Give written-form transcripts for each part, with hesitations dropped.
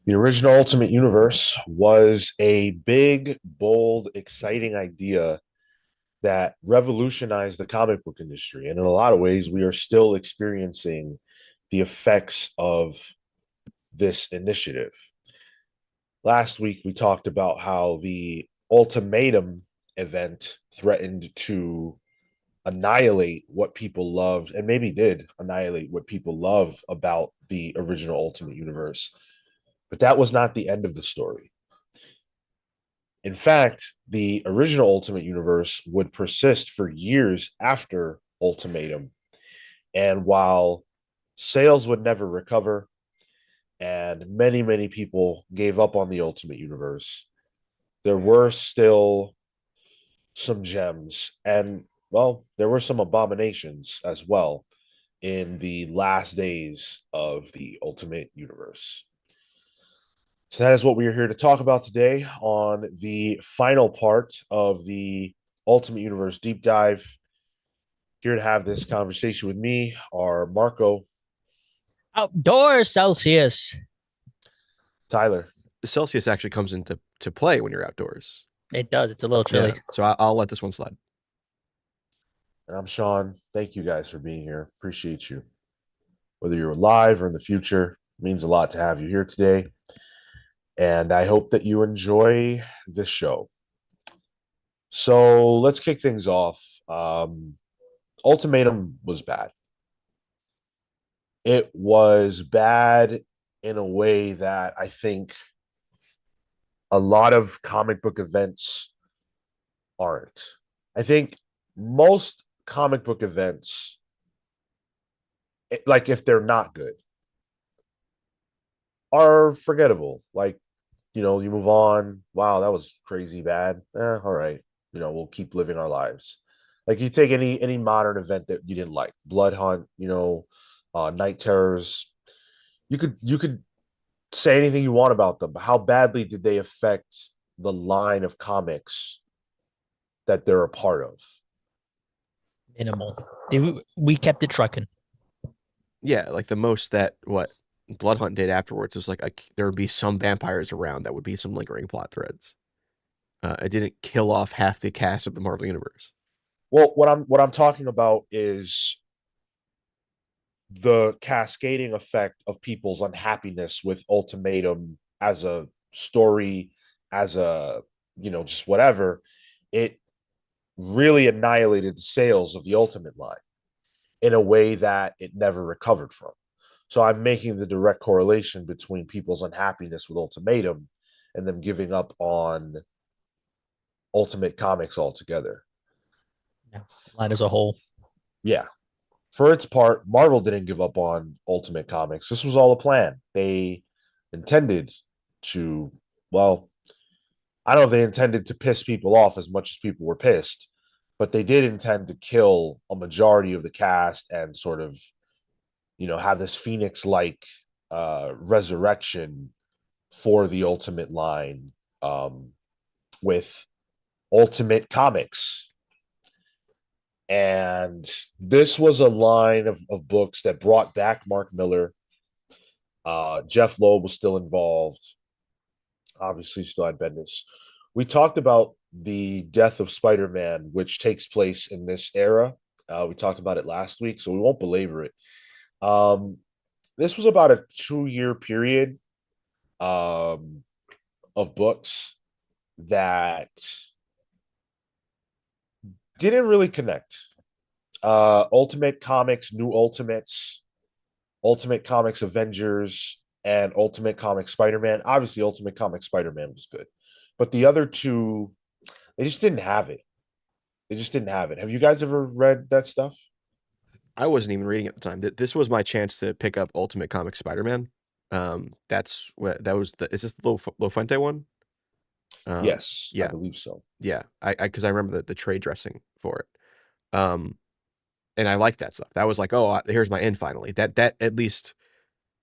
The original Ultimate Universe was a big, bold, exciting idea that revolutionized the comic book industry. And in a lot of ways, we are still experiencing the effects of this initiative. Last week, we talked about how the Ultimatum event threatened to annihilate what people loved, and maybe did annihilate what people love about the original Ultimate Universe. But that was not the end of the story. In fact, the original Ultimate Universe would persist for years after Ultimatum. And while sales would never recover, and many, many people gave up on the Ultimate Universe, there were still some gems. And, well, there were some abominations as well in the last days of the Ultimate Universe. So that is what we are here to talk about today on the final part of the Ultimate Universe deep dive. Here to have this conversation with me are Marco, Outdoors, Celsius. Tyler, Celsius actually comes into play when you're outdoors. It does. It's a little chilly. Yeah, so I'll let this one slide. and I'm Sean. Thank you guys for being here. Appreciate you. Whether you're live or in the future, it means a lot to have you here today. And I hope that you enjoy this show. So let's kick things off. Ultimatum was bad. It was bad in a way that I think a lot of comic book events aren't. I think most comic book events, like if they're not good, are forgettable. Like, you move on. Wow, that was crazy bad. All right. We'll keep living our lives. Like you take any modern event that you didn't like, Blood Hunt, Night Terrors. You could say anything you want about them, but how badly did they affect the line of comics that they're a part of? Minimal. We kept it trucking. Yeah, like the most that what Blood Hunt did afterwards was like there would be some vampires around that would be some lingering plot threads. It didn't kill off half the cast of the Marvel Universe. Well, what I'm talking about is the cascading effect of people's unhappiness with Ultimatum as a story, as a just whatever. It really annihilated the sales of the Ultimate line in a way that it never recovered from. So I'm making the direct correlation between people's unhappiness with Ultimatum and them giving up on Ultimate Comics altogether. Yeah, line as a whole. Yeah. For its part, Marvel didn't give up on Ultimate Comics. This was all a plan. They intended to, well, I don't know if they intended to piss people off as much as people were pissed, but they did intend to kill a majority of the cast and sort of, have this Phoenix-like resurrection for the Ultimate line with Ultimate Comics. And this was a line of books that brought back Mark Millar. Jeff Loeb was still involved. Obviously, still had Bendis. We talked about the death of Spider-Man, which takes place in this era. We talked about it last week, so we won't belabor it. This was about a 2-year period of books that didn't really connect. Ultimate Comics, New Ultimates, Ultimate Comics Avengers, and Ultimate Comics Spider-Man. Obviously, Ultimate Comics Spider-Man was good, but the other two, they just didn't have it. They just didn't have it. Have you guys ever read that stuff? I wasn't even reading at the time. This was my chance to pick up Ultimate Comics Spider-Man. That's what that was. Is this the Lo Fuente one? Yes, I Yeah, believe so. yeah. Because I remember the trade dressing for it. And I liked that stuff. That was like, oh, here's my end finally. That at least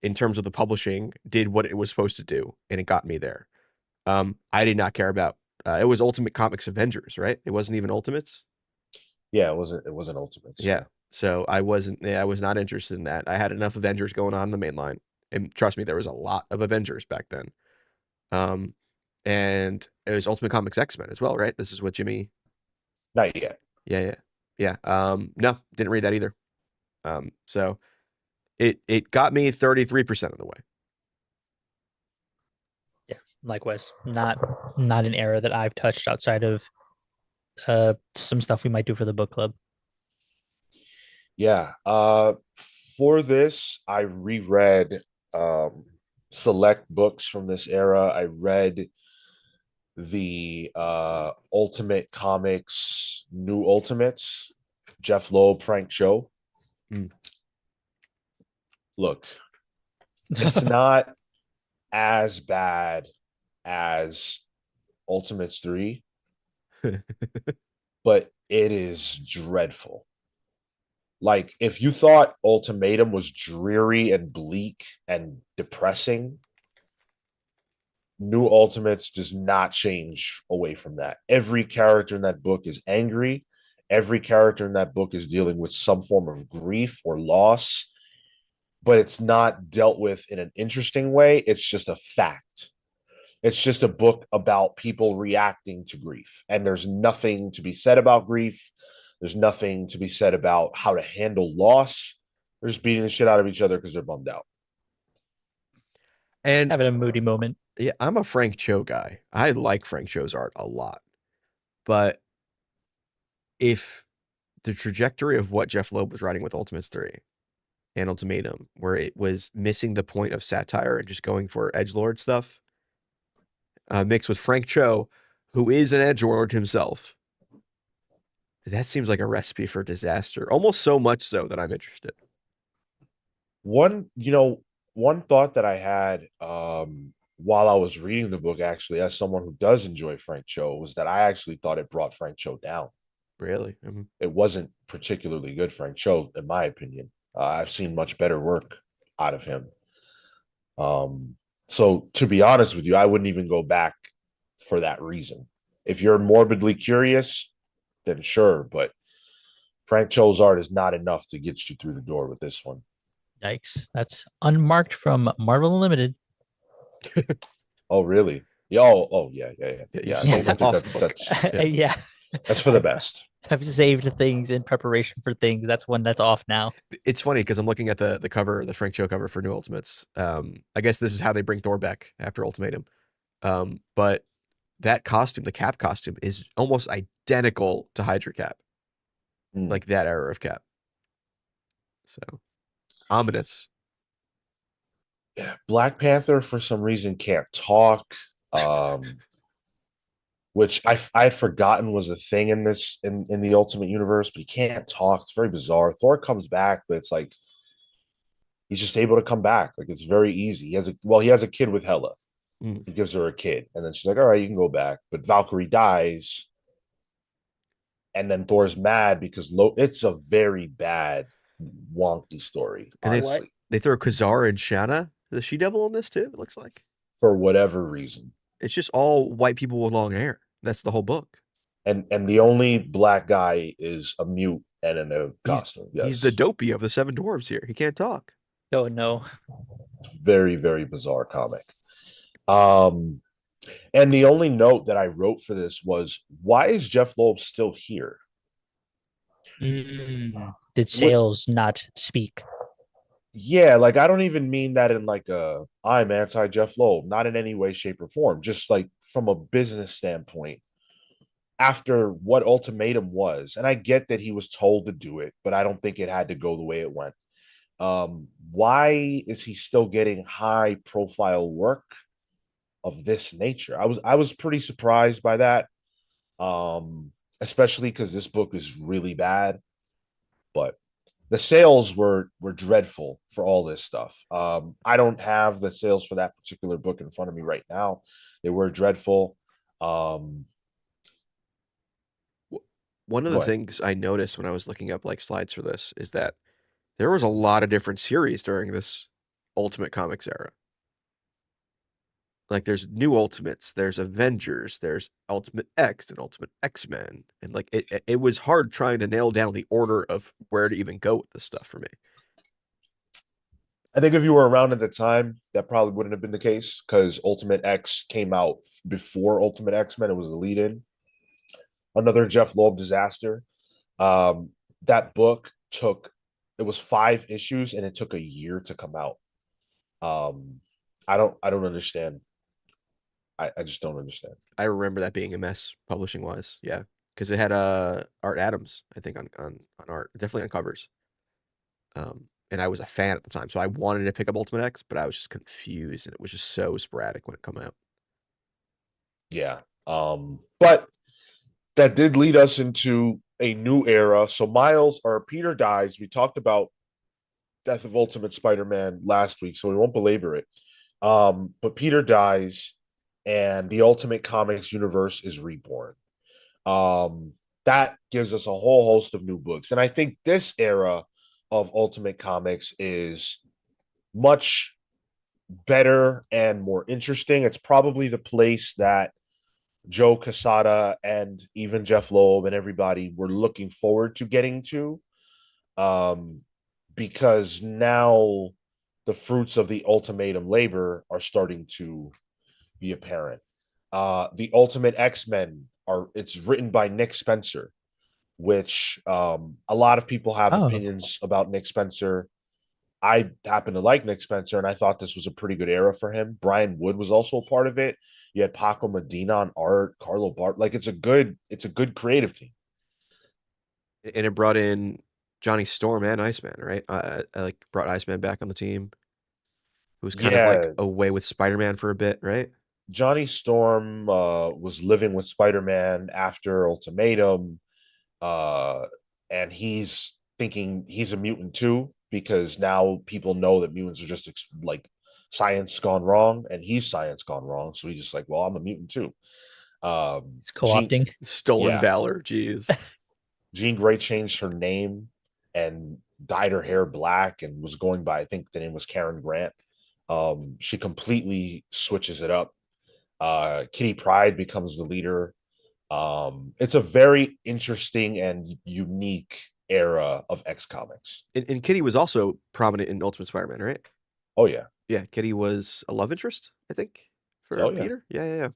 in terms of the publishing did what it was supposed to do, and it got me there. I did not care about. It was Ultimate Comics Avengers, right? It wasn't even Ultimates. Yeah, it wasn't Ultimates. Yeah. So I wasn't. Yeah, I was not interested in that. I had enough Avengers going on in the main line, And trust me, there was a lot of Avengers back then. And it was Ultimate Comics X-Men as well, right? This is what Jimmy. Not yet. Yeah. No, didn't read that either. So it got me 33% of the way. Yeah, likewise. Not an era that I've touched outside of some stuff we might do for the book club. Yeah. For this, I reread select books from this era. I read the Ultimate Comics New Ultimates, Jeff Loeb, Frank Cho. Mm. Look, it's not as bad as Ultimates 3, but it is dreadful. Like, if you thought Ultimatum was dreary and bleak and depressing, New Ultimates does not change away from that. Every character in that book is angry. Every character in that book is dealing with some form of grief or loss, but it's not dealt with in an interesting way. It's just a fact. It's just a book about people reacting to grief. And there's nothing to be said about grief. There's nothing to be said about how to handle loss. They're just beating the shit out of each other because they're bummed out. And Having a moody moment. yeah, I'm a Frank Cho guy. I like Frank Cho's art a lot. But if the trajectory of what Jeff Loeb was writing with Ultimates 3 and Ultimatum, where it was missing the point of satire and just going for edgelord stuff, mixed with Frank Cho, who is an edgelord himself, that seems like a recipe for disaster. Almost so much so that I'm interested. One thought that I had while I was reading the book, actually, as someone who does enjoy Frank Cho, was that I actually thought it brought Frank Cho down. Really? It wasn't particularly good, Frank Cho, in my opinion. I've seen much better work out of him. So to be honest with you, I wouldn't even go back for that reason. If you're morbidly curious, then sure, but Frank Cho's art is not enough to get you through the door with this one. Yikes. That's unmarked from Marvel Unlimited. Oh, really? Yeah. Oh, yeah. Yeah. That's for the best. I've saved things in preparation for things. That's one that's off now. It's funny because I'm looking at the cover, the Frank Cho cover for New Ultimates. I guess this is how they bring Thor back after Ultimatum. But that costume, the Cap costume, is almost identical to Hydra Cap. Like that era of Cap. So ominous. Yeah, Black Panther for some reason can't talk. Which I'd forgotten was a thing in this in the Ultimate Universe, but he can't talk. It's very bizarre. Thor comes back, but it's like he's just able to come back. Like, it's very easy. He has a kid with Hela. He gives her a kid, and then she's like, all right, you can go back. But Valkyrie dies, and then Thor's mad because it's a very bad, wonky story. And they throw Khazar and Shanna, the She-Devil, in this too, it looks like. For whatever reason. It's just all white people with long hair. That's the whole book. And the only black guy is a mute and in a costume. He's the dopey of the Seven Dwarves here. He can't talk. Oh, no. It's very, very bizarre comic. And the only note that I wrote for this was, why is Jeff Loeb still here? Did sales not speak? Yeah, like, I don't even mean that in like I'm anti Jeff Loeb, not in any way, shape, or form. Just like from a business standpoint, after what Ultimatum was, and I get that he was told to do it, but I don't think it had to go the way it went. Why is he still getting high profile work of this nature? I was pretty surprised by that. Especially because this book is really bad, but the sales were dreadful for all this stuff. I don't have the sales for that particular book in front of me right now. They were dreadful. One of the things I noticed when I was looking up like slides for this is that there was a lot of different series during this Ultimate Comics era. Like, there's New Ultimates, there's Avengers, there's Ultimate X and Ultimate X-Men. And like it was hard trying to nail down the order of where to even go with this stuff for me. I think if you were around at the time, that probably wouldn't have been the case because Ultimate X came out before Ultimate X-Men. It was the lead-in. Another Jeff Loeb disaster. Um, that book took it was 5 issues and it took a year to come out. Um, I don't understand. I just don't understand. I remember that being a mess publishing wise. Yeah, because it had Art Adams, I think, on art, definitely on covers. And I was a fan at the time, so I wanted to pick up Ultimate X, but I was just confused, and it was just so sporadic when it come out. Yeah. But that did lead us into a new era. So Miles or Peter dies. We talked about Death of Ultimate Spider-Man last week, so we won't belabor it. But Peter dies, and the Ultimate Comics universe is reborn. That gives us a whole host of new books, and I think this era of Ultimate Comics is much better and more interesting. It's probably the place that Joe Quesada and even Jeff Loeb and everybody were looking forward to getting to, um, because now the fruits of the ultimatum labor are starting to be apparent. The Ultimate X-Men it's written by Nick Spencer, which a lot of people have Oh, opinions about Nick Spencer. I happen to like Nick Spencer, and I thought this was a pretty good era for him. Brian Wood was also a part of it. You had Paco Medina on art, Carlo Bart. Like it's a good creative team. And it brought in Johnny Storm and Iceman, right? I like brought Iceman back on the team, who was kind of like Yeah, away with Spider-Man for a bit, right? Johnny Storm was living with Spider-Man after Ultimatum, uh, and he's thinking he's a mutant too because now people know that mutants are just like science gone wrong, and he's science gone wrong. So he's just like, well, I'm a mutant too. it's Jean, co-opting. Stolen yeah, valor, jeez. Jean Grey changed her name and dyed her hair black and was going by, I think the name was Karen Grant. She completely switches it up. Kitty Pryde becomes the leader. It's a very interesting and unique era of X Comics. And Kitty was also prominent in Ultimate Spider-Man, right? Oh yeah, Yeah, Kitty was a love interest, I think, for oh yeah. Peter. Yeah.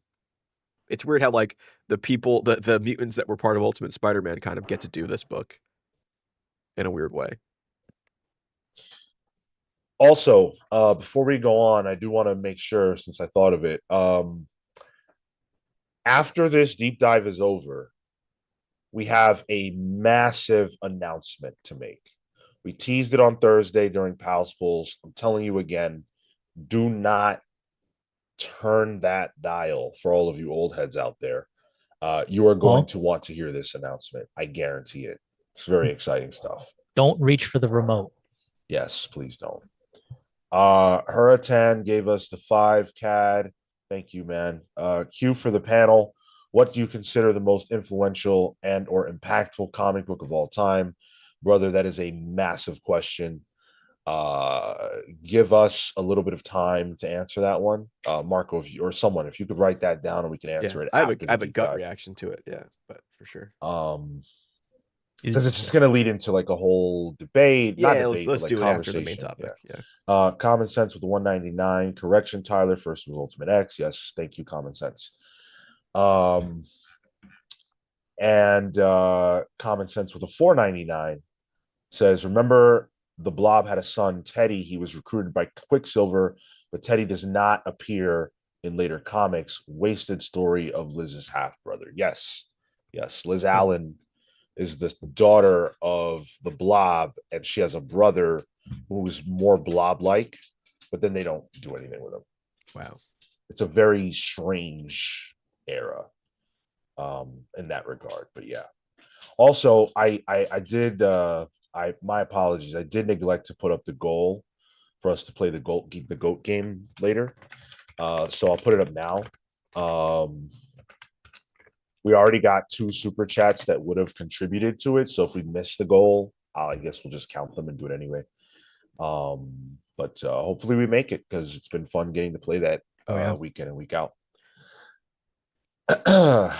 It's weird how like the mutants that were part of Ultimate Spider-Man kind of get to do this book in a weird way. Also, before we go on, I do want to make sure, since I thought of it, after this deep dive is over, we have a massive announcement to make. We teased it on Thursday during Pals Pulls. I'm telling you again, do not turn that dial for all of you old heads out there. You are going Well, to want to hear this announcement. I guarantee it. It's very exciting stuff. don't reach for the remote. Yes, please don't. Hurricane gave us the 5 CAD. Thank you, man. Q for the panel. What do you consider the most influential and or impactful comic book of all time? Brother, that is a massive question. Give us a little bit of time to answer that one. Marco, or someone, if you could write that down and we can answer it I have after I have a deep gut dive. reaction to it, yeah, but for sure. Because it's just going to lead into like a whole debate, not Yeah, debate, but let's like do it after the main conversation. topic. Yeah. Yeah. Common Sense with the 199. Correction, Tyler. First was Ultimate X. Yes, thank you, Common Sense. And Common Sense with a 499 says, remember the Blob had a son, Teddy. He was recruited by Quicksilver, but Teddy does not appear in later comics. Wasted story of Liz's half brother. Yes. Liz Allen is the daughter of the Blob, and she has a brother who's more Blob like, but then they don't do anything with him. Wow. It's a very strange era in that regard. But yeah. Also, I did my apologies. I did neglect to put up the goal for us to play the goat game later. So I'll put it up now. We already got 2 super chats that would have contributed to it. So if we miss the goal, I guess we'll just count them and do it anyway. But hopefully we make it because it's been fun getting to play that week in and week out. Go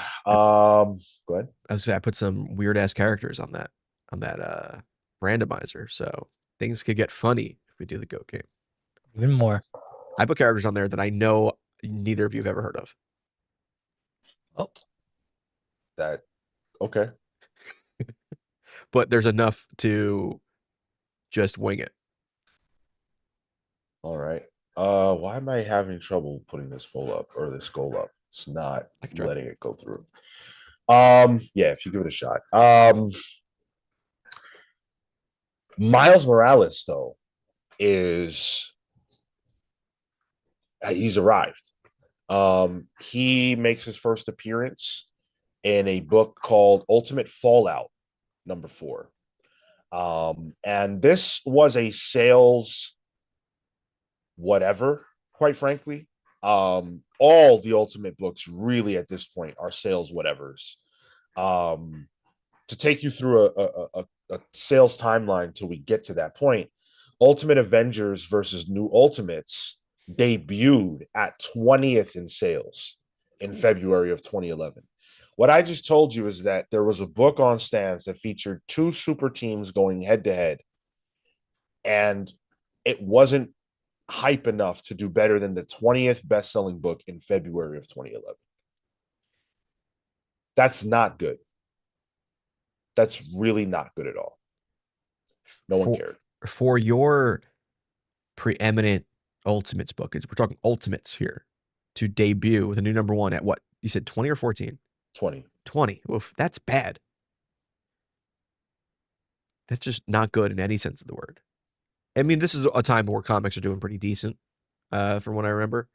ahead. I was say I put some weird ass characters on that randomizer, so things could get funny if we do the goat game. Even more. I put characters on there that I know neither of you have ever heard of. Oh, That okay. But there's enough to just wing it. All right. Why am I having trouble putting this poll up or this goal up? It's not letting it go through. Yeah, if you give it a shot. Miles Morales, though, is he's arrived. He makes his first appearance in a book called Ultimate Fallout #4. And this was a sales whatever, quite frankly. All the Ultimate books really at this point are sales whatevers. To take you through a sales timeline till we get to that point, Ultimate Avengers versus New Ultimates debuted at 20th in sales in February of 2011. What I just told you is that there was a book on stands that featured two super teams going head to head, and it wasn't hype enough to do better than the 20th best-selling book in February of 2011. That's not good. That's really not good at all. No one cared. For your preeminent Ultimates book, we're talking Ultimates here, to debut with a new #1 at what? You said 20 or 14? 20. 20. Oof, that's bad. That's just not good in any sense of the word. I mean, this is a time where comics are doing pretty decent, from what I remember,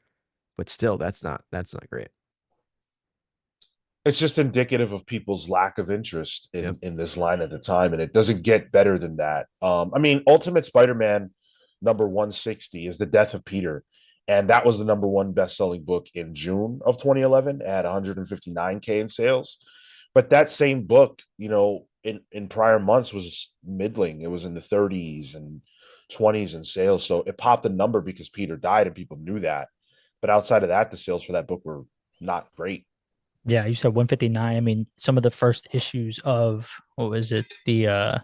but still, that's not great. It's just indicative of people's lack of interest in this line at the time, and it doesn't get better than that. I mean, Ultimate Spider-Man #160 is The Death of Peter, and that was the #1 best-selling book in June of 2011 at 159K in sales. But that same book, in prior months was middling. It was in the 30s and 20s in sales, so it popped a number because Peter died, and people knew that. But outside of that, the sales for that book were not great. yeah, you said 159. I mean, some of the first issues of what was it? The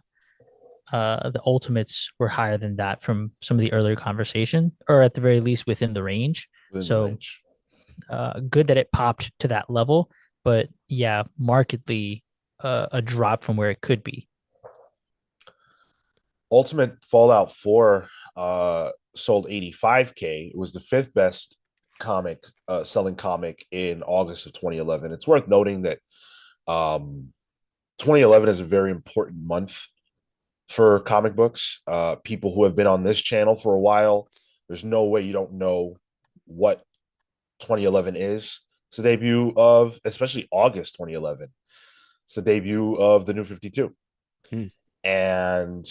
Ultimates were higher than that from some of the earlier conversation, or at the very least within the range. Good that it popped to that level, but yeah, markedly a drop from where it could be. Ultimate Fallout 4 sold 85K. It was the 5th best selling comic in August of 2011. It's worth noting that 2011 is a very important month for comic books. People who have been on this channel for a while, there's no way you don't know what 2011 is. It's the debut of, especially August 2011. It's the debut of the New 52. And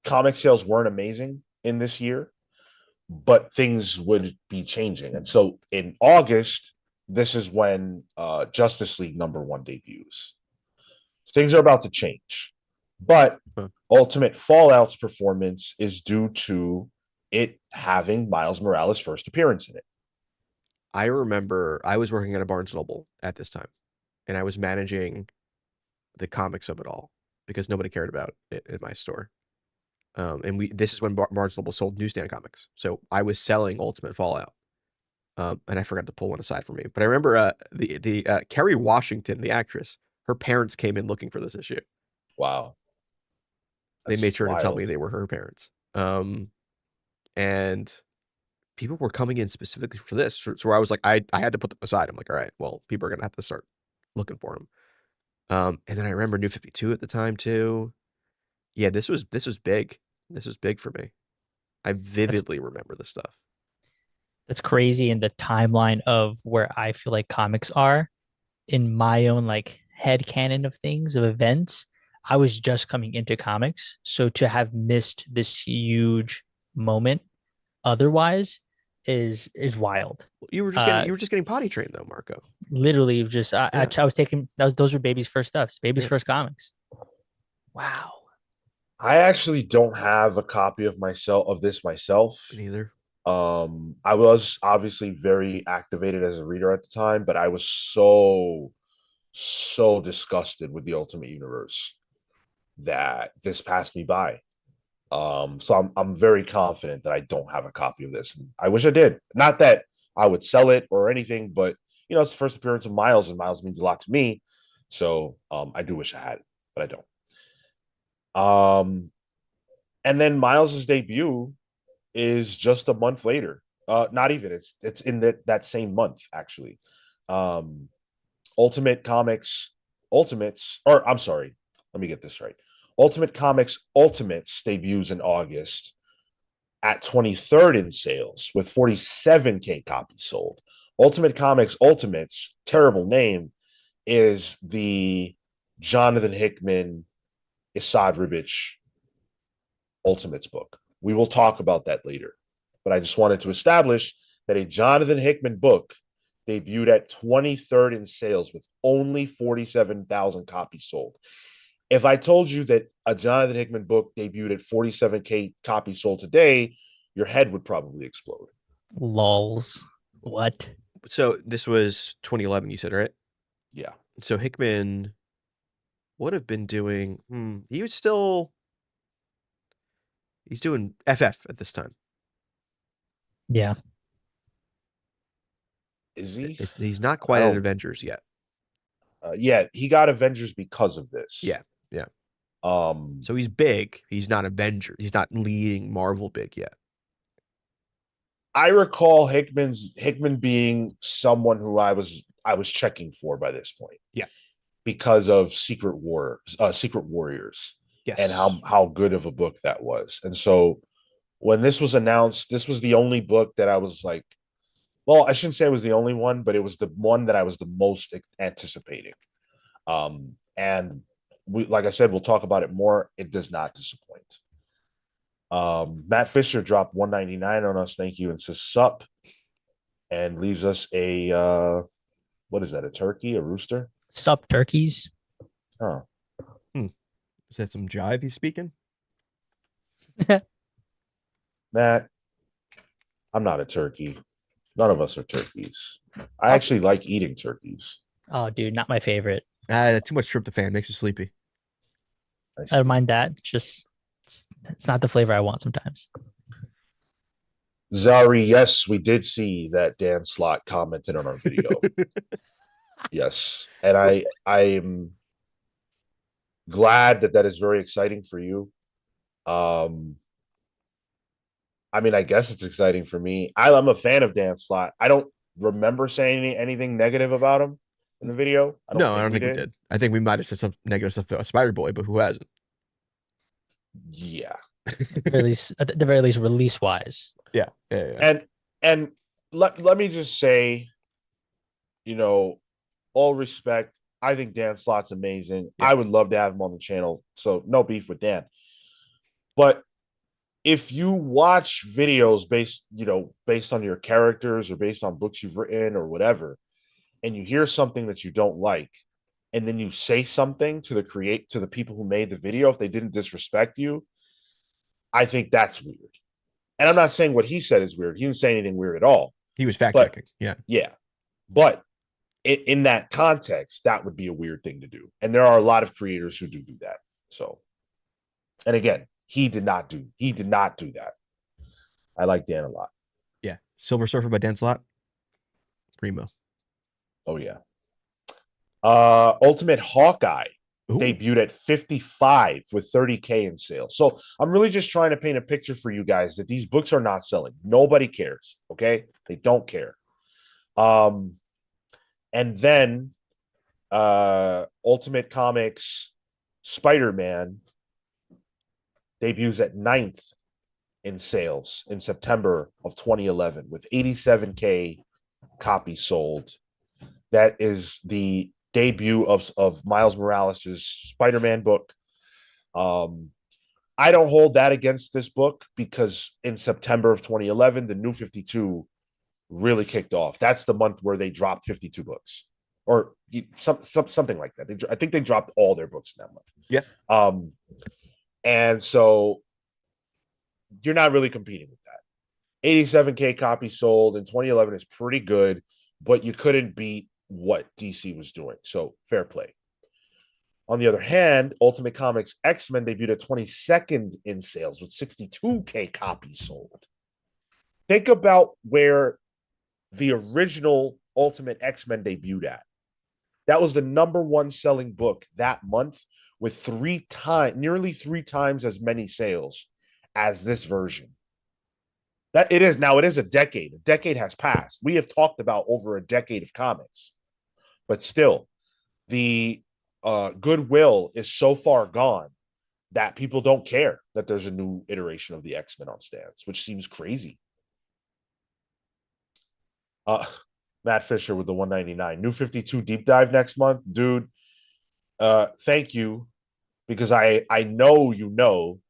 comic sales weren't amazing in this year, but things would be changing. And so in August, this is when Justice League #1 debuts. Things are about to change, but Ultimate Fallout's performance is due to it having Miles Morales' first appearance in it. I remember I was working at a Barnes & Noble at this time, and I was managing the comics of it all because nobody cared about it in my store. And this is when Barnes & Noble sold newsstand comics. So I was selling Ultimate Fallout. And I forgot to pull one aside for me. But I remember the Kerry Washington, the actress, her parents came in looking for this issue. Wow. They made sure to tell me they were her parents. And people were coming in specifically for this. So I was like, I had to put them aside. I'm like, all right, well, people are going to have to start looking for them. And then I remember New 52 at the time too. Yeah, this was big. This was big for me. I vividly remember this stuff. That's crazy in the timeline of where I feel like comics are in my own like head canon of things, of events. I was just coming into comics. So to have missed this huge moment otherwise is wild. You were just getting potty trained though, Marco. Literally just I was taking those were baby's first steps, baby's first comics. Wow. I actually don't have a copy of this myself. Neither. I was obviously very activated as a reader at the time, but I was so disgusted with the Ultimate Universe that this passed me by. So I'm very confident that I don't have a copy of this. I wish I did. Not that I would sell it or anything, but it's the first appearance of Miles, and Miles means a lot to me. So I do wish I had it, but I don't. And then Miles's debut is just a month later. Not even. It's in that same month, actually. Um, Ultimate Comics Ultimates, or I'm sorry, let me get this right. Ultimate Comics Ultimates debuts in August at 23rd in sales with 47K copies sold. Ultimate Comics Ultimates, terrible name, is the Jonathan Hickman, Esad Ribic Ultimates book. We will talk about that later. But I just wanted to establish that a Jonathan Hickman book debuted at 23rd in sales with only 47,000 copies sold. If I told you that a Jonathan Hickman book debuted at 47K copies sold today, your head would probably explode. Lols. What? So this was 2011, you said, right? Yeah. So Hickman would have been doing, he's doing FF at this time. Yeah. Is he? He's not quite at Avengers yet. Yeah, he got Avengers because of this. Yeah. So he's big. He's not Avengers. He's not leading Marvel big yet. I recall Hickman being someone who I was checking for by this point. Yeah. Because of Secret Warriors. Yes. And how good of a book that was. And so when this was announced, this was the only book that I was like, well, I shouldn't say it was the only one, but it was the one that I was the most anticipating. And we, like I said, we'll talk about it more. It does not disappoint. Matt Fisher dropped $1.99 on us. Thank you. And says sup, and leaves us a what is that? A turkey? A rooster? Sup, turkeys. Oh. Is that some jive he's speaking? Matt, I'm not a turkey. None of us are turkeys. I actually like eating turkeys. Oh, dude, not my favorite. Too much tryptophan makes you sleepy. I don't mind that. Just it's not the flavor I want sometimes. Zari, yes, we did see that Dan Slott commented on our video. Yes, and I am glad that is very exciting for you. I mean, I guess it's exciting for me. I'm a fan of Dan Slott. I don't remember saying anything negative about him in the video. I don't think we did. I think we might have said some negative stuff about Spider Boy, but who hasn't? Yeah. At the very least, release wise. Yeah. And let me just say, all respect. I think Dan Slott's amazing. Yeah. I would love to have him on the channel. So no beef with Dan. But if you watch videos based on your characters or based on books you've written or whatever, and you hear something that you don't like, and then you say something to the people who made the video, if they didn't disrespect you, I think that's weird. And I'm not saying what he said is weird. He didn't say anything weird at all. He was fact-checking. Yeah. Yeah. But in that context, that would be a weird thing to do. And there are a lot of creators who do that. So, and again, he did not do that. I like Dan a lot. Yeah. Silver Surfer by Dan Slott. Primo. Oh, yeah. Ultimate Hawkeye. Ooh. Debuted at 55 with 30K in sales. So I'm really just trying to paint a picture for you guys that these books are not selling. Nobody cares. Okay. They don't care. And then Ultimate Comics Spider-Man debuts at 9th in sales in September of 2011 with 87K copies sold. That is the debut of Miles Morales' Spider-Man book. I don't hold that against this book because in September of 2011, the New 52 really kicked off. That's the month where they dropped 52 books or something like that. I think they dropped all their books in that month. Yeah. And so you're not really competing with that. 87K copies sold in 2011 is pretty good, but you couldn't beat what DC was doing. So fair play. On the other hand, Ultimate Comics X-Men debuted at 22nd in sales with 62K copies sold. Think about where the original Ultimate X-Men debuted at. That was the number one selling book that month with nearly three times as many sales as this version. That it is now, it is a decade. A decade has passed. We have talked about over a decade of comics, but still, the goodwill is so far gone that people don't care that there's a new iteration of the X-Men on stands, which seems crazy. Matt Fisher with the 199. New 52 deep dive next month. Dude, thank you. Because I know you know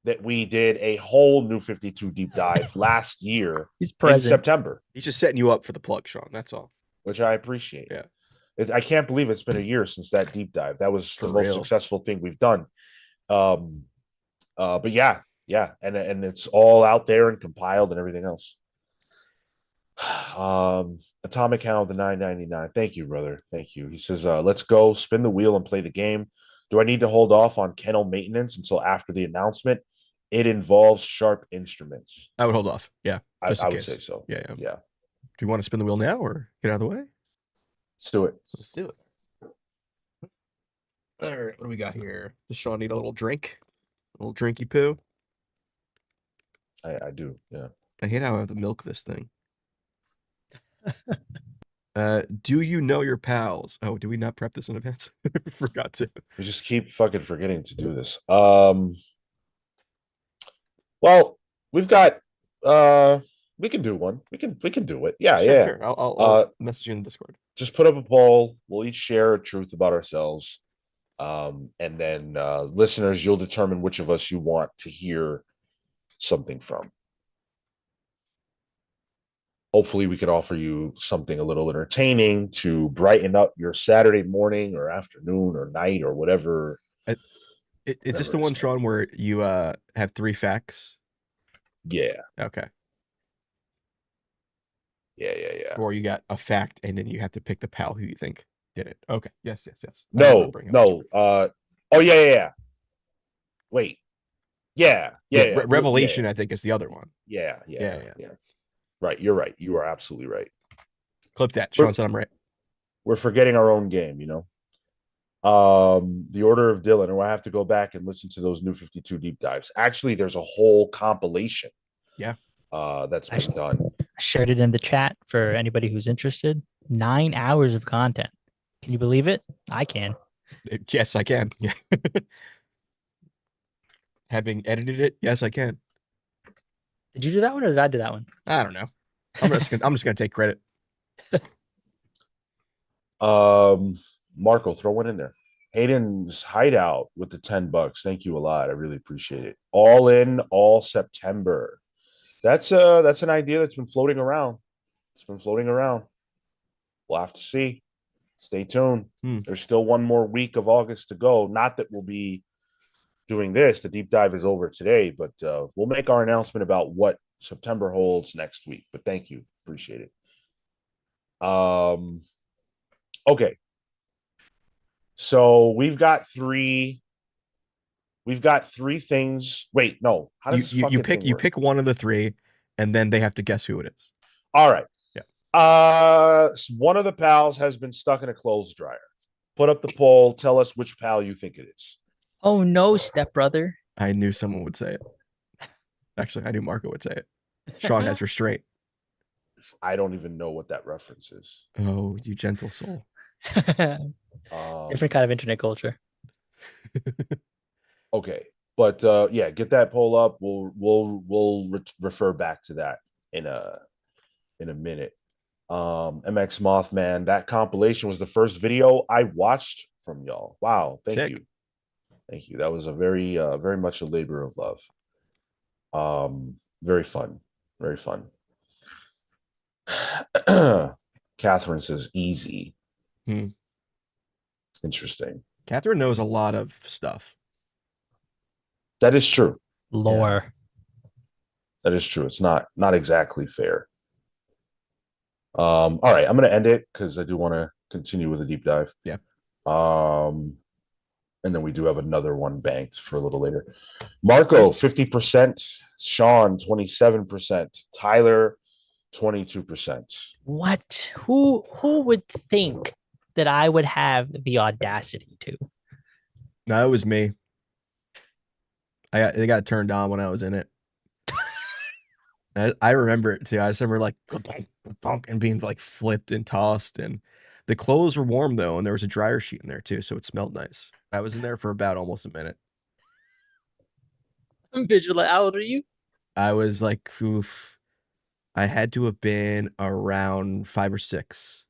that we did a whole New 52 deep dive last year in September. He's just setting you up for the plug, Sean. That's all. Which I appreciate. Yeah. I can't believe it's been a year since that deep dive. That was the most successful thing we've done. But yeah. And it's all out there and compiled and everything else. Atomic Hound the 999. Thank you, brother. Thank you. He says, let's go spin the wheel and play the game. Do I need to hold off on kennel maintenance until after the announcement? It involves sharp instruments. I would hold off. Yeah. I would say so. Yeah. Do you want to spin the wheel now or get out of the way? Let's do it. All right. What do we got here? Does Sean need a little drink? A little drinky poo? I do. Yeah. I hate how I have to milk this thing. Do you know your pals? Oh, do we not prep this in advance? Forgot to. We just keep fucking forgetting to do this. Well, we've got we can do one. We can do it. Yeah, Sure. I'll message you in Discord. Just put up a poll. We'll each share a truth about ourselves. And then listeners, you'll determine which of us you want to hear something from. Hopefully we could offer you something a little entertaining to brighten up your Saturday morning or afternoon or night or whatever. Is this the one, Sean, where you have 3 facts? Yeah. Okay. Yeah. Or you got a fact and then you have to pick the pal who you think did it. Okay. Yes. No. Yeah. Wait. Yeah. Revelation, I think, is the other one. Yeah. Right. You're right. You are absolutely right. Clip that. Sean said I'm right. We're forgetting our own game, you know? The Order of Dylan, or I have to go back and listen to those New 52 deep dives. Actually, there's a whole compilation. Yeah. That's been done. I shared it in the chat for anybody who's interested. 9 hours of content. Can you believe it? I can. Yes, I can. Yeah. Having edited it, yes, I can. Did you do that one or did I do that one? I don't know. I'm just gonna take credit. Marco, throw one in there. Hayden's Hideout with the $10. Thank you a lot. I really appreciate it. All in all September. That's an idea that's been floating around. It's been floating around. We'll have to see. Stay tuned. There's still one more week of August to go. Not that we'll be doing this. The deep dive is over today, but we'll make our announcement about what September holds next week. But thank you. Appreciate it. Okay. So we've got three things. Wait, no. How does you pick one of the 3 and then they have to guess who it is. All right. Yeah. One of the pals has been stuck in a clothes dryer. Put up the poll. Tell us which pal you think it is. Oh no, stepbrother. I knew someone would say it. Actually, I knew Marco would say it. Sean has restraint. I don't even know what that reference is. Oh, you gentle soul. Different kind of internet culture. Okay, but yeah, get that poll up. We'll refer back to that in a minute. MX Mothman, that compilation was the first video I watched from y'all. Wow, thank you. That was a very much a labor of love. Very fun. Catherine says easy. Interesting. Catherine knows a lot of stuff. That is true. Lore. Yeah. That is true. It's not exactly fair. All right, I'm gonna end it because I do want to continue with a deep dive. Yeah. And then we do have another one banked for a little later. Marco, 50%. Sean, 27%. Tyler, 22%. What? Who would think that I would have the audacity to? No, it was me. It got turned on when I was in it. I remember it too. I just remember like and being like flipped and tossed, and the clothes were warm though, and there was a dryer sheet in there too, so it smelled nice. I was in there for about almost a minute. I'm visual. How old are you? I was like, oof. I had to have been around 5 or 6,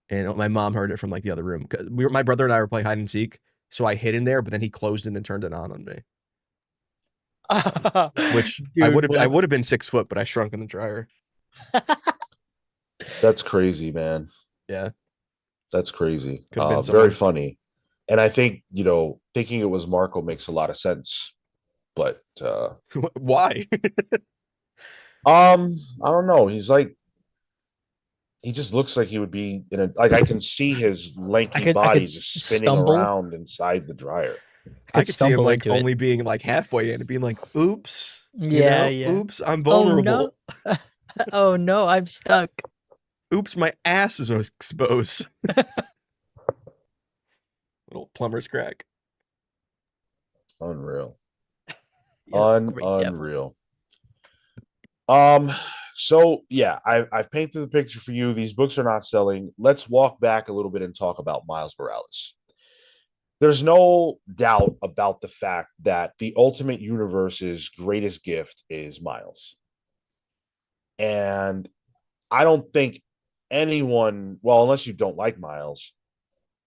and my mom heard it from like the other room. My brother and I were playing hide and seek, so I hid in there, but then he closed it and turned it on me. Which I would have been 6 foot, but I shrunk in the dryer. That's crazy, man. Yeah, that's crazy. Could have been Very someone. funny. And I think, thinking it was Marco makes a lot of sense. But why? I don't know. He's like, he just looks like he would be in a, like, I can see his lanky body just spinning around inside the dryer. I could see him like only being like halfway in and being like, oops. Yeah. Oops, I'm vulnerable. Oh no, oh, no, I'm stuck. Oops, my ass is exposed. Little plumber's crack. Unreal. Yeah, Unreal. So yeah, I've painted the picture for you. These books are not selling. Let's walk back a little bit and talk about Miles Morales. There's no doubt about the fact that the Ultimate Universe's greatest gift is Miles. And I don't think anyone, well, unless you don't like Miles,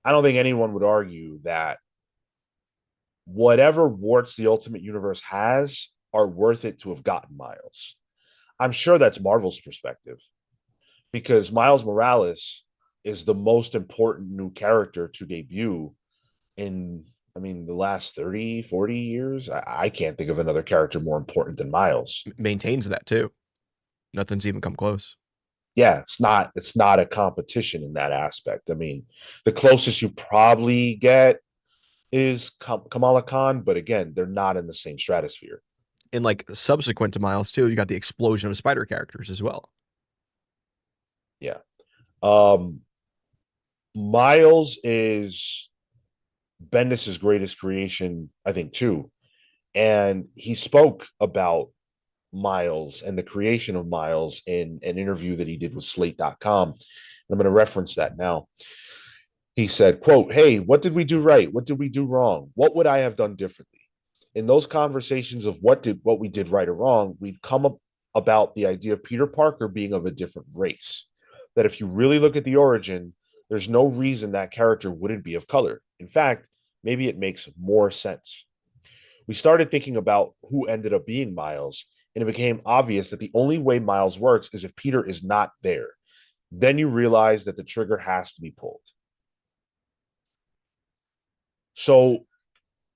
I don't think anyone would argue that whatever warts the Ultimate Universe has are worth it to have gotten Miles. I'm sure that's Marvel's perspective, because Miles Morales is the most important new character to debut in, the last 30, 40 years. I can't think of another character more important than Miles. Maintains that too. Nothing's even come close. Yeah, it's not a competition in that aspect. The closest you probably get is Kamala Khan, but again, they're not in the same stratosphere. And like subsequent to Miles too, you got the explosion of spider characters as well. Yeah. Miles is Bendis' greatest creation, I think, too. And he spoke about Miles and the creation of Miles in an interview that he did with Slate.com. I'm going to reference that now. He said, quote, "Hey, what did we do right? What did we do wrong? What would I have done differently?" In those conversations of what we did right or wrong, we'd come up about the idea of Peter Parker being of a different race. That if you really look at the origin, there's no reason that character wouldn't be of color. In fact, maybe it makes more sense. We started thinking about who ended up being Miles, and it became obvious that the only way Miles works is if Peter is not there. Then you realize that the trigger has to be pulled. So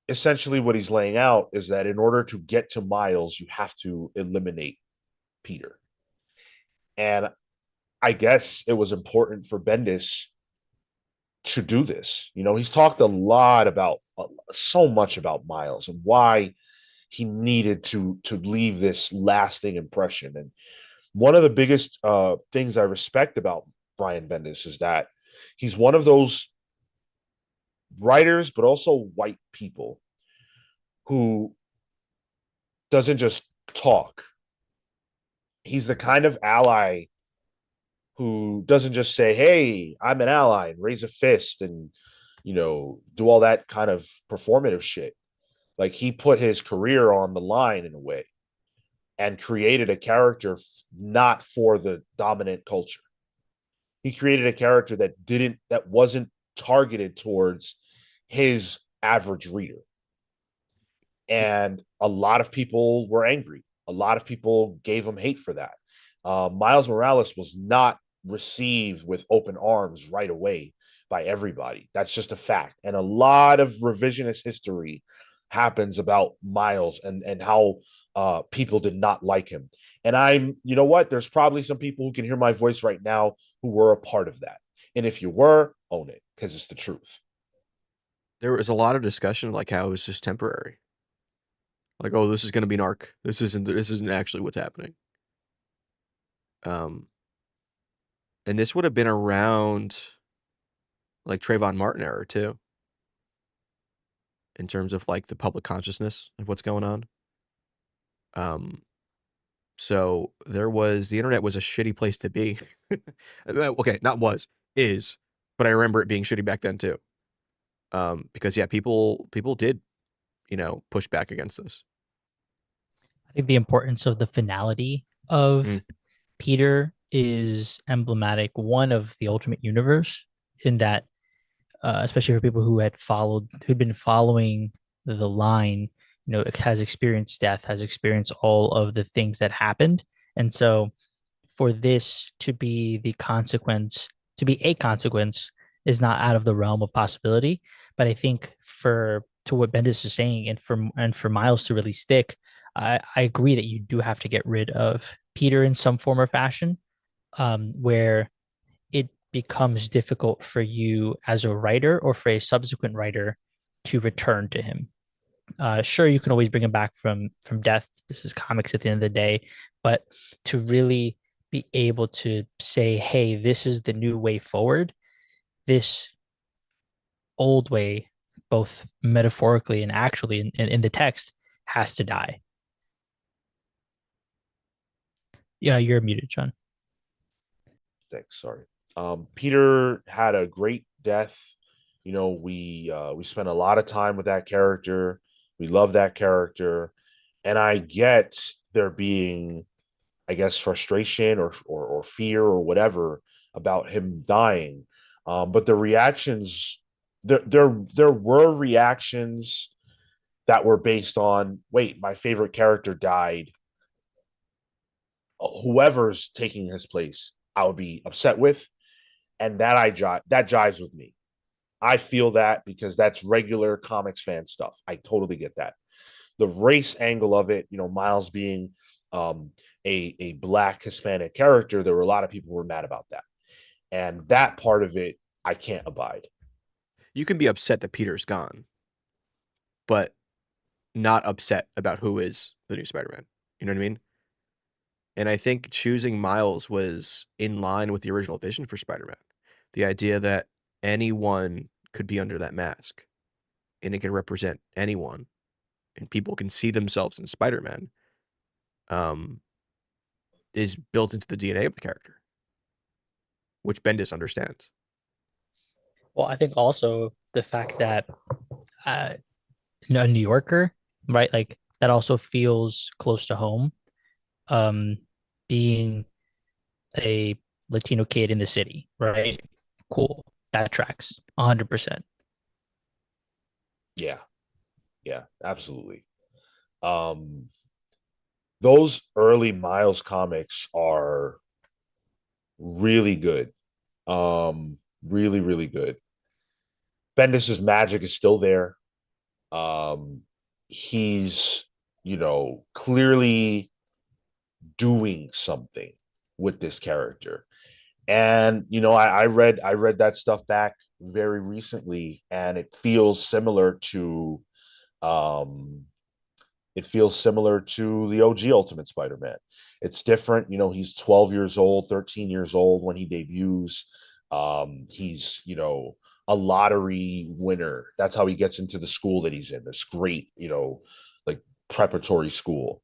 essentially what he's laying out is that in order to get to Miles, you have to eliminate Peter. And I guess it was important for Bendis to do this. He's talked a lot about so much about Miles and why he needed to leave this lasting impression. And one of the biggest things I respect about Brian Bendis is that he's one of those writers, but also white people who doesn't just talk. He's the kind of ally who doesn't just say, "Hey, I'm an ally," and raise a fist and, do all that kind of performative shit. Like, he put his career on the line in a way and created a character not for the dominant culture. He created a character that wasn't targeted towards his average reader. And a lot of people were angry. A lot of people gave him hate for that. Miles Morales was not received with open arms right away by everybody. That's just a fact. And a lot of revisionist history happens about Miles and how people did not like him. And you know what? There's probably some people who can hear my voice right now who were a part of that. And if you were, own it, because it's the truth. There was a lot of discussion like how it was just temporary. Like, oh, this is going to be an arc. This isn't actually what's happening. And this would have been around like Trayvon Martin era too, in terms of like the public consciousness of what's going on. So the internet was a shitty place to be. Okay, not was, is, but I remember it being shitty back then too. Because yeah, people did, push back against this. I think the importance of the finality of Mm. Peter is emblematic, one, of the Ultimate Universe, in that, especially for people who'd been following the line, it has experienced death, has experienced all of the things that happened. And so for this to be a consequence is not out of the realm of possibility. But I think to what Bendis is saying, and for Miles to really stick, I agree that you do have to get rid of Peter in some form or fashion, where it becomes difficult for you as a writer or for a subsequent writer to return to him. Sure, you can always bring him back from death. This is comics at the end of the day, but to really be able to say, "Hey, this is the new way forward," this old way, both metaphorically and actually in the text, has to die. Yeah, you're muted, John. Thanks. Sorry. Peter had a great death. We spent a lot of time with that character. We love that character, and I get there being, I guess, frustration or fear or whatever about him dying. But the reactions, there were reactions that were based on, wait, my favorite character died. Whoever's taking his place, I would be upset with, and that jives with me. I feel that because that's regular comics fan stuff. I totally get that. The race angle of it, Miles being a black Hispanic character, there were a lot of people who were mad about that, and that part of it I can't abide. You can be upset that Peter's gone, but not upset about who is the new Spider-Man. You know what I mean? And I think choosing Miles was in line with the original vision for Spider-Man. The idea that anyone could be under that mask and it can represent anyone and people can see themselves in Spider-Man is built into the DNA of the character, which Bendis understands. Well, I think also the fact that a New Yorker, right? Like that also feels close to home. Um, being a Latino kid in the city, right? Cool. That tracks 100%. Yeah, yeah, absolutely. Um, those early Miles comics are really good. Really, really good. Bendis's magic is still there. He's, clearly doing something with this character. And I read that stuff back very recently, and um it feels similar to the OG Ultimate Spider-Man. It's different. He's 12 years old, 13 years old when he debuts. He's, a lottery winner. That's how he gets into the school that he's in, this great, like preparatory school.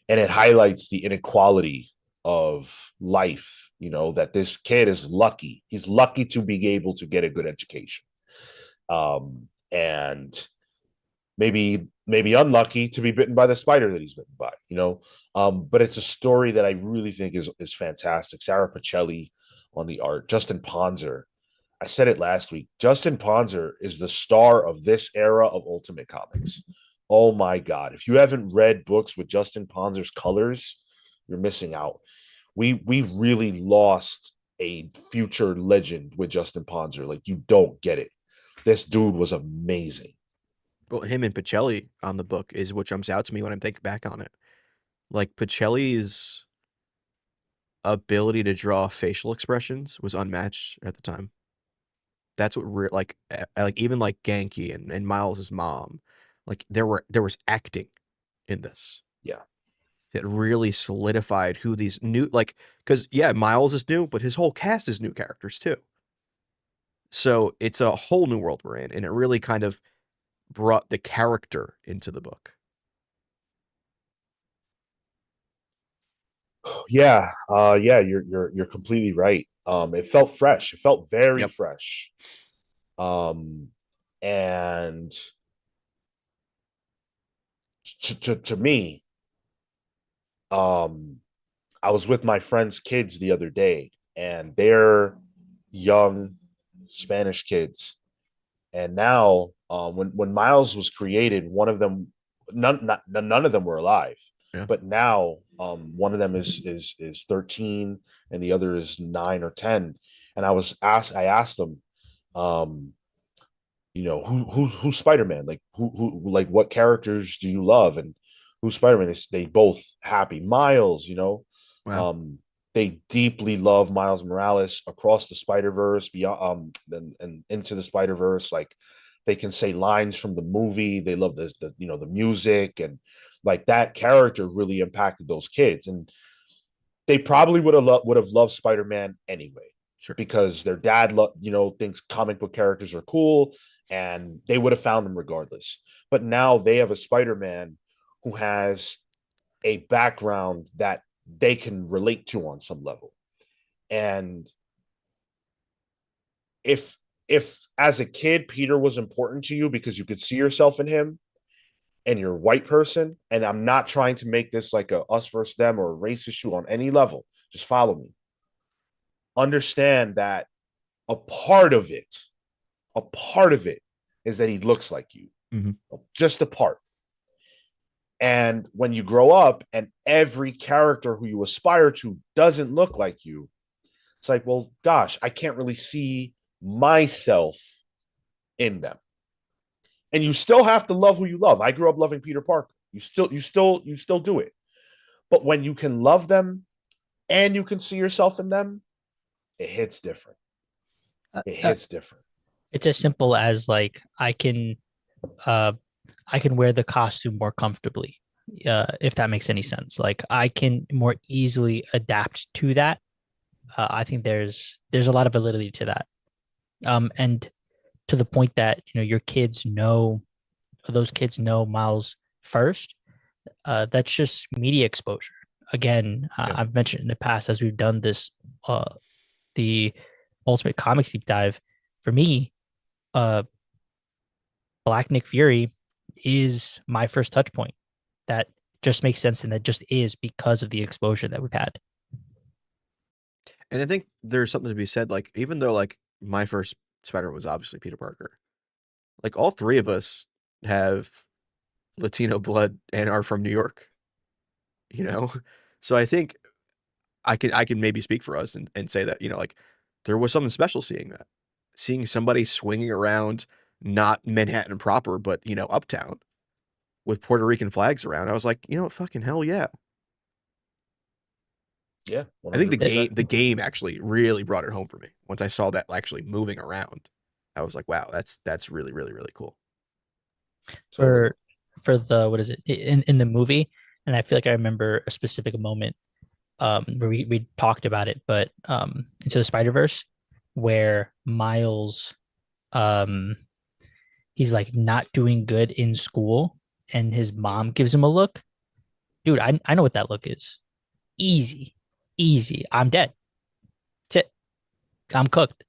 And it highlights the inequality of life, that this kid is lucky. He's lucky to be able to get a good education. And maybe unlucky to be bitten by the spider that he's bitten by. But it's a story that I really think is fantastic. Sarah Pacelli on the art, Justin Ponzer. I said it last week. Justin Ponzer is the star of this era of Ultimate Comics. Oh my God. If you haven't read books with Justin Ponzer's colors, you're missing out. We really lost a future legend with Justin Ponzer. Like, you don't get it. This dude was amazing. Well, him and Pacelli on the book is what jumps out to me when I think back on it. Like, Pacelli's ability to draw facial expressions was unmatched at the time. That's what we're like even like Genki and Miles's mom, like there was acting in this. Yeah. It really solidified who these new, like, because yeah, Miles is new, but his whole cast is new characters too. So it's a whole new world we're in, and it really kind of brought the character into the book. Yeah, yeah, you're completely right. It felt fresh. It felt very Yep. fresh. And to me, um, I was with my friend's kids the other day, and they're young Spanish kids. And now, when Miles was created, one of them, none of them were alive. Yeah. But now, one of them is 13, and the other is 9 or 10. And I asked them, um, who's Spider-Man? Like like what characters do you love? And who's Spider-Man? They both happy. Miles, Wow. um, they deeply love Miles Morales across the Spider-Verse, beyond and into the Spider-Verse. Like they can say lines from the movie. They love the music, and like that character really impacted those kids. And they probably would have loved Spider-Man anyway. Sure. Because their dad thinks comic book characters are cool, and they would have found them regardless. But now they have a Spider-Man who has a background that they can relate to on some level. And if as a kid Peter was important to you because you could see yourself in him, and you're a white person, and I'm not trying to make this like a us versus them or a race issue on any level, just follow me. Understand that a part of it, a part of it is that he looks like you. Mm-hmm. Just a part. And when you grow up and every character who you aspire to doesn't look like you, it's like, well, gosh, I can't really see myself in them. And you still have to love who you love. I grew up loving Peter Parker. You still do it. But when you can love them and you can see yourself in them, it hits different. It hits different. It's as simple as like I can wear the costume more comfortably, if that makes any sense. Like I can more easily adapt to that. I think there's a lot of validity to that. And to the point that your kids know, those kids know Miles first. That's just media exposure. Again, Yeah. I've mentioned in the past as we've done this, the Ultimate Comics deep dive. For me, Black Nick Fury is my first touch point. That just makes sense, and that just is because of the exposure that we've had. And I think there's something to be said, like, even though like my first Spider-Man was obviously Peter Parker, like all three of us have Latino blood and are from New York, So I think I can maybe speak for us and say that, like there was something special seeing somebody swinging around, not Manhattan proper, but, uptown with Puerto Rican flags around. I was like, fucking hell yeah. Yeah, I think 100%. the game actually really brought it home for me. Once I saw that actually moving around, I was like, wow, that's really, really, really cool. For the, what is it, in the movie, and I feel like I remember a specific moment where we talked about it, but Into the Spider-Verse, where Miles he's like not doing good in school, and his mom gives him a look. Dude, I know what that look is. Easy, easy. I'm dead. That's it. I'm cooked.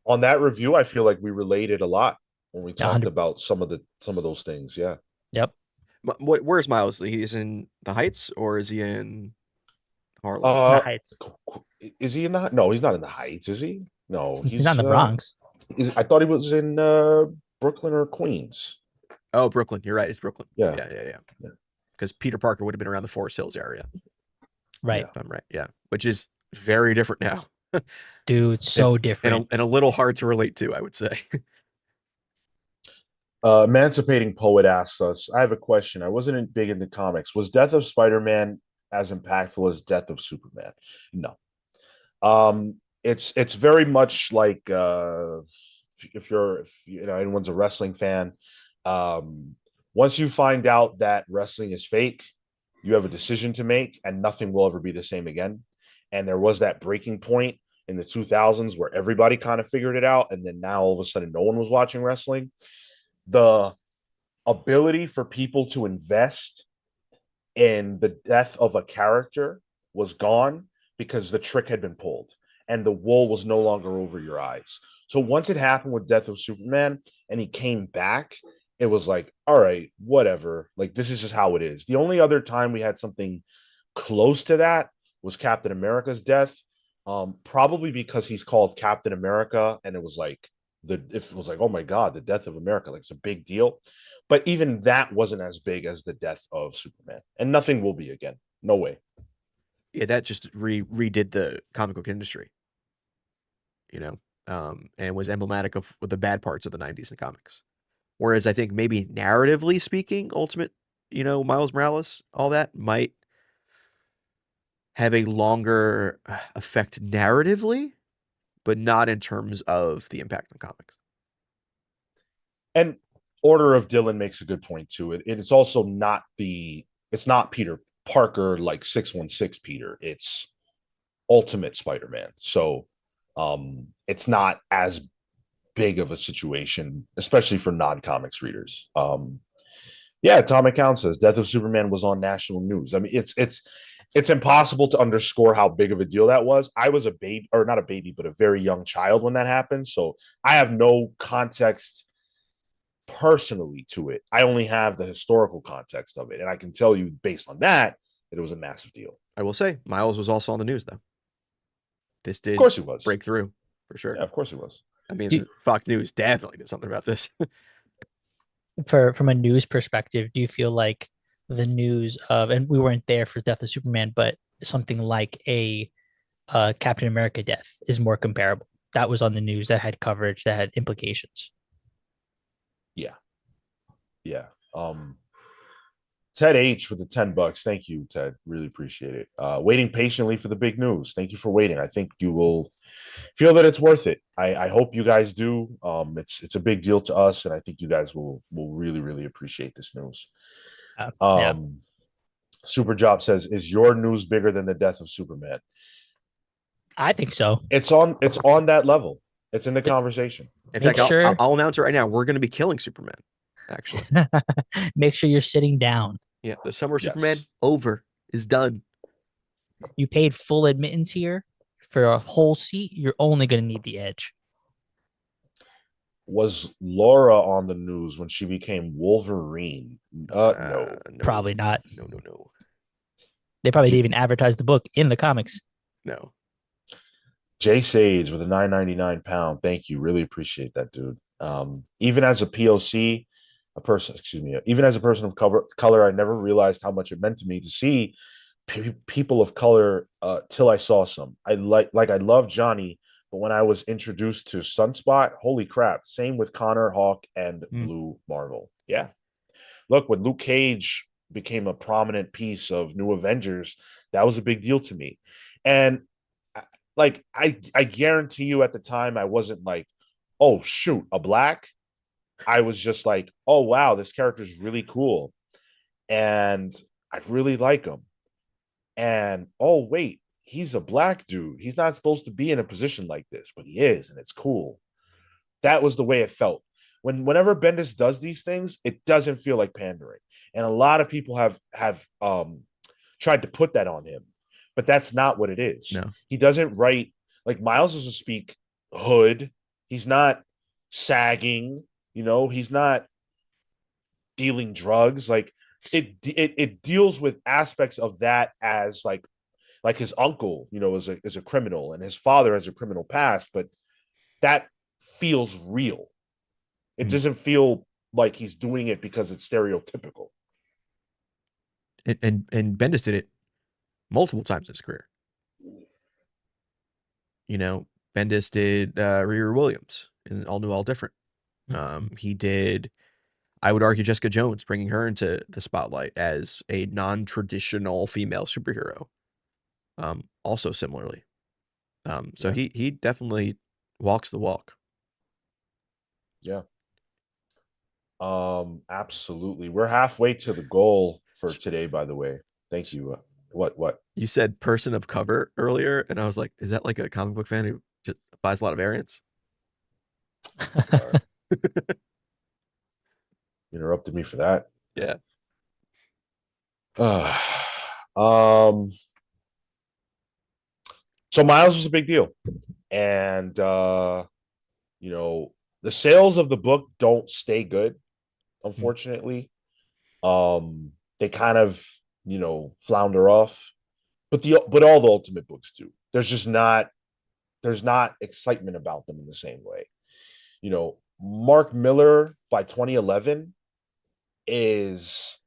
On that review, I feel like we related a lot when we talked 100. about some of those things. Yeah. Yep. Where's Miles? He's in the Heights, or is he in Harlem? The Uh, Heights. is he in the? No, he's not in the Heights. Is he? No, He's not in he's. the Bronx. I thought he was in Brooklyn or Queens. Oh, Brooklyn. You're right. It's Brooklyn. Yeah. Yeah. Because Peter Parker would have been around the Forest Hills area. Right. Yeah. If I'm right. Yeah. Which is very different now. Dude, so different. And a little hard to relate to, I would say. Emancipating Poet asks us, I have a question. I wasn't big into comics. Was Death of Spider-Man as impactful as Death of Superman? No. it's very much like if you know anyone's a wrestling fan, um, once you find out that wrestling is fake, you have a decision to make, and nothing will ever be the same again. And there was that breaking point in the 2000s where everybody kind of figured it out, and then now all of a sudden no one was watching wrestling. The ability for people to invest in the death of a character was gone because the trick had been pulled and the wool was no longer over your eyes. So once it happened with Death of Superman and he came back, it was like, all right, whatever. Like, this is just how it is. The only other time we had something close to that was Captain America's death. Probably because he's called Captain America, and it was like if it was like, oh my God, the death of America, like it's a big deal. But even that wasn't as big as the death of Superman, and nothing will be again. No way. Yeah, that just redid the comic book industry, you know, and was emblematic of the bad parts of the 90s in comics. Whereas I think maybe narratively speaking, Ultimate, you know, Miles Morales, all that might have a longer effect narratively, but not in terms of the impact on comics. And Order of Dylan makes a good point to it. It's also not it's not Peter Parker like 616 Peter. It's Ultimate Spider-Man. So it's not as big of a situation, especially for non-comics readers. Yeah, Tom McCown says Death of Superman was on national news. I mean, it's impossible to underscore how big of a deal that was. I was a baby, or not a baby, but a very young child when that happened. So I have no context personally to it. I only have the historical context of it. And I can tell you based on that it was a massive deal. I will say Miles was also on the news though. This did, of course, he was break through for sure. Yeah, of course, he was. I mean, Fox News definitely did something about this. From a news perspective, do you feel like the news of, and we weren't there for Death of Superman, but something like a Captain America death is more comparable? That was on the news, that had coverage, that had implications. Yeah. Ted H with the $10. Thank you, Ted. Really appreciate it. Waiting patiently for the big news. Thank you for waiting. I think you will feel that it's worth it. I hope you guys do. It's a big deal to us, and I think you guys will really, really appreciate this news. Yeah. Super Job says, is your news bigger than the death of Superman? I think so. It's on that level. It's in the conversation. In fact, I'll announce it right now. We're going to be killing Superman, actually. Make sure you're sitting down. Yeah, the summer Superman is done. You paid full admittance here for a whole seat. You're only going to need the edge. Was Laura on the news when she became Wolverine? No. Probably not. No. They probably didn't even advertise the book in the comics. No. Jay Sage with a £9.99. Thank you. Really appreciate that, dude. Even as a POC, even as a person of color, I never realized how much it meant to me to see people of color till I saw some. I love Johnny, but when I was introduced to Sunspot, holy crap. Same with Connor, Hawk, and Blue Marvel. Yeah. Look, when Luke Cage became a prominent piece of New Avengers, that was a big deal to me. And like, I guarantee you at the time, I wasn't like, oh, shoot, a black. I was just like, oh, wow, this character is really cool. And I really like him. And, oh, wait, he's a black dude. He's not supposed to be in a position like this, but he is, and it's cool. That was the way it felt. Whenever Bendis does these things, it doesn't feel like pandering. And a lot of people have tried to put that on him, but that's not what it is. No. He doesn't write, like Miles doesn't speak hood. He's not sagging. You know, he's not dealing drugs. Like it deals with aspects of that as like his uncle, you know, is a criminal, and his father has a criminal past, but that feels real. It doesn't feel like he's doing it because it's stereotypical. And Bendis did it multiple times in his career. You know, Bendis did Riri Williams in All New, All Different. He did, I would argue, Jessica Jones, bringing her into the spotlight as a non-traditional female superhero. Also similarly. So Yeah. he definitely walks the walk. Yeah. Absolutely. We're halfway to the goal for today, by the way. Thank you. What? You said person of cover earlier, and I was like, is that like a comic book fan who just buys a lot of variants? Interrupted me for that. Yeah. Um, so Miles was a big deal. And you know, the sales of the book don't stay good, unfortunately. They kind of, flounder off. But all the Ultimate books do. There's not excitement about them in the same way. Mark Millar by 2011 is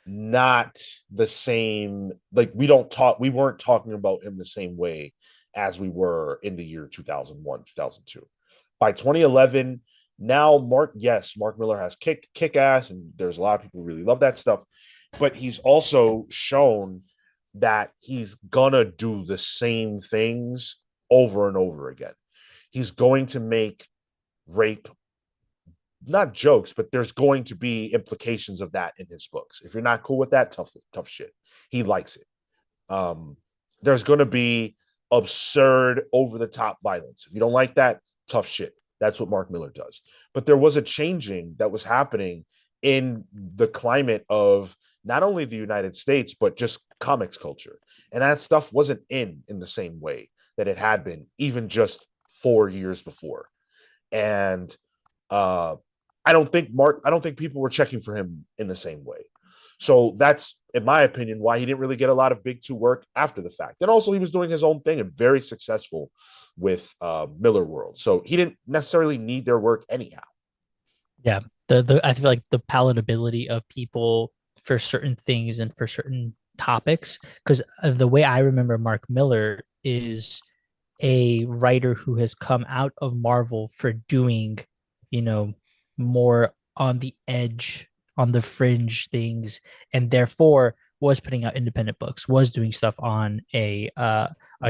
not the same. Like we weren't talking about him the same way as we were in the year 2001, 2002. By 2011, now Mark Millar has kick ass, and there's a lot of people who really love that stuff, but he's also shown that he's gonna do the same things over and over again. He's going to make rape not jokes, but there's going to be implications of that in his books. If you're not cool with that, tough shit. He likes it. There's going to be absurd, over the top violence. If you don't like that, tough shit. That's what Mark Millar does. But there was a changing that was happening in the climate of not only the United States, but just comics culture. And that stuff wasn't in the same way that it had been even just 4 years before. And uh, I don't think people were checking for him in the same way. So that's, in my opinion, why he didn't really get a lot of big two work after the fact. And also, he was doing his own thing and very successful with Millar World. So he didn't necessarily need their work anyhow. Yeah. The I feel like the palatability of people for certain things and for certain topics, because the way I remember Mark Millar is a writer who has come out of Marvel for doing, you know, more on the edge, on the fringe things, and therefore was putting out independent books, was doing stuff on a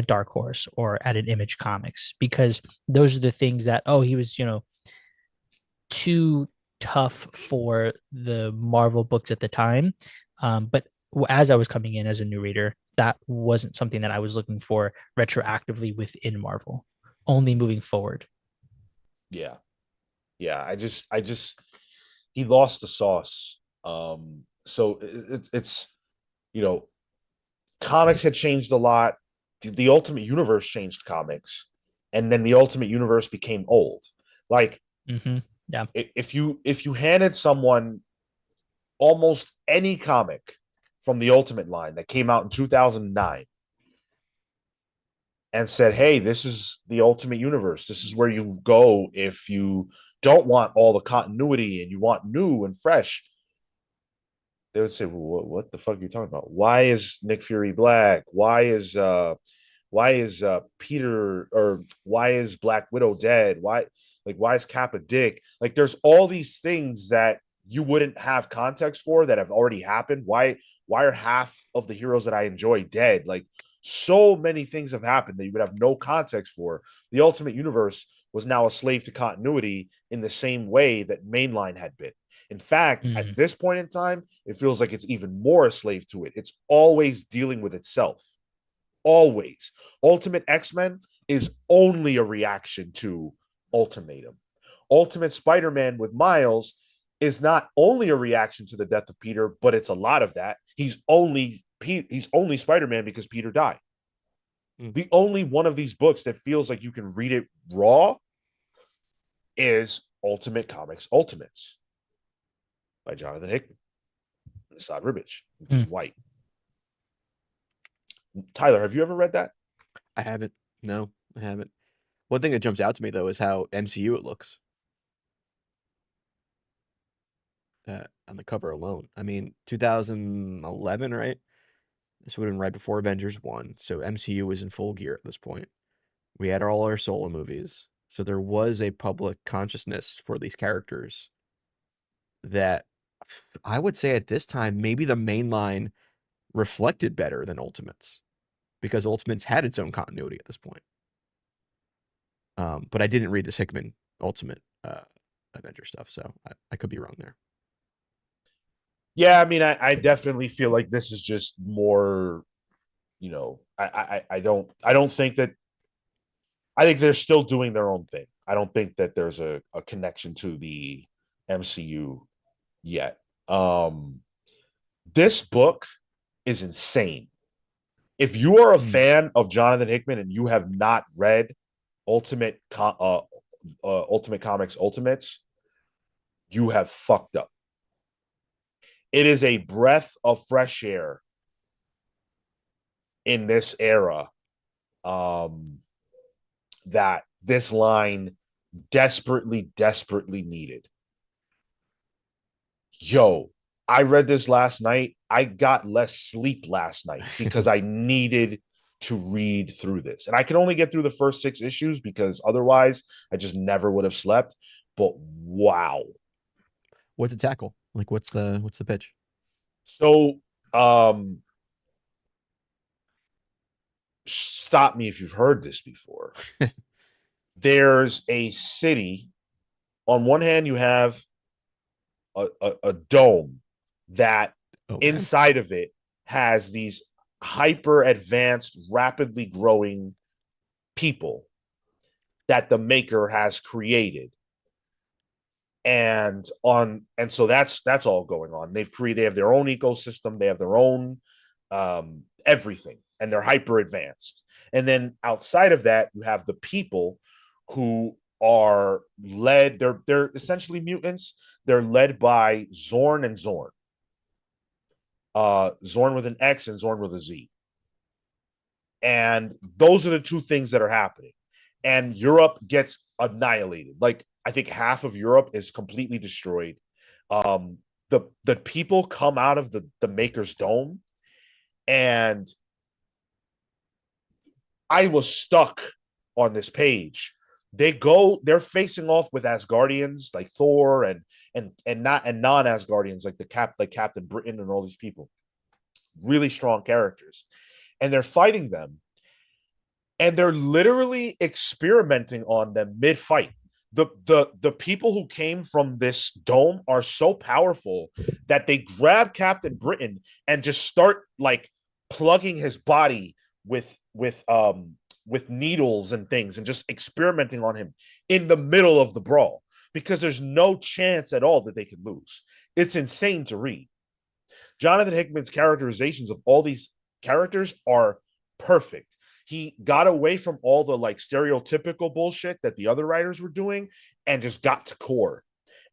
Dark Horse or at an Image Comics, because those are the things that he was, too tough for the Marvel books at the time. But as I was coming in as a new reader, that wasn't something that I was looking for retroactively within Marvel, only moving forward. Yeah. Yeah. I just he lost the sauce. So it's you know, comics had changed a lot. The Ultimate Universe changed comics, and then the Ultimate Universe became old. Like, Yeah. if you handed someone almost any comic from the Ultimate line that came out in 2009 and said, "Hey, this is the Ultimate Universe. This is where you go if you don't want all the continuity and you want new and fresh," they would say, well, "What the fuck are you talking about? Why is Nick Fury black? Why is Peter, or why is Black Widow dead? Why is Cap a dick? Like, there's all these things that you wouldn't have context for that have already happened. Why are half of the heroes that I enjoy dead? Like, so many things have happened that you would have no context for. The Ultimate Universe was now a slave to continuity in the same way that mainline had been. In fact, at this point in time, it feels like it's even more a slave to it. It's always dealing with itself. Always. Ultimate X-Men is only a reaction to Ultimatum. Ultimate Spider-Man with Miles is not only a reaction to the death of Peter, but it's a lot of that. He's only Spider-Man because Peter died. The only one of these books that feels like you can read it raw is Ultimate Comics Ultimates by Jonathan Hickman and Asad Ribic and Dean White. Tyler, have you ever read that? I haven't. No, I haven't. One thing that jumps out to me, though, is how MCU it looks on the cover alone. I mean, 2011, right? This would have been right before Avengers 1. So MCU was in full gear at this point. We had all our solo movies. So there was a public consciousness for these characters that I would say at this time, maybe the main line reflected better than Ultimates, because Ultimates had its own continuity at this point. But I didn't read this Hickman Ultimate Avenger stuff, so I could be wrong there. Yeah, I mean, I definitely feel like this is just more, you know, I don't think that I think they're still doing their own thing. I don't think that there's a connection to the MCU yet. This book is insane. If you are a fan of Jonathan Hickman and you have not read Ultimate Ultimate Comics Ultimates, you have fucked up. It is a breath of fresh air in this era, that this line desperately, desperately needed. Yo, I read this last night. I got less sleep last night because I needed to read through this. And I can only get through the first 6 issues because otherwise I just never would have slept. But wow. What to tackle? Like what's the pitch? So stop me if you've heard this before. There's a city. On one hand, you have a dome that inside of it has these hyper advanced, rapidly growing people that the maker has created. And so that's all going on. They have their own ecosystem, they have their own everything, and they're hyper advanced. And then outside of that, you have the people who are led, they're essentially mutants. They're led by Zorn and Zorn. Zorn with an X and Zorn with a Z. And those are the two things that are happening. And Europe gets annihilated. Like, I think half of Europe is completely destroyed. The people come out of the Maker's Dome, and I was stuck on this page. They're facing off with Asgardians like Thor and non-Asgardians like Captain Britain and all these people. Really strong characters. And they're fighting them. And they're literally experimenting on them mid-fight. The people who came from this dome are so powerful that they grab Captain Britain and just start like plugging his body with needles and things and just experimenting on him in the middle of the brawl, because there's no chance at all that they could lose. It's insane to read. Jonathan Hickman's characterizations of all these characters are perfect. He got away from all the like stereotypical bullshit that the other writers were doing and just got to core.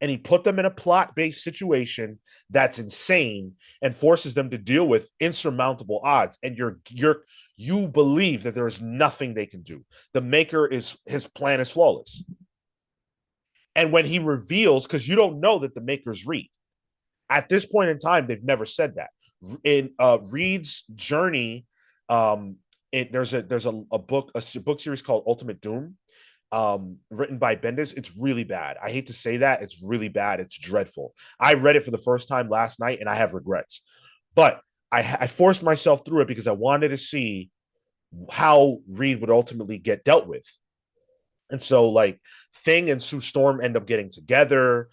And he put them in a plot-based situation that's insane and forces them to deal with insurmountable odds. And you believe that there is nothing they can do. The Maker his plan is flawless. And when he reveals, because you don't know that the Maker's Reed. At this point in time, they've never said that. In Reed's journey, there's a book series called Ultimate Doom, written by Bendis. It's really bad. I hate to say that. It's really bad. It's dreadful. I read it for the first time last night and I have regrets, but I forced myself through it because I wanted to see how Reed would ultimately get dealt with. And so like Thing and Sue Storm end up getting together.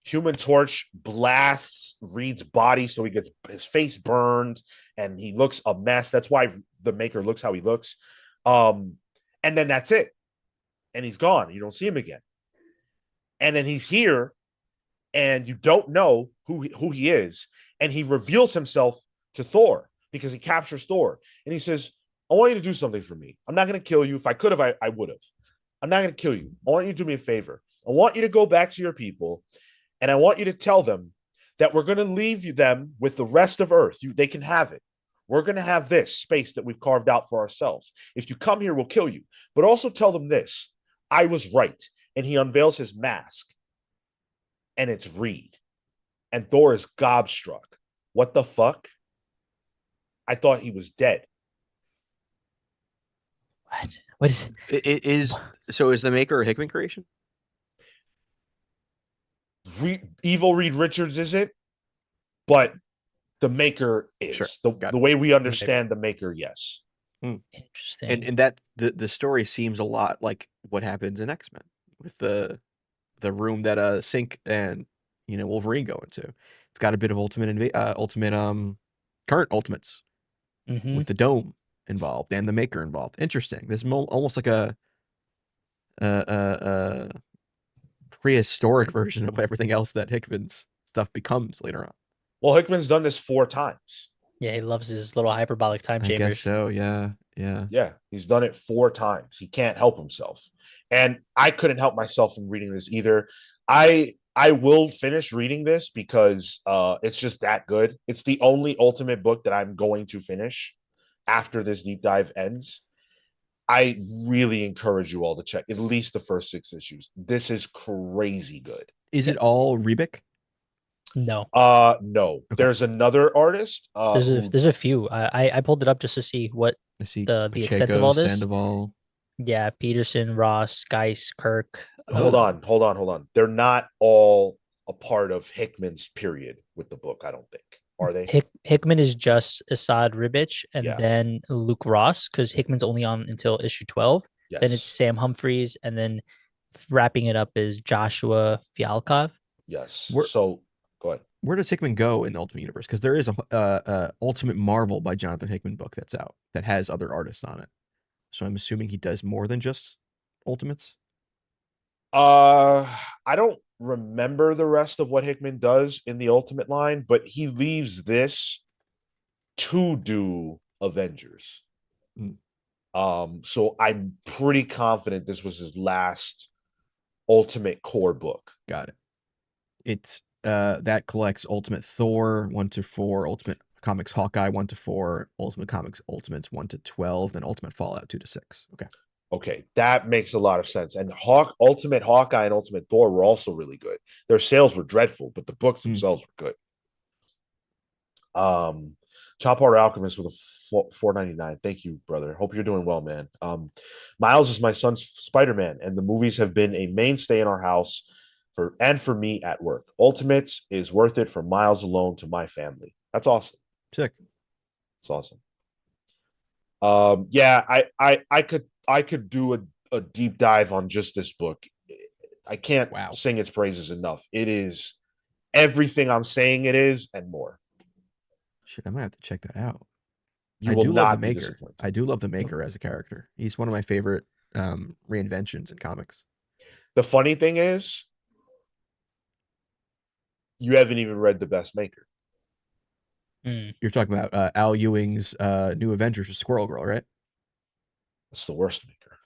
Human Torch blasts Reed's body so he gets his face burned and he looks a mess. That's why the Maker looks how he looks. And then that's it. And he's gone. You don't see him again. And then he's here and you don't know who he is. And he reveals himself to Thor because he captures Thor. And he says, I want you to do something for me. I'm not going to kill you. If I could have, I would have. I'm not going to kill you. I want you to do me a favor. I want you to go back to your people and I want you to tell them that we're going to leave them with the rest of Earth. They can have it. We're going to have this space that we've carved out for ourselves. If you come here, we'll kill you. But also tell them this. I was right. And he unveils his mask. And it's Reed. And Thor is gobstruck. What the fuck? I thought he was dead. What is it? So is the Maker a Hickman creation? Evil Reed Richards isn't, but the Maker is. Sure. The way we understand the Maker, yes. Interesting. And that the story seems a lot like what happens in X-Men with the room that Sync and Wolverine go into. It's got a bit of current Ultimates Hmm. with the dome involved and the Maker involved. Interesting. This is almost like a prehistoric version of everything else that Hickman's stuff becomes later on. Well, Hickman's done this 4 times. Yeah, he loves his little hyperbolic time I guess chambers. so. Yeah. Yeah, he's done it 4 times. He can't help himself. And I couldn't help myself in reading this either. I will finish reading this because it's just that good. It's the only Ultimate book that I'm going to finish after this deep dive ends. I really encourage you all to check at least the first 6 issues. This is crazy good. Is it all Rebic? No, No. Okay. There's another artist there's a few. I pulled it up just to see what I see the extent of Pacheco, all this. Sandoval. Yeah, Peterson, Ross, Geis, Kirk. hold on. They're not all a part of Hickman's period with the book, I don't think. Are they? Hickman is just Assad Ribic and Yeah. then Luke Ross because Hickman's only on until issue 12. Yes. Then it's Sam Humphries and then wrapping it up is Joshua Fialkov. Yes. We're- So go ahead. Where does Hickman go in the Ultimate Universe? Because there is a Ultimate Marvel by Jonathan Hickman book that's out that has other artists on it. So I'm assuming he does more than just Ultimates. I don't remember the rest of what Hickman does in the Ultimate line, but he leaves this to do Avengers. So I'm pretty confident this was his last Ultimate core book. Got it. It's that collects Ultimate Thor 1-4, Ultimate Comics Hawkeye 1-4, Ultimate Comics Ultimates 1-12, then Ultimate Fallout 2-6. Okay, that makes a lot of sense. And Ultimate Hawkeye and Ultimate Thor were also really good. Their sales were dreadful, but the books themselves were good. Chop Art Alchemist with a $4.99. Thank you, brother. Hope you're doing well, man. Miles is my son's Spider-Man, and the movies have been a mainstay in our house for me at work. Ultimates is worth it for Miles alone to my family. That's awesome. Sick. It's awesome. Yeah, I could do a deep dive on just this book. I can't sing its praises enough. It is everything I'm saying it is and more. Shit, I might have to check that out. I do love the Maker. I do love the Maker as a character. He's one of my favorite reinventions in comics. The funny thing is, you haven't even read The Best Maker. You're talking about Al Ewing's New Avengers with Squirrel Girl, right? It's the worst Maker.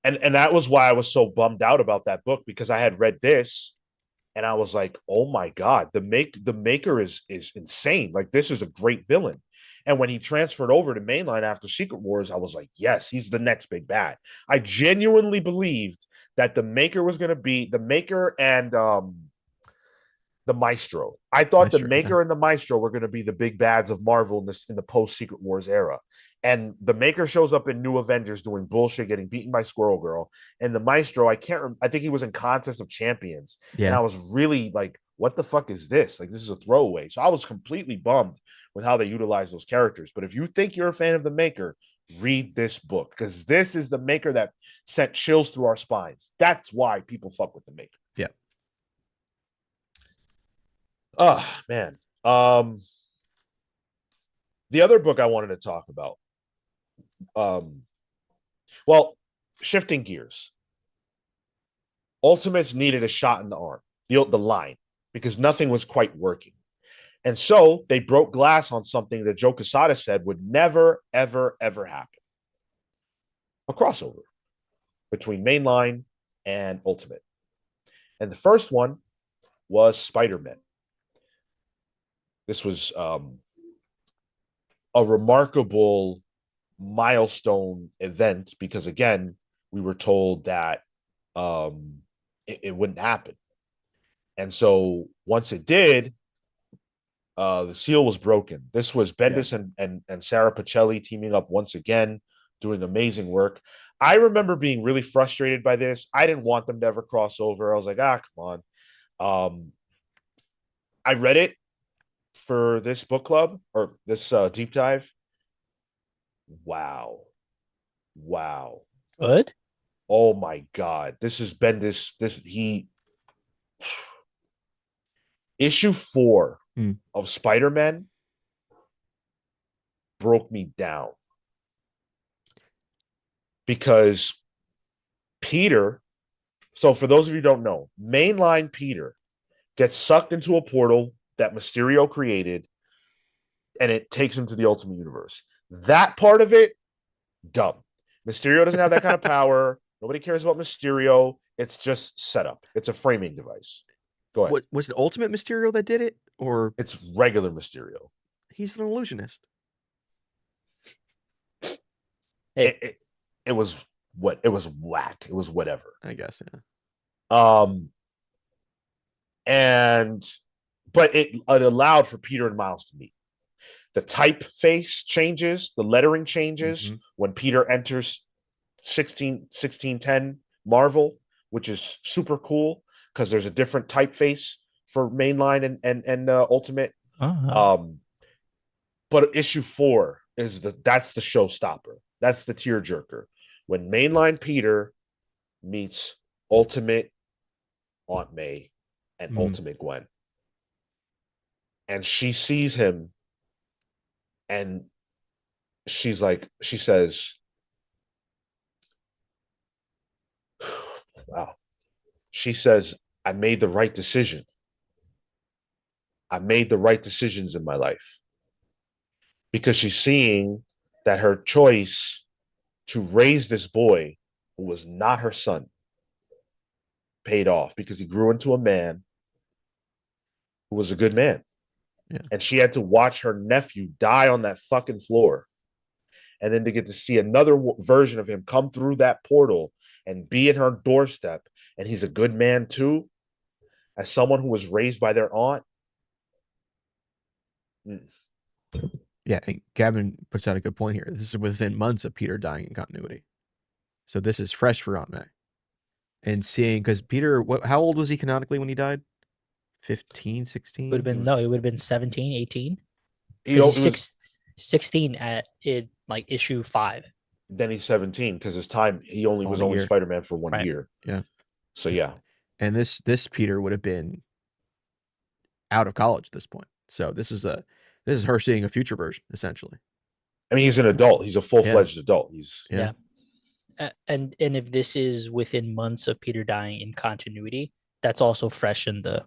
and that was why I was so bummed out about that book, because I had read this and I was like, oh my God, the Maker is insane. Like, this is a great villain. And when he transferred over to mainline after Secret Wars, I was like, yes, he's the next big bad. I genuinely believed that the Maker was going to be the Maker and the Maestro. I thought the Maker and the Maestro were going to be the big bads of Marvel in the post Secret Wars era. And the Maker shows up in New Avengers doing bullshit, getting beaten by Squirrel Girl. And the Maestro, I think he was in Contest of Champions. Yeah. And I was really like, what the fuck is this? Like, this is a throwaway. So I was completely bummed with how they utilize those characters. But if you think you're a fan of the Maker, read this book, because this is the Maker that sent chills through our spines. That's why people fuck with the Maker. Yeah. Oh, man. The other book I wanted to talk about, well, shifting gears. Ultimates needed a shot in the arm, the line, because nothing was quite working. And so they broke glass on something that Joe Quesada said would never, ever, ever happen. A crossover between mainline and Ultimate. And the first one was Spider-Man. This was a remarkable milestone event because, again, we were told that it wouldn't happen. And so once it did, the seal was broken. This was Bendis and Sarah Pacelli teaming up once again, doing amazing work. I remember being really frustrated by this. I didn't want them to ever cross over. I was like, come on. I read it for this book club or this deep dive. Wow. Wow. Good. Oh my God. This is Bendis. Issue 4 of Spider-Man broke me down because Peter. So for those of you who don't know, mainline Peter gets sucked into a portal that Mysterio created, and it takes him to the Ultimate Universe. That part of it, dumb. Mysterio doesn't have that kind of power. Nobody cares about Mysterio. It's just setup. It's a framing device. Go ahead. What was it? Ultimate Mysterio that did it, or It's regular Mysterio. he's an illusionist? It was what it was whack. It was whatever. I guess. Yeah. But it allowed for Peter and Miles to meet. The typeface changes, the lettering changes when Peter enters 1610 Marvel, which is super cool because there's a different typeface for mainline and Ultimate. But issue 4 is that's the showstopper. That's the tearjerker. When mainline Peter meets Ultimate Aunt May and Ultimate Gwen. And she sees him and she says, wow. She says, I made the right decision. I made the right decisions in my life. Because she's seeing that her choice to raise this boy who was not her son paid off because he grew into a man who was a good man. Yeah. And she had to watch her nephew die on that fucking floor. And then to get to see another version of him come through that portal and be at her doorstep. And he's a good man too. As someone who was raised by their aunt. Yeah, and Gavin puts out a good point here. This is within months of Peter dying in continuity. So this is fresh for Aunt May. And seeing, because Peter, how old was he canonically when he died? 15, 16? It would have been 17, 18. He was 16 at issue 5. Then he's 17 because he only was Spider-Man for 1 year. Yeah. So yeah. And this Peter would have been out of college at this point. So this is her seeing a future version, essentially. I mean, he's an adult. He's a full-fledged adult. Yeah. And if this is within months of Peter dying in continuity, that's also fresh in the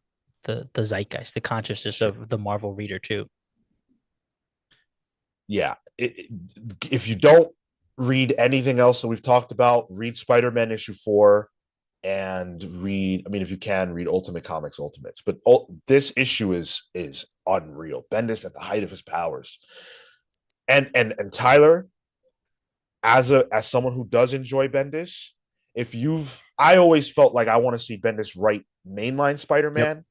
zeitgeist, the consciousness of the Marvel reader too. Yeah. If you don't read anything else that we've talked about, read Spider-Man issue 4 and if you can, read Ultimate Comics Ultimates. But this issue is unreal. Bendis at the height of his powers. And Tyler, as someone who does enjoy Bendis, I always felt like I want to see Bendis write mainline Spider-Man. Yep.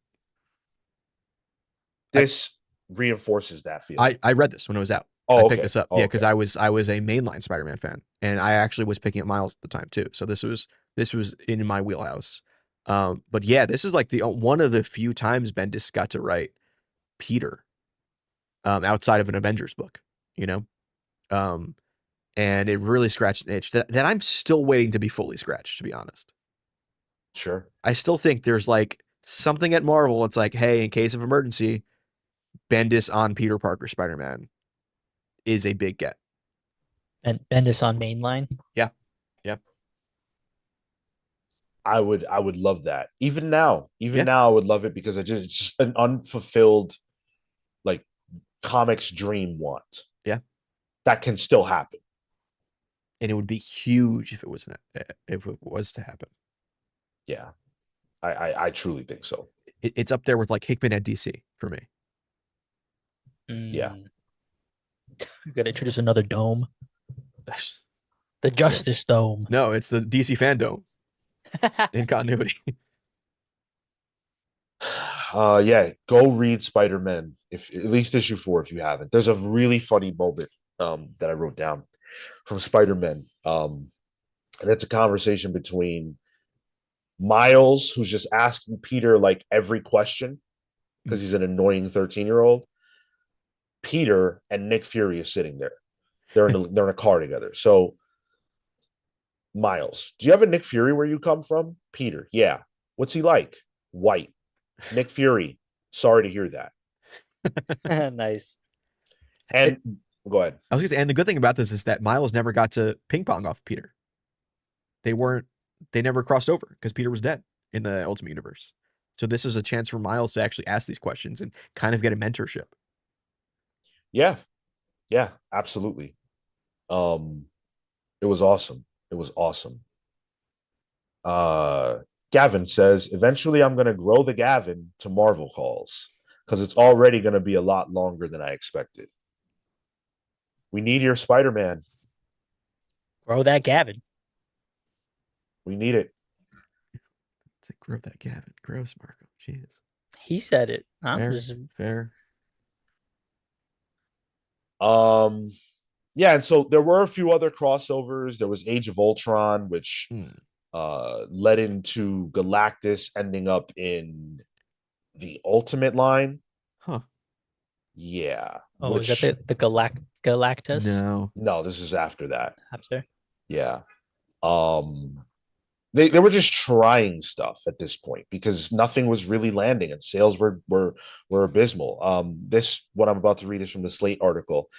This reinforces that feeling. I read this when it was out. I picked this up. Yeah, because I was a mainline Spider-Man fan, and I actually was picking up Miles at the time too. So this was in my wheelhouse. But yeah, this is like one of the few times Bendis got to write Peter outside of an Avengers book, and it really scratched an itch that I'm still waiting to be fully scratched, to be honest. Sure. I still think there's like something at Marvel. It's like, hey, in case of emergency, Bendis on Peter Parker Spider-Man is a big get. And Bendis on mainline? Yeah. I would love that. Even now I would love it because it's just an unfulfilled like comics dream want. Yeah. That can still happen. And it would be huge if it was to happen. Yeah. I truly think so. It's up there with like Hickman at DC for me. Yeah. You're gonna introduce another dome. The Justice Dome. No, it's the DC Fandom. In continuity. Go read Spider-Man, at least issue 4 if you haven't. There's a really funny moment that I wrote down from Spider-Man. And it's a conversation between Miles, who's just asking Peter like every question because he's an annoying 13-year-old. Peter and Nick Fury is sitting there. They're in a car together. So Miles, do you have a Nick Fury where you come from? Peter, yeah. What's he like? White. Nick Fury, sorry to hear that. Nice. And go ahead. I was gonna say, and the good thing about this is that Miles never got to ping pong off Peter. They never crossed over because Peter was dead in the Ultimate Universe. So this is a chance for Miles to actually ask these questions and kind of get a mentorship. Yeah. Yeah, absolutely. It was awesome. It was awesome. Gavin says, eventually I'm gonna grow the Gavin to Marvel calls because it's already gonna be a lot longer than I expected. We need your Spider-Man. Grow that Gavin. We need it. It's like, grow that Gavin. Gross, Marco. Jeez. He said it. I'm Fair. just Fair. Yeah, and so there were a few other crossovers. There was Age of Ultron, which led into Galactus ending up in the Ultimate line. Huh. Yeah. Oh, is that the Galactus? No, this is after that. After? Yeah. They were just trying stuff at this point because nothing was really landing and sales were abysmal. This what I'm about to read is from the Slate article.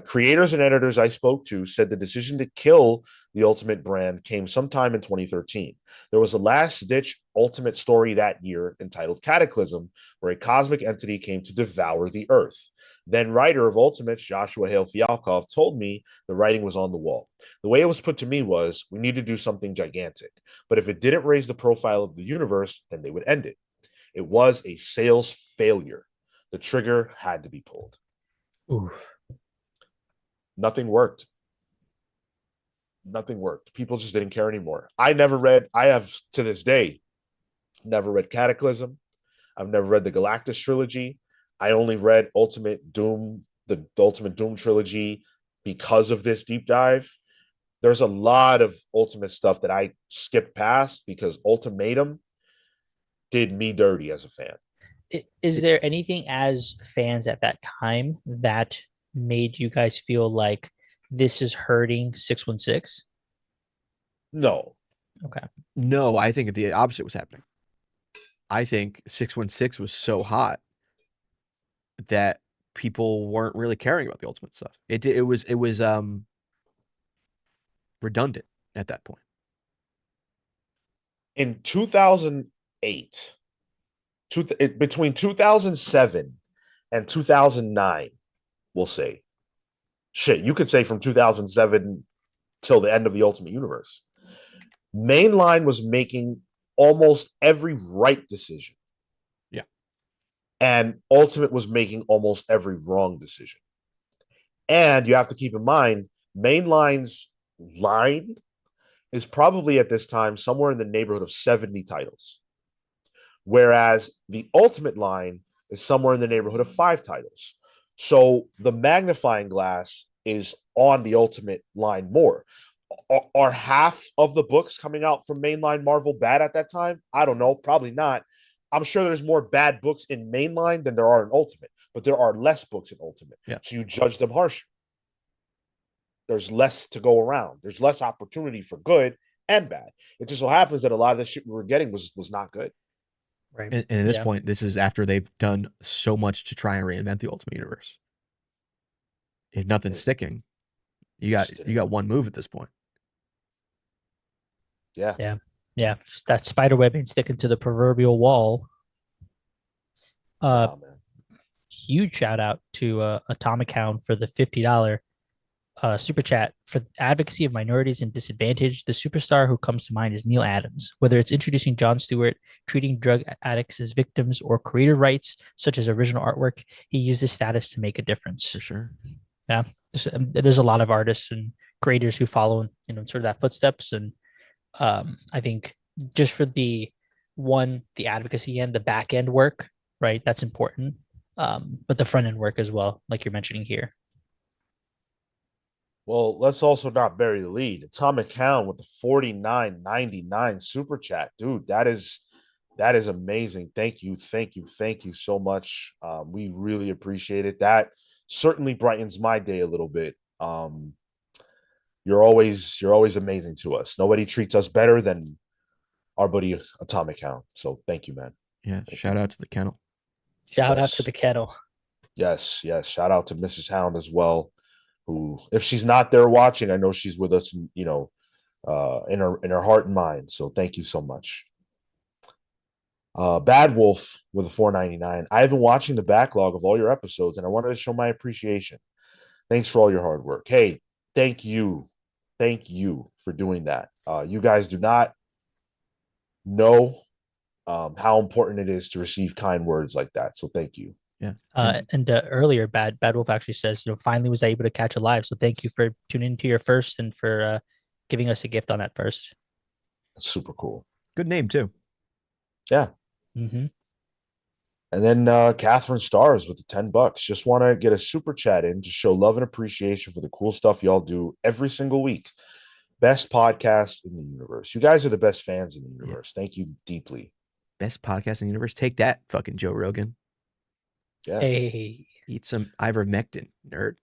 Creators and editors I spoke to said the decision to kill the Ultimate brand came sometime in 2013. There was a last-ditch Ultimate story that year entitled Cataclysm, where a cosmic entity came to devour the Earth. Then writer of Ultimates, Joshua Hale Fialkov, told me the writing was on the wall. The way it was put to me was, we need to do something gigantic. But if it didn't raise the profile of the universe, then they would end it. It was a sales failure. The trigger had to be pulled. Oof. Nothing worked. Nothing worked. People just didn't care anymore. I have to this day, never read Cataclysm. I've never read the Galactus trilogy. I only read Ultimate Doom, the Ultimate Doom trilogy because of this deep dive. There's a lot of Ultimate stuff that I skipped past because Ultimatum did me dirty as a fan. Is there anything as fans at that time that made you guys feel like this is hurting 616? No. Okay. No, I think the opposite was happening. I think 616 was so hot that people weren't really caring about the Ultimate stuff. It was redundant at that point. In 2008, between 2007 and 2009, we'll say, shit, you could say from 2007 till the end of the Ultimate Universe, Mainline was making almost every right decision. Yeah. And Ultimate was making almost every wrong decision. And you have to keep in mind, Mainline's line is probably at this time somewhere in the neighborhood of 70 titles. Whereas the Ultimate line is somewhere in the neighborhood of 5 titles. So the magnifying glass is on the Ultimate line more. Are half of the books coming out from mainline Marvel bad at that time? I don't know. Probably not. I'm sure there's more bad books in mainline than there are in Ultimate, but there are less books in Ultimate. Yeah. So you judge them harsher. There's less to go around. There's less opportunity for good and bad. It just so happens that a lot of the shit we were getting was not good. Right. And at this point, this is after they've done so much to try and reinvent the Ultimate Universe. If nothing's sticking, you got one move at this point. Yeah. That spider web ain't sticking to the proverbial wall. Huge shout out to Atomic Hound for the $50 super chat. For advocacy of minorities and disadvantaged, the superstar who comes to mind is Neil Adams. Whether it's introducing Jon Stewart, treating drug addicts as victims, or creator rights such as original artwork, he used his status to make a difference. For sure. Yeah, there's a lot of artists and creators who follow sort of that footsteps, and I think just for the advocacy and the back end work, right, that's important, but the front end work as well, like you're mentioning here. Well, let's also not bury the lead. Atomic Hound with the $49.99 super chat, dude. That is amazing. Thank you so much. We really appreciate it. That certainly brightens my day a little bit. You're always amazing to us. Nobody treats us better than our buddy Atomic Hound. So thank you, man. Yeah. Thank Shout you. out to the kennel. Shout out to Yes. the kettle. Yes, yes. Shout out to Mrs. Hound as well, who, if she's not there watching, I know she's with us, in her heart and mind. So thank you so much. Bad Wolf with a 4.99. I've been watching the backlog of all your episodes, and I wanted to show my appreciation. Thanks for all your hard work. Hey, thank you for doing that. You guys do not know how important it is to receive kind words like that. So thank you. Yeah. And earlier, Bad Wolf actually says, finally was able to catch a live. So thank you for tuning into your first and for giving us a gift on that first. That's super cool. Good name too. Yeah. Mm-hmm. And then Catherine Stars with the $10. Just want to get a super chat in to show love and appreciation for the cool stuff y'all do every single week. Best podcast in the universe. You guys are the best fans in the universe. Thank you deeply. Best podcast in the universe. Take that, fucking Joe Rogan. Yeah. Hey. Eat some ivermectin, nerd.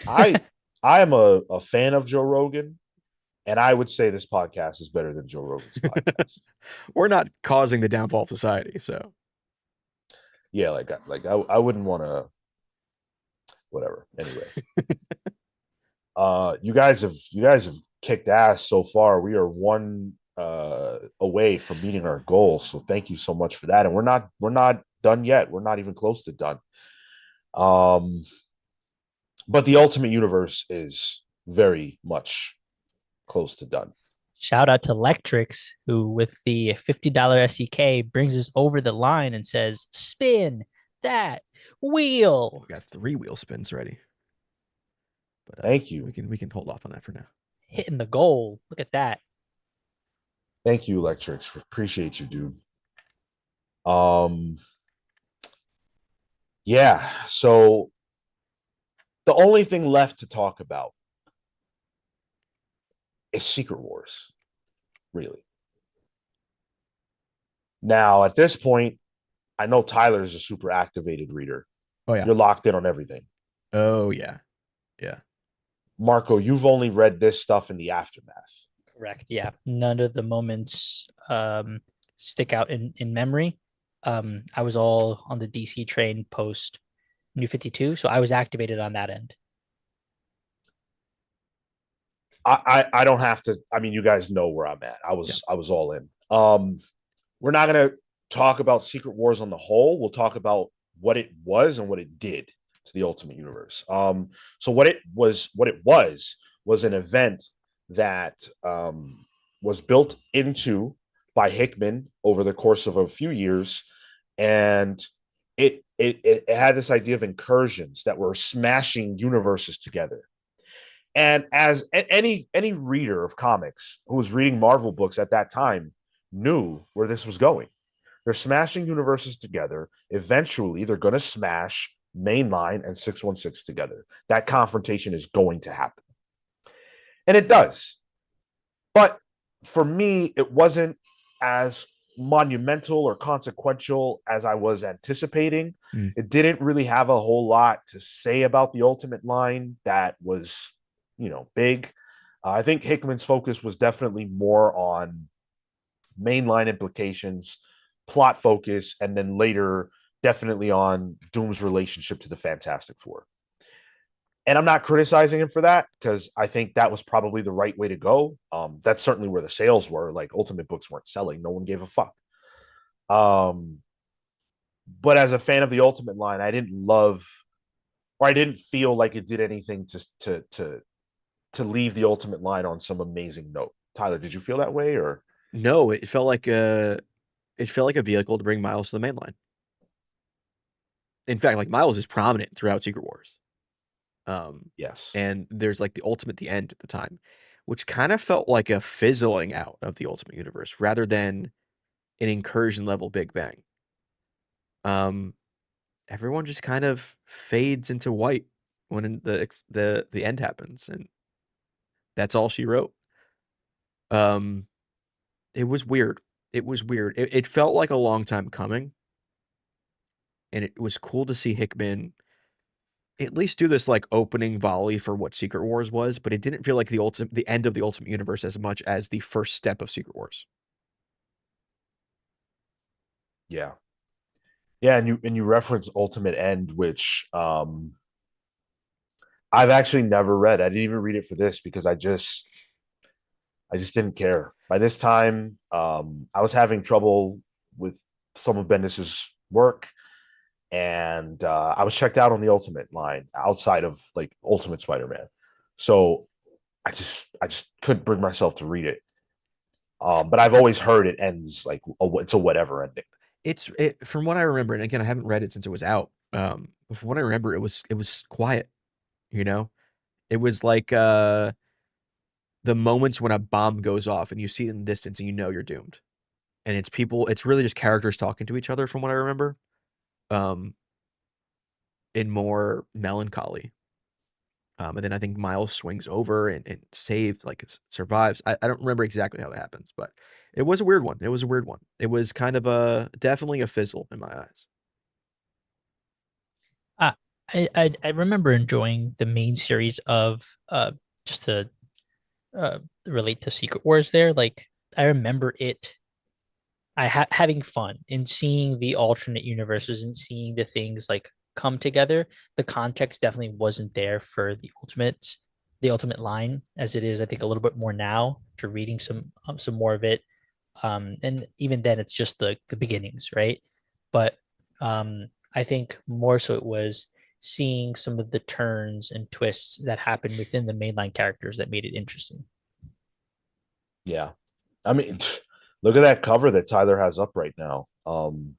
I am a fan of Joe Rogan, and I would say this podcast is better than Joe Rogan's podcast. We're not causing the downfall of society, so Yeah, I wouldn't want to. Whatever. Anyway, you guys have kicked ass so far. We are one away from meeting our goal. So thank you so much for that. And we're not done yet. We're not even close to done. But the Ultimate Universe is very much close to done. Shout out to Lectrix, who with the $50 SEK brings us over the line and says, spin that wheel. we got 3 wheel spins ready. But Thank you. We can hold off on that for now. Hitting the goal. Look at that. Thank you, Lectrix. Appreciate you, dude. Yeah, so the only thing left to talk about is Secret Wars, really. Now, at this point, I know Tyler's a super activated reader. Oh, yeah. You're locked in on everything. Oh, yeah. Yeah. Marco, you've only read this stuff in the aftermath. Correct. Yeah. None of the moments stick out in memory. I was all on the DC train post New 52, so I was activated on that end. I don't have to. I mean, you guys know where I'm at. I was all in. We're not gonna talk about Secret Wars on the whole. We'll talk about what it was and what it did to the Ultimate Universe. So what it was an event that was built into by Hickman over the course of a few years, and it had this idea of incursions that were smashing universes together. And as any reader of comics who was reading Marvel books at that time knew where this was going. They're smashing universes together. Eventually, they're going to smash Mainline and 616 together. That confrontation is going to happen. And it does. But for me, it wasn't as monumental or consequential as I was anticipating. It didn't really have a whole lot to say about the Ultimate line that was, big. I think Hickman's focus was definitely more on mainline implications, plot focus, and then later definitely on Doom's relationship to the Fantastic Four. And I'm not criticizing him for that because I think that was probably the right way to go. That's certainly where the sales were. Like Ultimate books weren't selling. No one gave a fuck. But as a fan of the Ultimate line, I didn't love, or I didn't feel like it did anything to leave the Ultimate line on some amazing note. Tyler, did you feel that way, or no? It felt like a vehicle to bring Miles to the main line. In fact, like Miles is prominent throughout Secret Wars. Yes. And there's like the Ultimate the End at the time, which kind of felt like a fizzling out of the Ultimate Universe rather than an incursion level Big Bang. Everyone just kind of fades into white when the end happens, and that's all she wrote. It was weird. It felt like a long time coming, and it was cool to see Hickman at least do this like opening volley for what Secret Wars was, but it didn't feel like the end of the Ultimate Universe as much as the first step of Secret Wars. Yeah. Yeah, and you reference Ultimate End, which I've actually never read. I didn't even read it for this because I just didn't care. By this time, I was having trouble with some of Bendis's work, and I was checked out on the Ultimate line outside of like Ultimate Spider-Man. So I just couldn't bring myself to read it. But I've always heard it ends like it's a whatever ending. From what I remember, and again, I haven't read it since it was out. From what I remember, it was quiet. You know, it was like the moments when a bomb goes off and you see it in the distance and you know you're doomed. And it's people, it's really just characters talking to each other from what I remember. In more melancholy. And then I think Miles swings over and saves, like survives. I don't remember exactly how that happens, but it was a weird one. It was a weird one. It was kind of definitely a fizzle in my eyes. I remember enjoying the main series of just to relate to Secret Wars there. Like I remember it having fun in seeing the alternate universes and seeing the things like come together. The context definitely wasn't there for the ultimate line as it is, I think, a little bit more now to reading some more of it. And even then it's just the beginnings, right? But I think more so it was seeing some of the turns and twists that happened within the mainline characters that made it interesting. Yeah. I mean, look at that cover that Tyler has up right now. On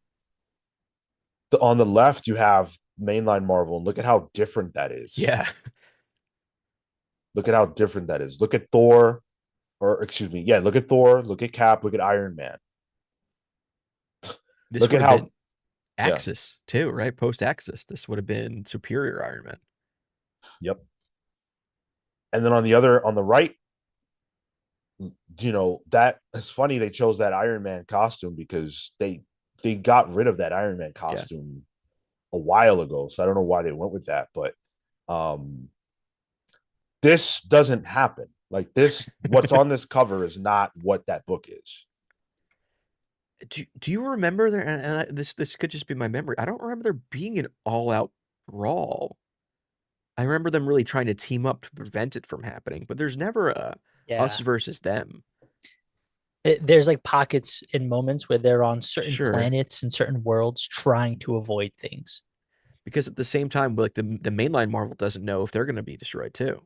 the left, you have mainline Marvel, and look at how different that is. Yeah. Look at how different that is. Look at Thor, or excuse me, yeah, look at Thor, look at Cap, look at Iron Man. This look would at have how been Axis too, right? Post Axis. This would have been Superior Iron Man. Yep. And then on the right, that it's funny they chose that Iron Man costume because they got rid of that Iron Man costume a while ago. So I don't know why they went with that, but this doesn't happen. Like this, what's on this cover is not what that book is. Do you remember there? And this could just be my memory. I don't remember there being an all-out brawl. I remember them really trying to team up to prevent it from happening, but there's never a us versus them. There's like pockets in moments where they're on certain Sure. planets and certain worlds trying to avoid things. Because at the same time, like the mainline Marvel doesn't know if they're going to be destroyed too.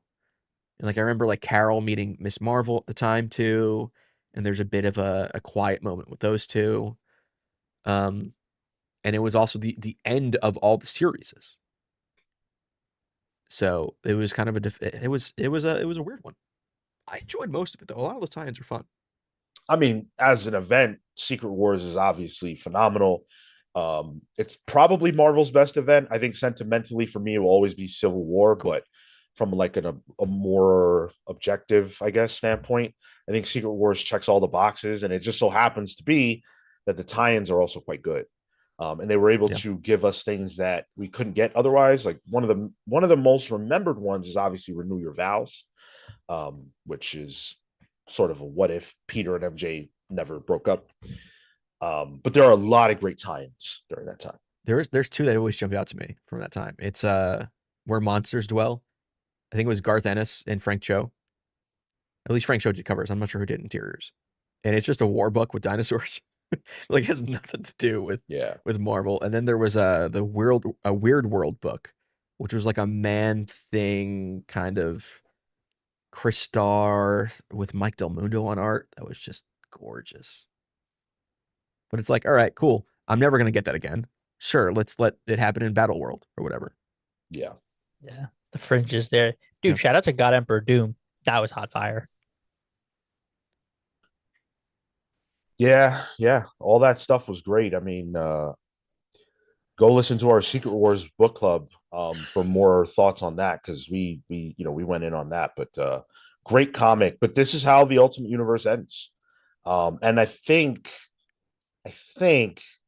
And like I remember like Carol meeting Miss Marvel at the time too, and there's a bit of a quiet moment with those two. And it was also the end of all the series. So it was kind of it was a weird one. I enjoyed most of it though. A lot of the tie-ins are fun. I mean, as an event, Secret Wars is obviously phenomenal. It's probably Marvel's best event. I think sentimentally for me, it will always be Civil War, cool. But from like a more objective, I guess, standpoint, I think Secret Wars checks all the boxes, and it just so happens to be that the tie-ins are also quite good. And they were able to give us things that we couldn't get otherwise. Like one of the most remembered ones is obviously Renew Your Vows, which is sort of a what if Peter and MJ never broke up. But there are a lot of great tie-ins during that time. There's two that always jumped out to me from that time. It's Where Monsters Dwell. I think it was Garth Ennis and Frank Cho. At least Frank Cho did covers. I'm not sure who did interiors. And it's just a war book with dinosaurs. Like it has nothing to do with Marvel. And then there was a Weird World book, which was like a Man Thing kind of Chris Starr with Mike Del Mundo on art. That was just gorgeous. But it's like, all right, cool. I'm never gonna get that again. Sure, let's let it happen in Battle World or whatever. Yeah. Yeah. The fringes there. Dude, shout out to God Emperor Doom. That was hot fire. Yeah. All that stuff was great. I mean, go listen to our Secret Wars book club for more thoughts on that, because we went in on that. But great comic. But this is how the Ultimate Universe ends. And I think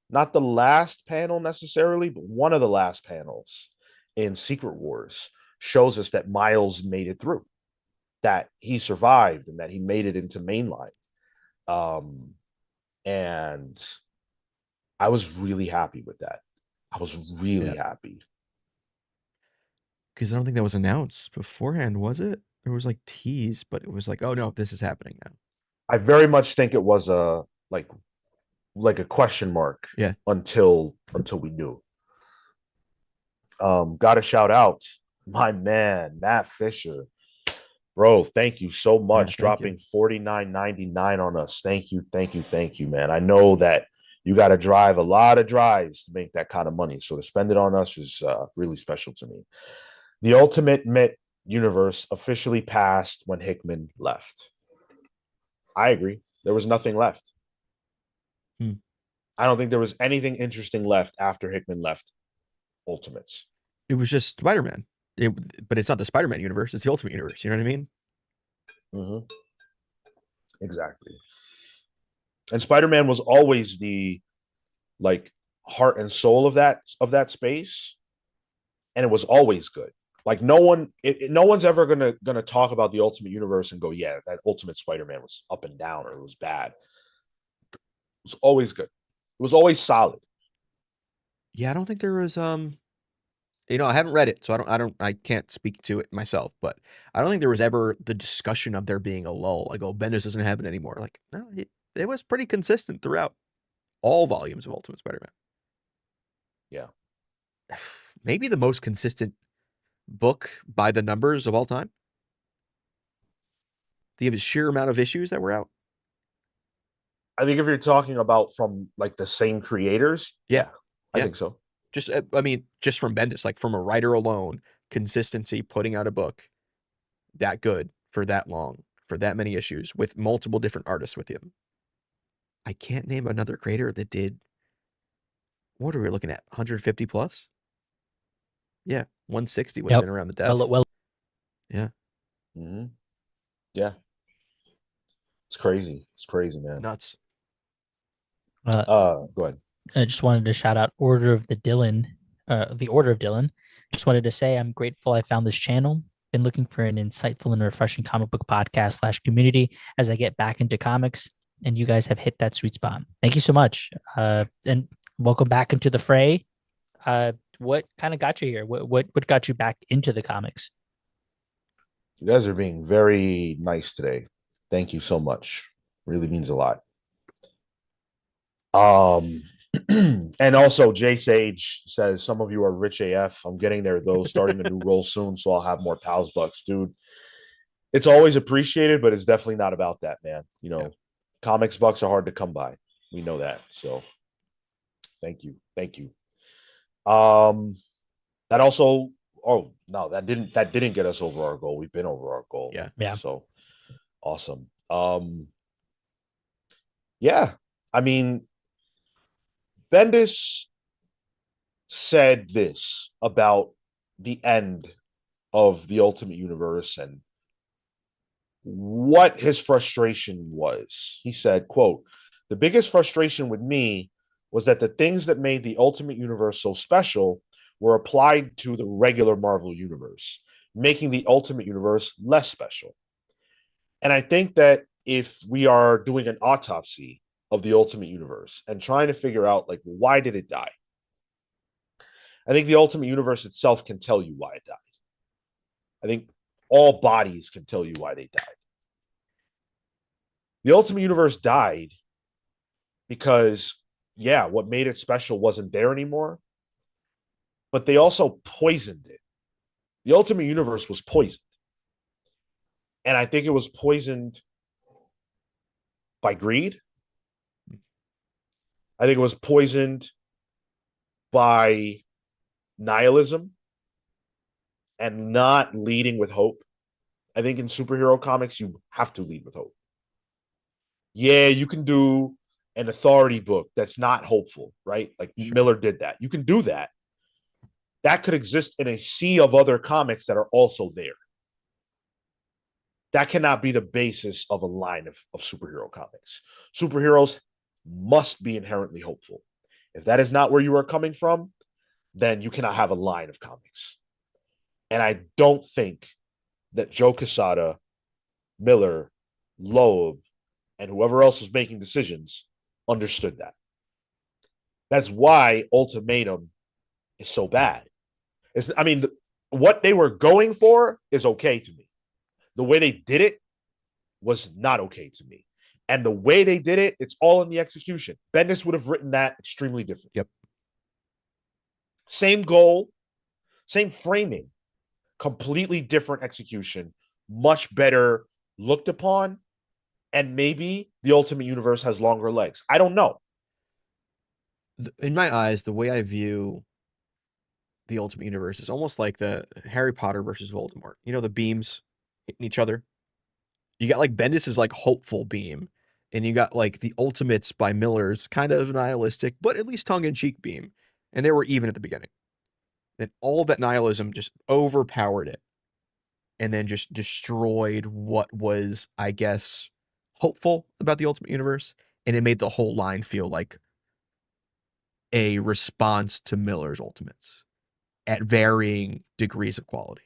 not the last panel necessarily, but one of the last panels in Secret Wars shows us that Miles made it through, that he survived, and that he made it into mainline. And I was really happy with that. I was really happy. Because I don't think that was announced beforehand, was it? There was like tease, but it was like, oh no, this is happening now. I very much think it was a like a question mark until we knew. Gotta shout out my man, Matt Fisher. Bro, thank you so much. Dropping $49.99 on us. Thank you, man. I know that you got to drive a lot of drives to make that kind of money. So to spend it on us is really special to me. The Ultimate universe officially passed when Hickman left. I agree. There was nothing left. I don't think there was anything interesting left after Hickman left Ultimates. It was just Spider-Man. But it's not the Spider-Man universe. It's the Ultimate universe. You know what I mean? Mm-hmm. Exactly. And Spider-Man was always the like heart and soul of that space, and it was always good. Like no one's ever gonna talk about the Ultimate Universe and go, yeah, that Ultimate Spider-Man was up and down or it was bad. It was always good. It was always solid. Yeah, I don't think there was I haven't read it, so I can't speak to it myself, but I don't think there was ever the discussion of there being a lull. Like, oh, Bendis doesn't have it anymore. Like, no, it was pretty consistent throughout all volumes of Ultimate Spider-Man. Yeah. Maybe the most consistent book by the numbers of all time. The sheer amount of issues that were out. I think if you're talking about from like the same creators, I think so. Just from Bendis, like from a writer alone, consistency, putting out a book that good for that long, for that many issues, with multiple different artists with him. I can't name another creator that did, what are we looking at, 150 plus? Yeah, 160 would have been around the death. Yeah. Mm-hmm. Yeah. It's crazy. It's crazy, man. Nuts. Go ahead. I just wanted to shout out Order of Dylan. Just wanted to say I'm grateful I found this channel. Been looking for an insightful and refreshing comic book podcast / community as I get back into comics, and you guys have hit that sweet spot. Thank you so much. And welcome back into the fray. What kind of got you here? What got you back into the comics? You guys are being very nice today. Thank you so much. Really means a lot. And also Jay Sage says some of you are rich AF. I'm getting there though, starting a new role soon, so I'll have more pals bucks, dude. It's always appreciated, but it's definitely not about that, man. Comics bucks are hard to come by. We know that. So thank you. That also, oh no, that didn't get us over our goal. We've been over our goal. Yeah. So awesome. Yeah. I mean, Bendis said this about the end of the Ultimate Universe and what his frustration was. He said, quote, "The biggest frustration with me was that the things that made the Ultimate Universe so special were applied to the regular Marvel Universe, making the Ultimate Universe less special." And I think that if we are doing an autopsy of the Ultimate Universe and trying to figure out, like, why did it die? I think the Ultimate Universe itself can tell you why it died. I think all bodies can tell you why they died. The Ultimate Universe died because, what made it special wasn't there anymore, but they also poisoned it. The Ultimate Universe was poisoned. And I think it was poisoned by greed. I think it was poisoned by nihilism and not leading with hope. I think in superhero comics, you have to lead with hope. Yeah, you can do an authority book that's not hopeful, right? Like Millar did that. You can do that. That could exist in a sea of other comics that are also there. That cannot be the basis of a line of superhero comics. Superheroes must be inherently hopeful. If that is not where you are coming from, then you cannot have a line of comics. And I don't think that Joe Quesada, Millar, Loeb, and whoever else was making decisions understood that. That's why Ultimatum is so bad. I mean, what they were going for is okay to me. The way they did it was not okay to me. And the way they did it, it's all in the execution. Bendis would have written that extremely different. Yep. Same goal, same framing, completely different execution, much better looked upon. And maybe the Ultimate Universe has longer legs. I don't know. In my eyes, the way I view the Ultimate Universe is almost like the Harry Potter versus Voldemort. You know, the beams hitting each other. You got like Bendis' like hopeful beam, and you got like the Ultimates by Millar's kind of nihilistic, but at least tongue-in-cheek beam. And they were even at the beginning. Then all that nihilism just overpowered it, and then just destroyed what was, I guess, hopeful about the Ultimate Universe, and it made the whole line feel like a response to Millar's Ultimates at varying degrees of quality.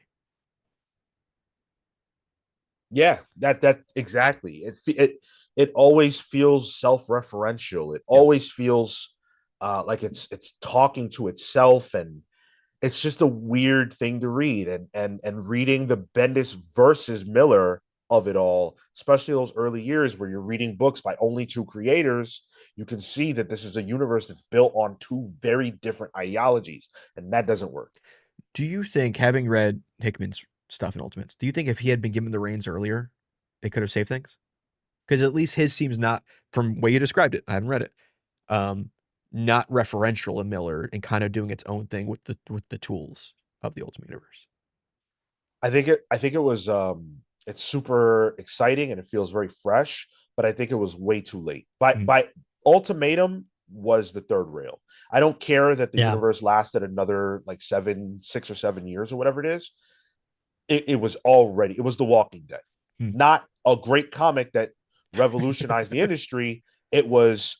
Yeah, that exactly. It always feels self-referential. It always feels like it's talking to itself, and it's just a weird thing to read. And reading the Bendis versus Millar of it all, especially those early years where you're reading books by only two creators, you can see that this is a universe that's built on two very different ideologies, and that doesn't work. Do you think, having read Hickman's stuff in Ultimates, do you think if he had been given the reins earlier, it could have saved things? Because at least his seems not, from the way you described it, I haven't read it, not referential in Millar and kind of doing its own thing with the tools of the Ultimate Universe. I think it was it's super exciting and it feels very fresh, but I think it was way too late. By Ultimatum was the third rail. I don't care that the universe lasted another like 6 or 7 years or whatever it is. It was already, it was The Walking Dead. Not a great comic that revolutionized the industry. It was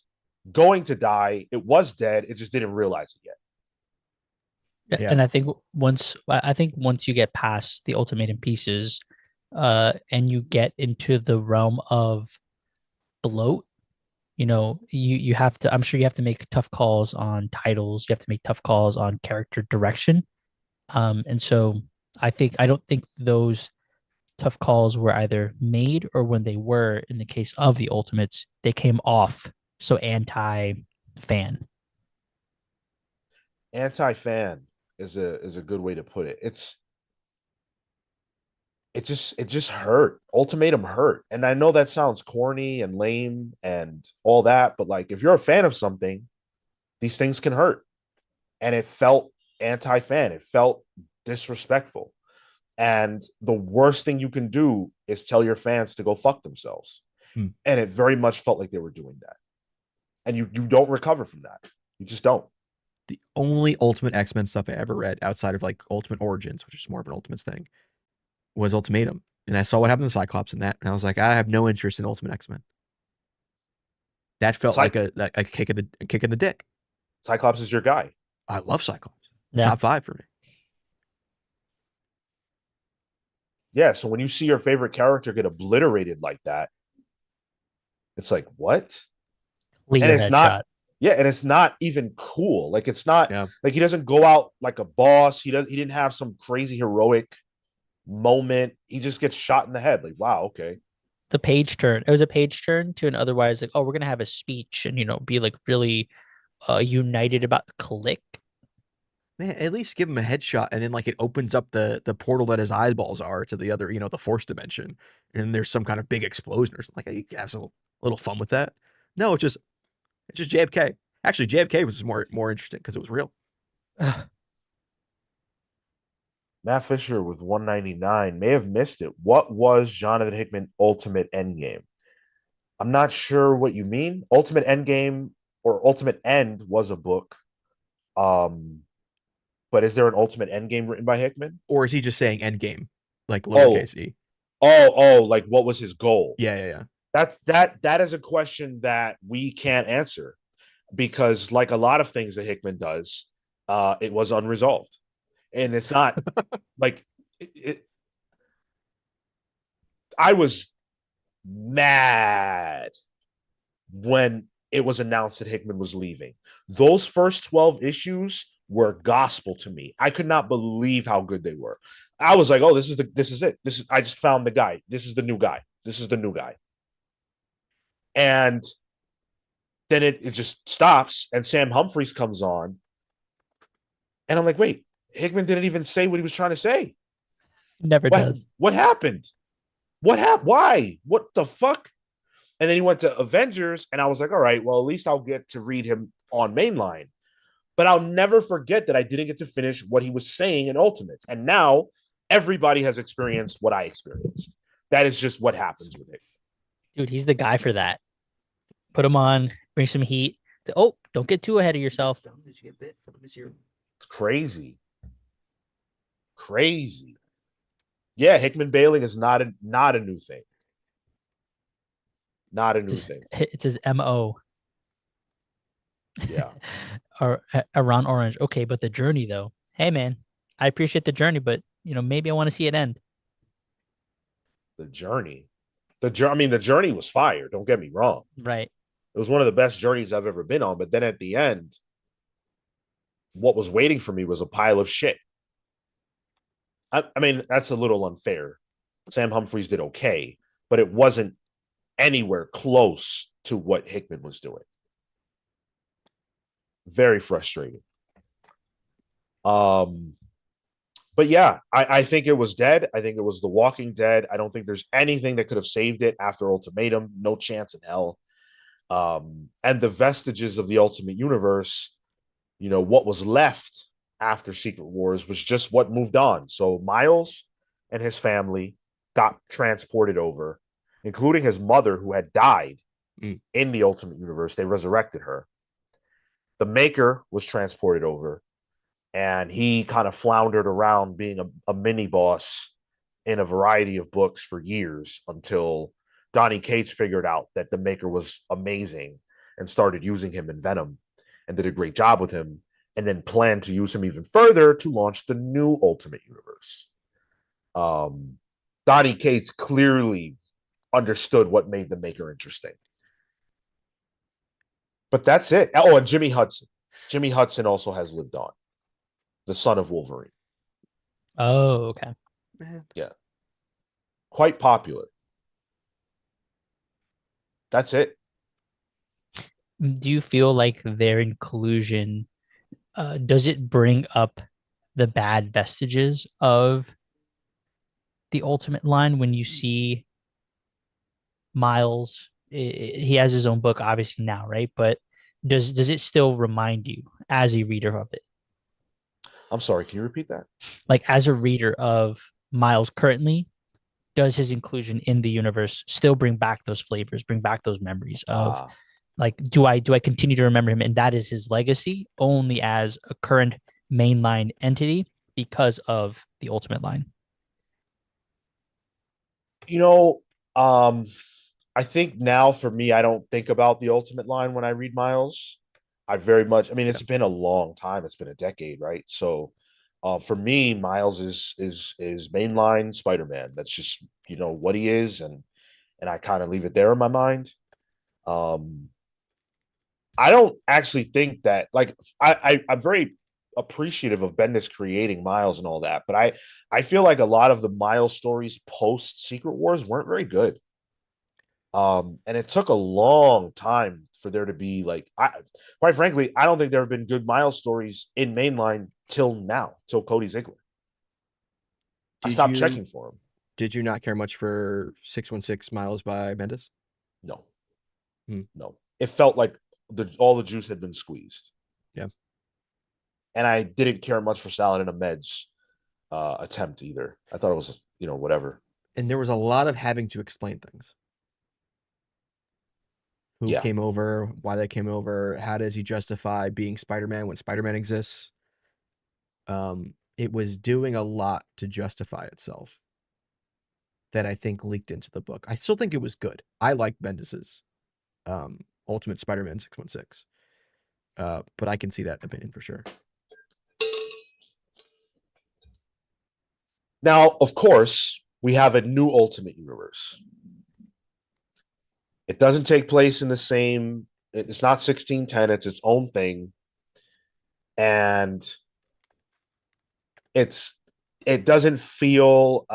going to die. It was dead. It just didn't realize it yet. Yeah. And I think once you get past the Ultimatum pieces, and you get into the realm of bloat, you have to, I'm sure you have to make tough calls on titles. You have to make tough calls on character direction. And so I don't think those tough calls were either made, or when they were, in the case of the Ultimates, they came off so anti-fan. Anti-fan is a good way to put it. It just hurt. Ultimatum hurt. And I know that sounds corny and lame and all that, but like if you're a fan of something, these things can hurt. And it felt anti-fan. It felt disrespectful. And the worst thing you can do is tell your fans to go fuck themselves. And it very much felt like they were doing that. And you don't recover from that. You just don't. The only Ultimate X-Men stuff I ever read outside of like Ultimate Origins, which is more of an Ultimates thing, was Ultimatum. And I saw what happened to Cyclops in that, and I was like, I have no interest in Ultimate X-Men. That felt like a kick in the dick. Cyclops is your guy. I love Cyclops. Yeah. Top 5 for me. Yeah, so when you see your favorite character get obliterated like that, it's like, what? And it's not, and it's not even cool. Like it's not like he doesn't go out like a boss. He didn't have some crazy heroic moment. He just gets shot in the head. Like, wow, okay. The page turn. It was a page turn to an otherwise like, oh, we're gonna have a speech and be like really united about click. Man, at least give him a headshot, and then like it opens up the portal that his eyeballs are to the other, the Force dimension, and there's some kind of big explosion or something. Like, you can have some little fun with that. No, it's just JFK. Actually, JFK was more interesting because it was real. Matt Fisher with 199 may have missed it. What was Jonathan Hickman Ultimate Endgame? I'm not sure what you mean. Ultimate Endgame or Ultimate End was a book. But is there an Ultimate Endgame written by Hickman? Or is he just saying Endgame, like lowercase e? Like what was his goal? Yeah. That is a question that we can't answer, because like a lot of things that Hickman does, it was unresolved. And it's not like I was mad when it was announced that Hickman was leaving. Those first 12 issues were gospel to me. I could not believe how good they were. I was like, oh, this is it. I just found the guy. This is the new guy. This is the new guy. And then it just stops and Sam Humphries comes on. And I'm like, wait, Hickman didn't even say what he was trying to say. Never does. What happened? What happened? Why? What the fuck? And then he went to Avengers, and I was like, all right, well, at least I'll get to read him on mainline. But I'll never forget that I didn't get to finish what he was saying in Ultimate. And now everybody has experienced what I experienced. That is just what happens with it. Dude, he's the guy for that. Put him on, bring some heat. Oh, don't get too ahead of yourself. It's crazy. Crazy. Yeah, Hickman bailing is not a new thing. Not a new thing. It's his MO. Yeah. Or around Orange. Okay, but the journey though. Hey man, I appreciate the journey, but maybe I want to see it end. The journey. I mean, the journey was fire. Don't get me wrong. Right. It was one of the best journeys I've ever been on. But then at the end, what was waiting for me was a pile of shit. I mean, that's a little unfair. Sam Humphries did okay, but it wasn't anywhere close to what Hickman was doing. Very frustrating. But yeah, I think it was dead. I think it was The Walking Dead. I don't think there's anything that could have saved it after Ultimatum. No chance in hell. And the vestiges of the Ultimate Universe, what was left after Secret Wars was just what moved on. So Miles and his family got transported over, including his mother who had died in the Ultimate Universe. They resurrected her. The Maker was transported over, and he kind of floundered around being a mini boss in a variety of books for years until Donny Cates figured out that the Maker was amazing and started using him in Venom and did a great job with him, and then planned to use him even further to launch the new Ultimate Universe. Donny Cates clearly understood what made the Maker interesting. But that's it. Oh, and Jimmy Hudson. Jimmy Hudson also has lived on. The son of Wolverine. Oh, okay. Yeah. Quite popular. That's it. Do you feel like their inclusion, does it bring up the bad vestiges of the Ultimate line when you see Miles? He has his own book, obviously now, right? But does it still remind you as a reader of it? I'm sorry, can you repeat that? Like as a reader of Miles currently, does his inclusion in the universe still bring back those flavors, bring back those memories of like, do I continue to remember him? And that is his legacy only as a current mainline entity because of the Ultimate line. I think now for me, I don't think about the Ultimate line when I read Miles. It's been a long time. It's been a decade, right? So for me, Miles is mainline Spider-Man. That's just, what he is, and I kind of leave it there in my mind. I don't actually think that, like, I'm very appreciative of Bendis creating Miles and all that, but I feel like a lot of the Miles stories post Secret Wars weren't very good. And it took a long time for there to be quite frankly, I don't think there have been good Miles stories in mainline till now, till Cody Ziegler. I stopped checking for him. Did you not care much for 616 Miles by Bendis? No. No. It felt like all the juice had been squeezed. Yeah. And I didn't care much for Saladin Ahmed's attempt either. I thought it was, whatever. And there was a lot of having to explain things. Who came over, why they came over, how does he justify being Spider-Man when Spider-Man exists? It was doing a lot to justify itself that I think leaked into the book. I still think it was good. I like Bendis's Ultimate Spider-Man 616. But I can see that opinion for sure. Now, of course, we have a new Ultimate Universe. It doesn't take place in the same, it's not 1610, it's its own thing. And it's it doesn't feel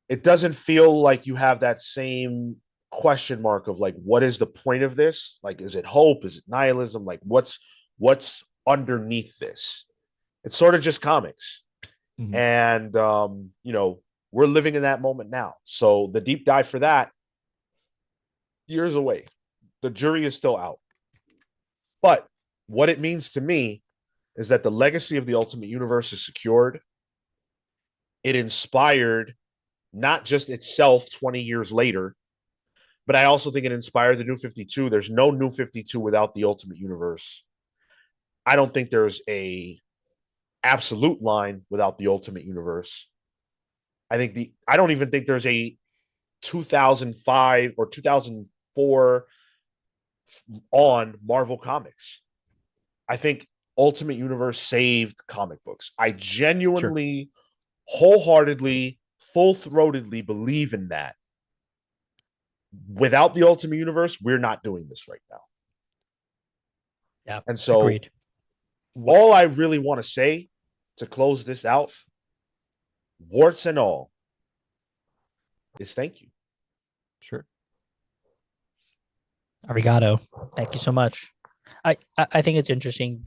it doesn't feel like you have that same question mark of like, what is the point of this? Like, is it hope? Is it nihilism? Like, what's underneath this? It's sort of just comics. Mhm. And you know, we're living in that moment now. So the deep dive for that, years away. The jury is still out. But what it means to me is that the legacy of the Ultimate Universe is secured. It inspired not just itself 20 years later, but I also think it inspired the New 52. There's no New 52 without the Ultimate Universe. I don't think there's a absolute line without the Ultimate Universe. I don't even think there's a 2005 or 2004 on Marvel Comics. I think Ultimate Universe saved comic books. I genuinely, wholeheartedly, full-throatedly believe in that. Without the Ultimate Universe, we're not doing this right now. Yeah. And so Agreed. all I really want to say to close this out, warts and all, is thank you. Sure. Arigato. Thank you so much. I think it's interesting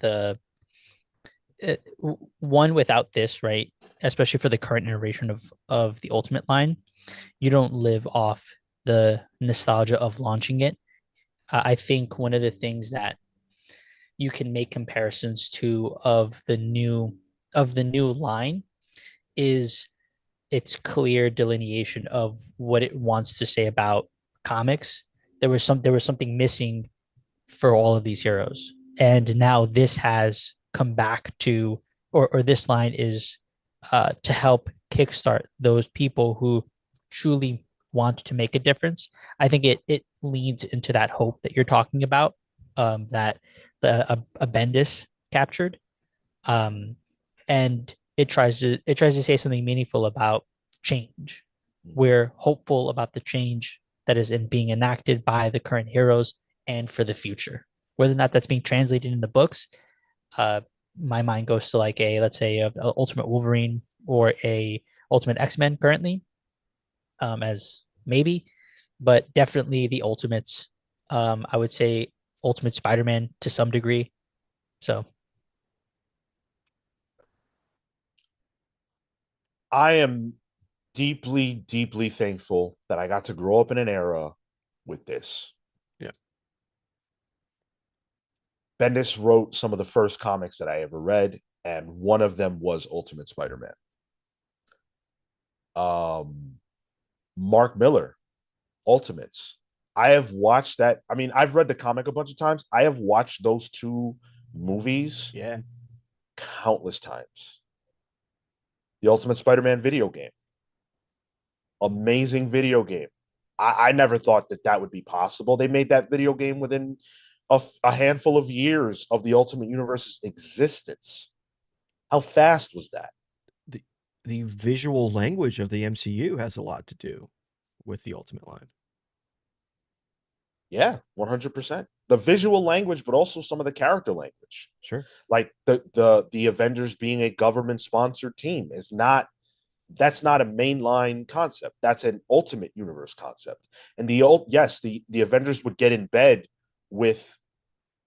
one without this, right? Especially for the current iteration of the Ultimate line, you don't live off the nostalgia of launching it. I think one of the things that you can make comparisons to of the new line is its clear delineation of what it wants to say about comics. There was something missing for all of these heroes, and now this has come back to, or this line is to help kickstart those people who truly want to make a difference. I think it leans into that hope that you're talking about, that a Bendis captured, and it tries to say something meaningful about change. We're hopeful about the change that is being enacted by the current heroes and for the future. Whether or not that's being translated in the books, my mind goes to like a, let's say, a Ultimate Wolverine or a Ultimate X-Men currently, as maybe, but definitely the Ultimates. I would say Ultimate Spider-Man to some degree. So I am deeply, deeply thankful that I got to grow up in an era with this. Yeah. Bendis wrote some of the first comics that I ever read, and one of them was Ultimate Spider-Man. Mark Millar, Ultimates. I have watched that. I mean, I've read the comic a bunch of times. I have watched those two movies countless times. The Ultimate Spider-Man video game. Amazing video game. I never thought that that would be possible. They made that video game within a handful of years of the Ultimate Universe's existence. How fast was that? The visual language of the MCU has a lot to do with the Ultimate line. Yeah, 100%. The visual language, but also some of the character language. Sure. Like the Avengers being a government-sponsored team is not, that's not a mainline concept. That's an Ultimate Universe concept. And the Avengers would get in bed with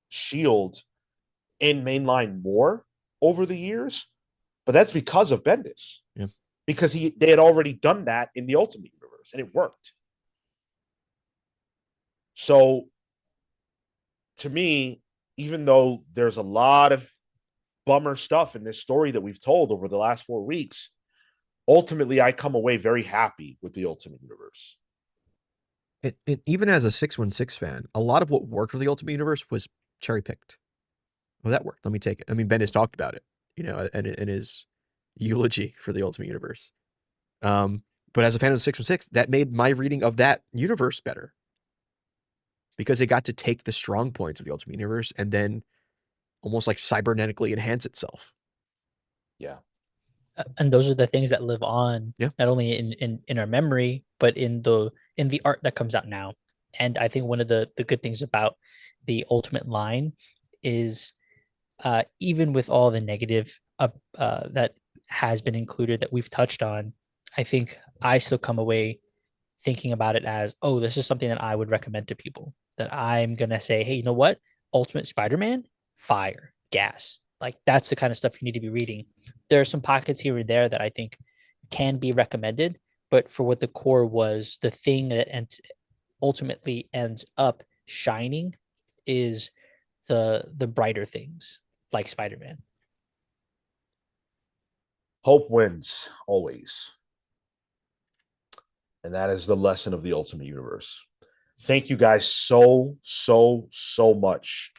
Shield in mainline more over the years, but that's because of Bendis. Yeah. Because they had already done that in the Ultimate Universe and it worked. So to me, even though there's a lot of bummer stuff in this story that we've told over the last 4 weeks, ultimately I come away very happy with the Ultimate Universe. Even as a 616 fan, a lot of what worked for the Ultimate Universe was cherry picked. Well, that worked. Let me take it. I mean, Bendis talked about it, you know, in his eulogy for the Ultimate Universe. But as a fan of the 616, that made my reading of that universe better, because it got to take the strong points of the Ultimate Universe and then almost like cybernetically enhance itself. Yeah. And those are the things that live on Yeah. not only in our memory but in the art that comes out now. And I think one of the good things about the Ultimate line is even with all the negative that has been included that we've touched on, I think I still come away thinking about it as, oh, this is something that I would recommend to people, that I'm gonna say, hey, you know what, Ultimate Spider-Man, fire, gas. Like that's the kind of stuff you need to be reading. There are some pockets here and there that I think can be recommended, but for what the core was, the thing that ultimately ends up shining is the brighter things like Spider-Man. Hope wins always. And that is the lesson of the Ultimate Universe. Thank you guys so much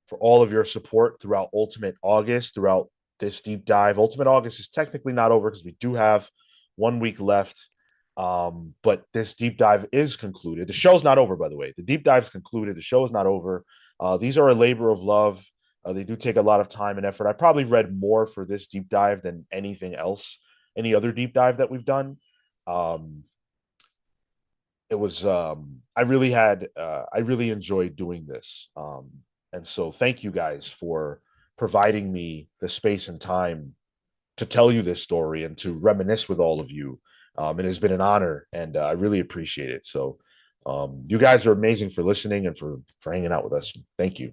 for all of your support throughout Ultimate August, throughout this deep dive. Ultimate August is technically not over because we do have 1 week left. But this deep dive is concluded. The show's not over, by the way. The deep dive's concluded. The show is not over. These are a labor of love. They do take a lot of time and effort. I probably read more for this deep dive than anything else, any other deep dive that we've done. It was I really enjoyed doing this. And so thank you guys for providing me the space and time to tell you this story and to reminisce with all of you. It has been an honor, and I really appreciate it. So you guys are amazing for listening and for hanging out with us. Thank you.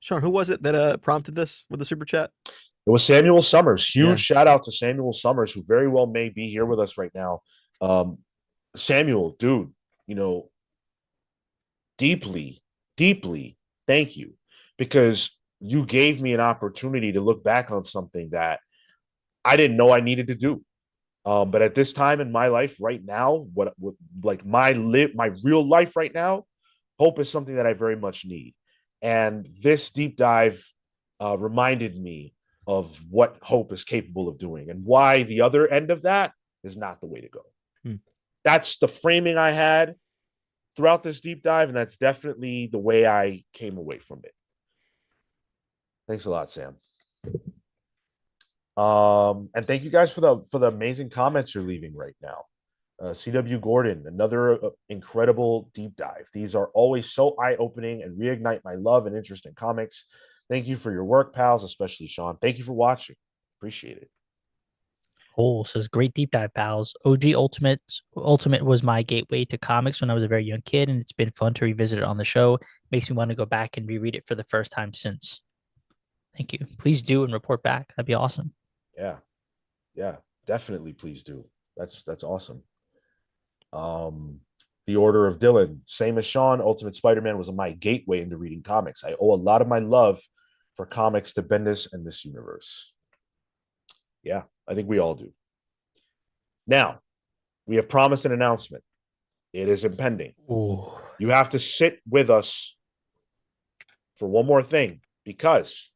Sean, who was it that prompted this with the super chat? It was Samuel Summers. Huge Yeah. shout out to Samuel Summers, who very well may be here with us right now. Samuel, dude, you know, deeply, deeply thank you, because you gave me an opportunity to look back on something that I didn't know I needed to do. But at this time in my life right now, what like my real life right now, hope is something that I very much need. And this deep dive reminded me of what hope is capable of doing and why the other end of that is not the way to go. That's the framing I had throughout this deep dive, and that's definitely the way I came away from it. Thanks a lot, Sam. And thank you guys for the amazing comments you're leaving right now. CW Gordon, another incredible deep dive. These are always so eye-opening and reignite my love and interest in comics. Thank you for your work, pals, especially Sean. Thank you for watching. Appreciate it. Oh, says great deep dive, pals. OG Ultimate was my gateway to comics when I was a very young kid, and it's been fun to revisit it on the show. Makes me want to go back and reread it for the first time since. Thank you. Please do and report back. That'd be awesome. Yeah, definitely. Please do. That's awesome. The Order of Dylan, same as Sean. Ultimate Spider-Man was my gateway into reading comics. I owe a lot of my love for comics to Bendis and this universe. Yeah, I think we all do. Now, we have promised an announcement. It is impending. Ooh. You have to sit with us for one more thing, because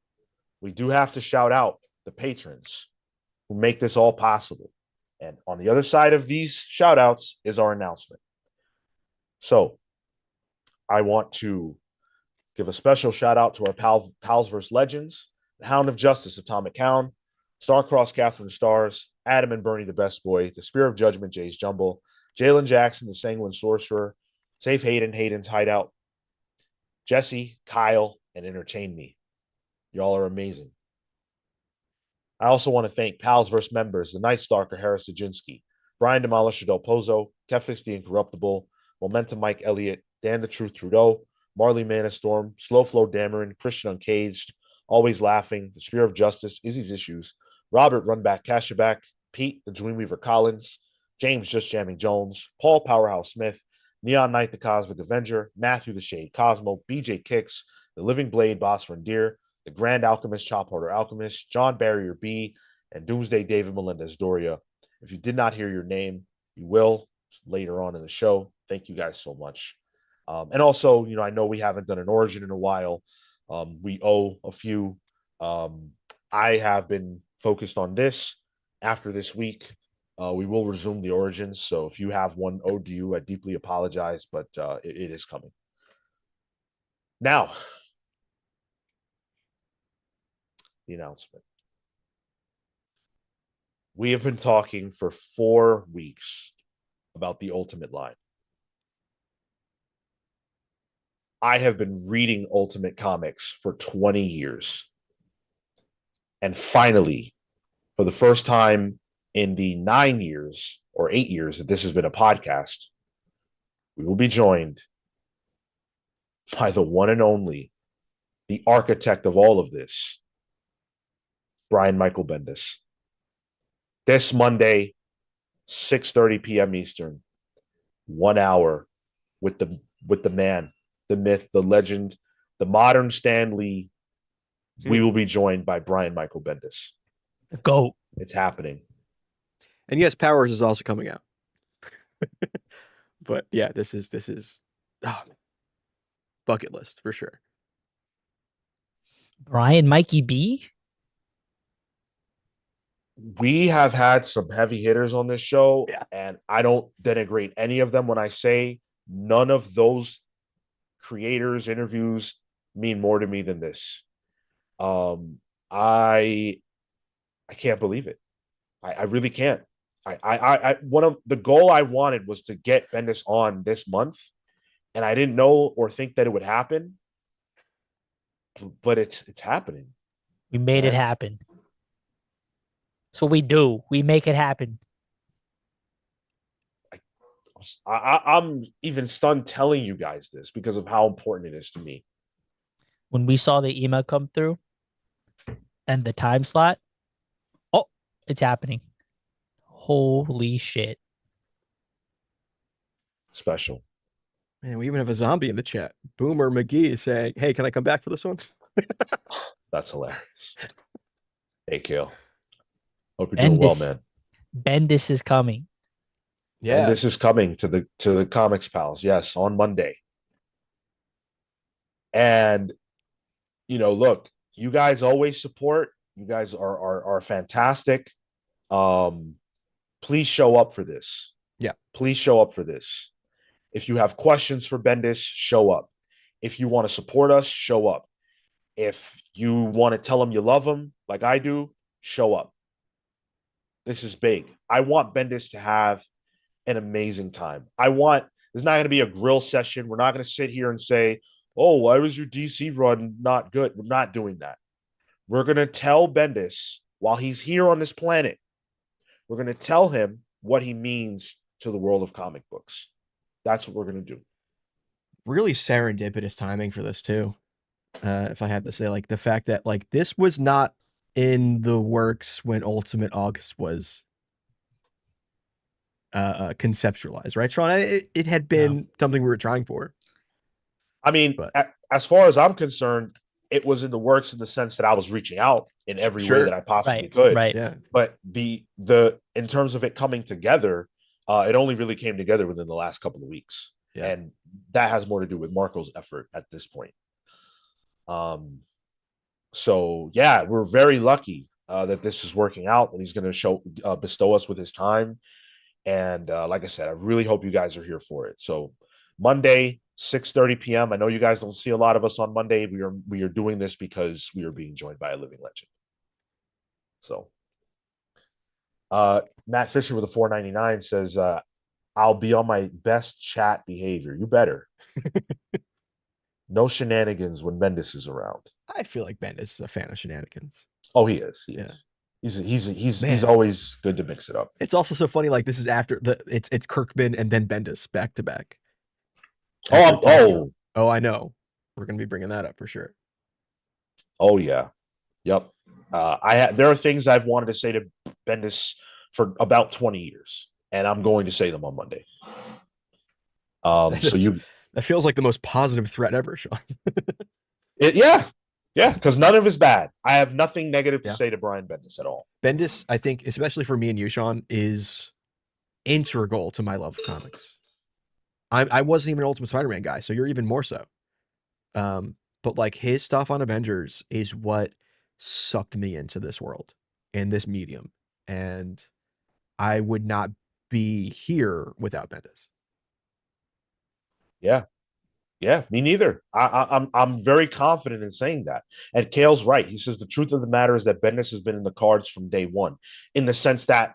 we do have to shout out the patrons who make this all possible. And on the other side of these shout outs is our announcement. So I want to give a special shout out to our pals vs. Legends, the Hound of Justice, Atomic Hound, Starcross, Catherine Stars, Adam and Bernie, the Best Boy, the Spear of Judgment, Jay's Jumble, Jalen Jackson, the Sanguine Sorcerer, Safe Hayden, Hayden's Hideout, Jesse, Kyle, and Entertain Me. Y'all are amazing. I also want to thank Pals vs. Members, the Night Stalker, Harris Zaginski, Brian Demolisher Del Pozo, Kefis the Incorruptible, Momentum Mike Elliott, Dan the Truth Trudeau, Marley Manastorm, Slow Flow Dameron, Christian Uncaged, Always Laughing, The Spear of Justice, Izzy's Issues, Robert Runback Cashaback, Pete the Dreamweaver Collins, James Just Jamming Jones, Paul Powerhouse Smith, Neon Knight the Cosmic Avenger, Matthew the Shade Cosmo, BJ Kicks, The Living Blade Boss Rendier, The Grand Alchemist Chop Harder Alchemist, John Barrier B, and Doomsday David Melendez Doria. If you did not hear your name, you will later on in the show. Thank you guys so much. And also, I know we haven't done an origin in a while. We owe a few. I have been focused on this. After this week, we will resume the origins. So if you have one owed to you, I deeply apologize, but it is coming. Now, the announcement. We have been talking for 4 weeks about the Ultimate line. I have been reading Ultimate Comics for 20 years. And finally, for the first time in the 9 years or 8 years that this has been a podcast, we will be joined by the one and only, the architect of all of this, Brian Michael Bendis. This Monday, 6:30 p.m. Eastern, 1 hour with the man, the myth, the legend, the modern Stan Lee. We will be joined by Brian Michael Bendis. Go. It's happening. And yes, Powers is also coming out. But yeah, this is bucket list for sure. Brian Mikey B. We have had some heavy hitters on this show, Yeah. and I don't denigrate any of them when I say none of those creators' interviews mean more to me than this. I can't believe it. I really can't. I one of the goal I wanted was to get Bendis on this month, and I didn't know or think that it would happen, but it's happening. We made it happen. That's what we do. We make it happen. I'm even stunned telling you guys this because of how important it is to me. When we saw the email come through and the time slot, oh, it's happening. Holy shit. Special. Man, we even have a zombie in the chat. Boomer McGee is saying, hey, can I come back for this one? That's hilarious. Hey, Kale. Hope you're doing well, man. Bendis is coming. Yeah. And this is coming to the Comics Pals, yes, on Monday. And look, you guys always support. You guys are fantastic. Please show up for this. Yeah. Please show up for this. If you have questions for Bendis, show up. If you want to support us, show up. If you want to tell him you love him, like I do, show up. This is big. I want Bendis to have an amazing time. There's not going to be a grill session. We're not going to sit here and say, oh, why was your DC run not good? We're not doing that. We're going to tell Bendis while he's here on this planet, we're going to tell him what he means to the world of comic books. That's what we're going to do. Really serendipitous timing for this too. If I had to say, like, the fact that like this was not in the works when Ultimate August was conceptualized, right, Sean? It had been something we were trying for. I mean, as far as I'm concerned, it was in the works in the sense that I was reaching out in every way that I possibly could. Right. Yeah. But the in terms of it coming together, it only really came together within the last couple of weeks. Yeah. And that has more to do with Marco's effort at this point. So yeah, we're very lucky that this is working out, that he's going to bestow us with his time. And like I said, I really hope you guys are here for it. So Monday, 6:30 p.m. I know you guys don't see a lot of us on Monday. We are doing this because we are being joined by a living legend. So Matt Fisher with a $4.99 says, I'll be on my best chat behavior. You better. No shenanigans when Bendis is around. I feel like Bendis is a fan of shenanigans. Oh, he is. He is. He's always good to mix it up. It's also so funny. Like, this is after it's Kirkman and then Bendis back to back. Oh, I know. We're gonna be bringing that up for sure. Oh yeah, yep. There are things I've wanted to say to Bendis for about 20 years, and I'm going to say them on Monday. That feels like the most positive threat ever, Sean. Yeah, because none of it's bad. I have nothing negative to say to Brian Bendis at all. Bendis, I think, especially for me and you, Sean, is integral to my love of comics. I wasn't even an Ultimate Spider-Man guy, so you're even more so. But like, his stuff on Avengers is what sucked me into this world and this medium, and I would not be here without Bendis. Yeah. Yeah, me neither. I'm very confident in saying that. And Kale's right. He says the truth of the matter is that Bendis has been in the cards from day one, in the sense that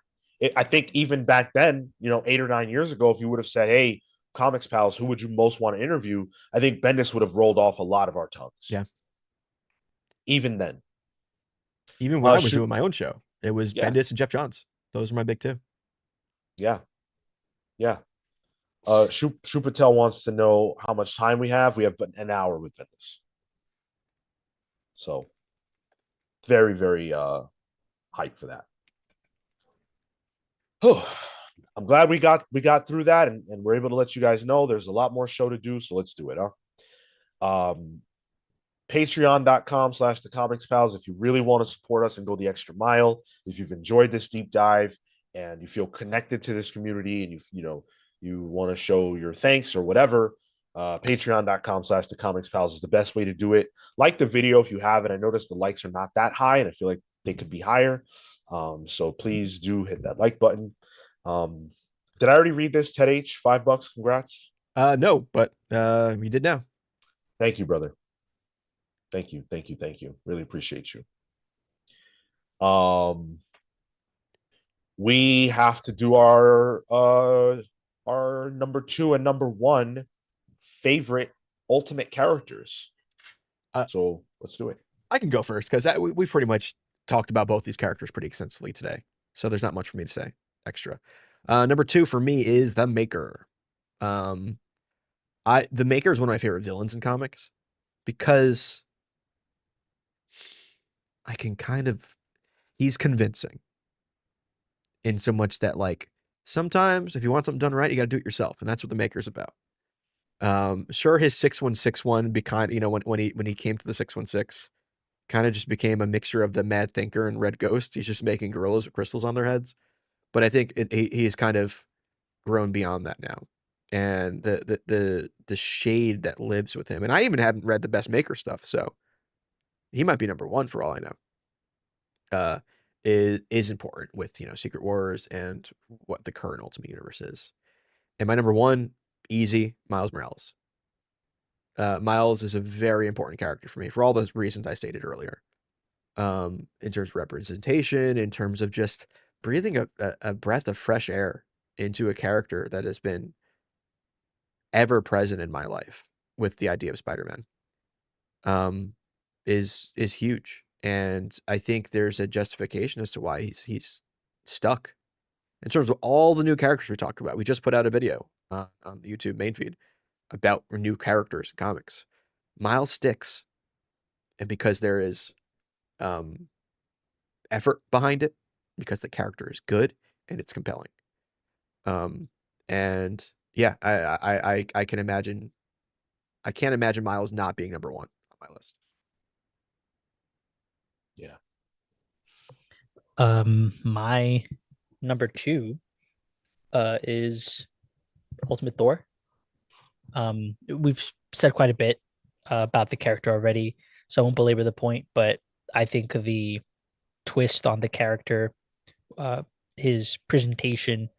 I think even back then, 8 or 9 years ago, if you would have said, "Hey, Comics Pals, who would you most want to interview?" I think Bendis would have rolled off a lot of our tongues. Yeah. Even then. Even when I was Shoot. doing my own show, it was Yeah. Bendis and Jeff Johns. Those are my big two. Yeah. Yeah. Shu Patel wants to know how much time we have. We have an hour with Bendis. So very, very hyped for that. Oh, I'm glad we got through that and we're able to let you guys know there's a lot more show to do. So let's do it, huh? Patreon.com/the comics pals if you really want to support us and go the extra mile. If you've enjoyed this deep dive and you feel connected to this community and you want to show your thanks or whatever, patreon.com/the comics pals is the best way to do it. Like the video if you haven't. I noticed the likes are not that high and I feel like they could be higher. So please do hit that like button. Did I already read this? Ted H, $5. Congrats. No, but we did now. Thank you, brother. Thank you. Really appreciate you. We have to do our number 2 and number 1 favorite ultimate characters. So let's do it. I can go first because we pretty much talked about both these characters pretty extensively today. So there's not much for me to say extra. Number 2 for me is the Maker. The Maker is one of my favorite villains in comics because I can he's convincing in so much that like sometimes if you want something done right, you got to do it yourself. And that's what the Maker's about. Sure, his 6161 when he came to the 616 kind of just became a mixture of the Mad Thinker and Red Ghost. He's just making gorillas with crystals on their heads. But I think he's kind of grown beyond that now. And the shade that lives with him. And I even haven't read the Best Maker stuff, so he might be number 1 for all I know. Is important with, Secret Wars and what the current Ultimate Universe is. And my number 1, easy, Miles Morales. Miles is a very important character for me for all those reasons I stated earlier. In terms of representation, in terms of just breathing a breath of fresh air into a character that has been ever present in my life with the idea of Spider-Man, is huge. And I think there's a justification as to why he's stuck. In terms of all the new characters we talked about, we just put out a video on the YouTube main feed about new characters in comics. Miles sticks, and because there is effort behind it, because the character is good and it's compelling. And yeah, I can imagine. I can't imagine Miles not being number 1 on my list. Yeah. My number 2 is Ultimate Thor. We've said quite a bit about the character already, so I won't belabor the point, but I think the twist on the character, his presentation,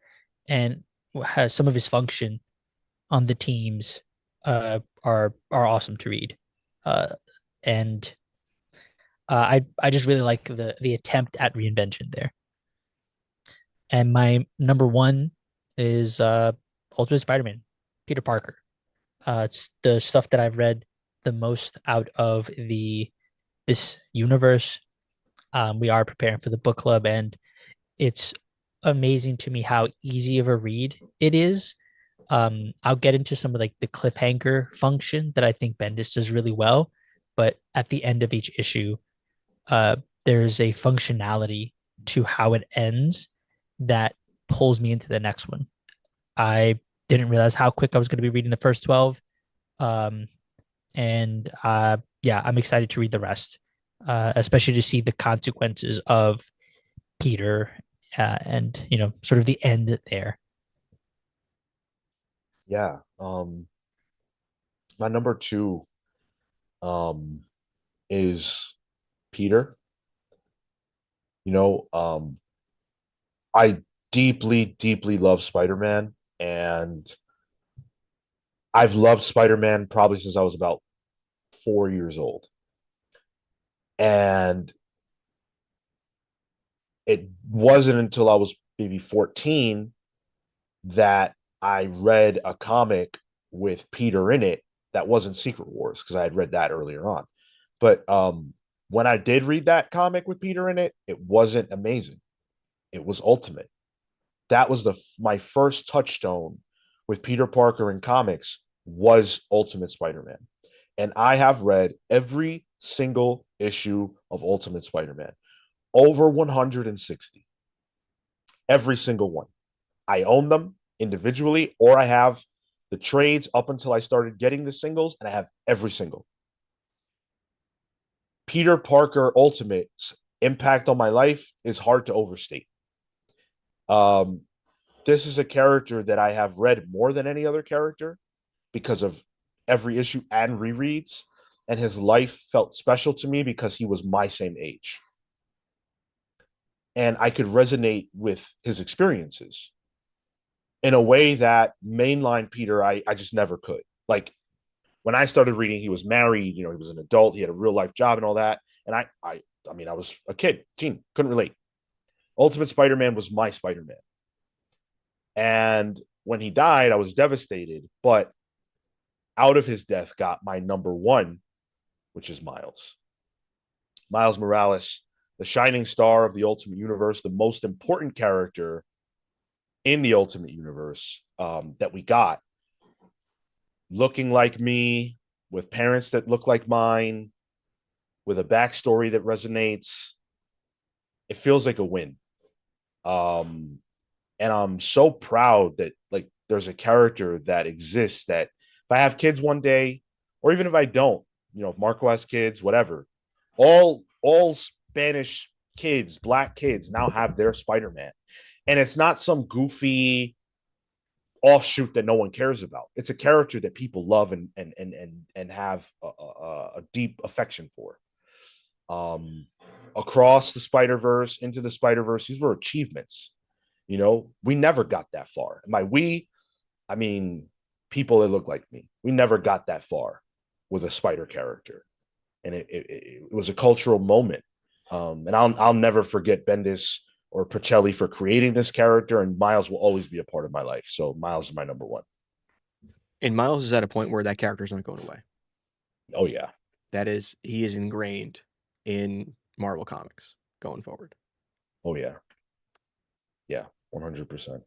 and has some of his function on the teams are awesome to read. And I just really like the attempt at reinvention there. And my number 1 is Ultimate Spider-Man, Peter Parker. It's the stuff that I've read the most out of this universe. We are preparing for the book club, and it's amazing to me how easy of a read it is. I'll get into some of like the cliffhanger function that I think Bendis does really well, but at the end of each issue, there's a functionality to how it ends that pulls me into the next one. I didn't realize how quick I was going to be reading the first 12. And yeah, I'm excited to read the rest, especially to see the consequences of Peter and, sort of the end there. Yeah. My number 2 is Peter. I deeply, deeply love Spider-Man, and I've loved Spider-Man probably since I was about 4 years old. And it wasn't until I was maybe 14 that I read a comic with Peter in it that wasn't Secret Wars, because I had read that earlier on. But when I did read that comic with Peter in it, it wasn't amazing. It was Ultimate. That was my first touchstone with Peter Parker in comics, was Ultimate Spider-Man. And I have read every single issue of Ultimate Spider-Man, over 160. Every single one. I own them individually, or I have the trades up until I started getting the singles, and I have every single. Peter Parker Ultimate's impact on my life is hard to overstate. This is a character that I have read more than any other character because of every issue and rereads, and his life felt special to me because he was my same age. And I could resonate with his experiences in a way that mainline Peter, I just never could. Like, when I started reading, he was married, he was an adult, he had a real life job and all that. And I was a kid, teen, couldn't relate. Ultimate Spider-Man was my Spider-Man. And when he died, I was devastated, but out of his death got my number one, which is Miles. Miles Morales, the shining star of the Ultimate Universe, the most important character in the Ultimate Universe that we got. Looking like me, with parents that look like mine, with a backstory that resonates. It feels like a win. And I'm so proud that, like, there's a character that exists that if I have kids one day, or even if I don't, if Marco has kids, whatever, all Spanish kids, black kids now have their Spider-Man. And it's not some goofy offshoot that no one cares about. It's a character that people love and have a deep affection for. Across the Spider-Verse, into the Spider-Verse, these were achievements. We never got that far. I mean people that look like me. We never got that far with a Spider character, and it was a cultural moment. And I'll never forget Bendis or Pacelli for creating this character, and Miles will always be a part of my life. So Miles is my number one. And Miles is at a point where that character is not going away. Oh yeah, he is ingrained in Marvel Comics going forward. Oh yeah, 100%.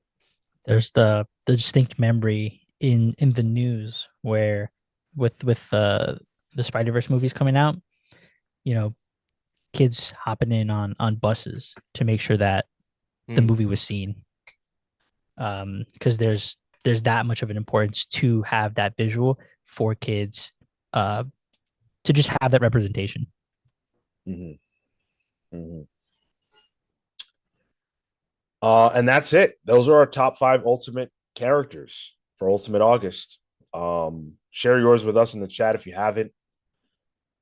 There's the distinct memory in the news where with the Spider-Verse movies coming out, kids hopping in on buses to make sure that the movie was seen. Because there's that much of an importance to have that visual for kids, to just have that representation. Mm-hmm. Mm-hmm. And that's it. Those are our top 5 Ultimate characters for Ultimate August. Share yours with us in the chat if you haven't.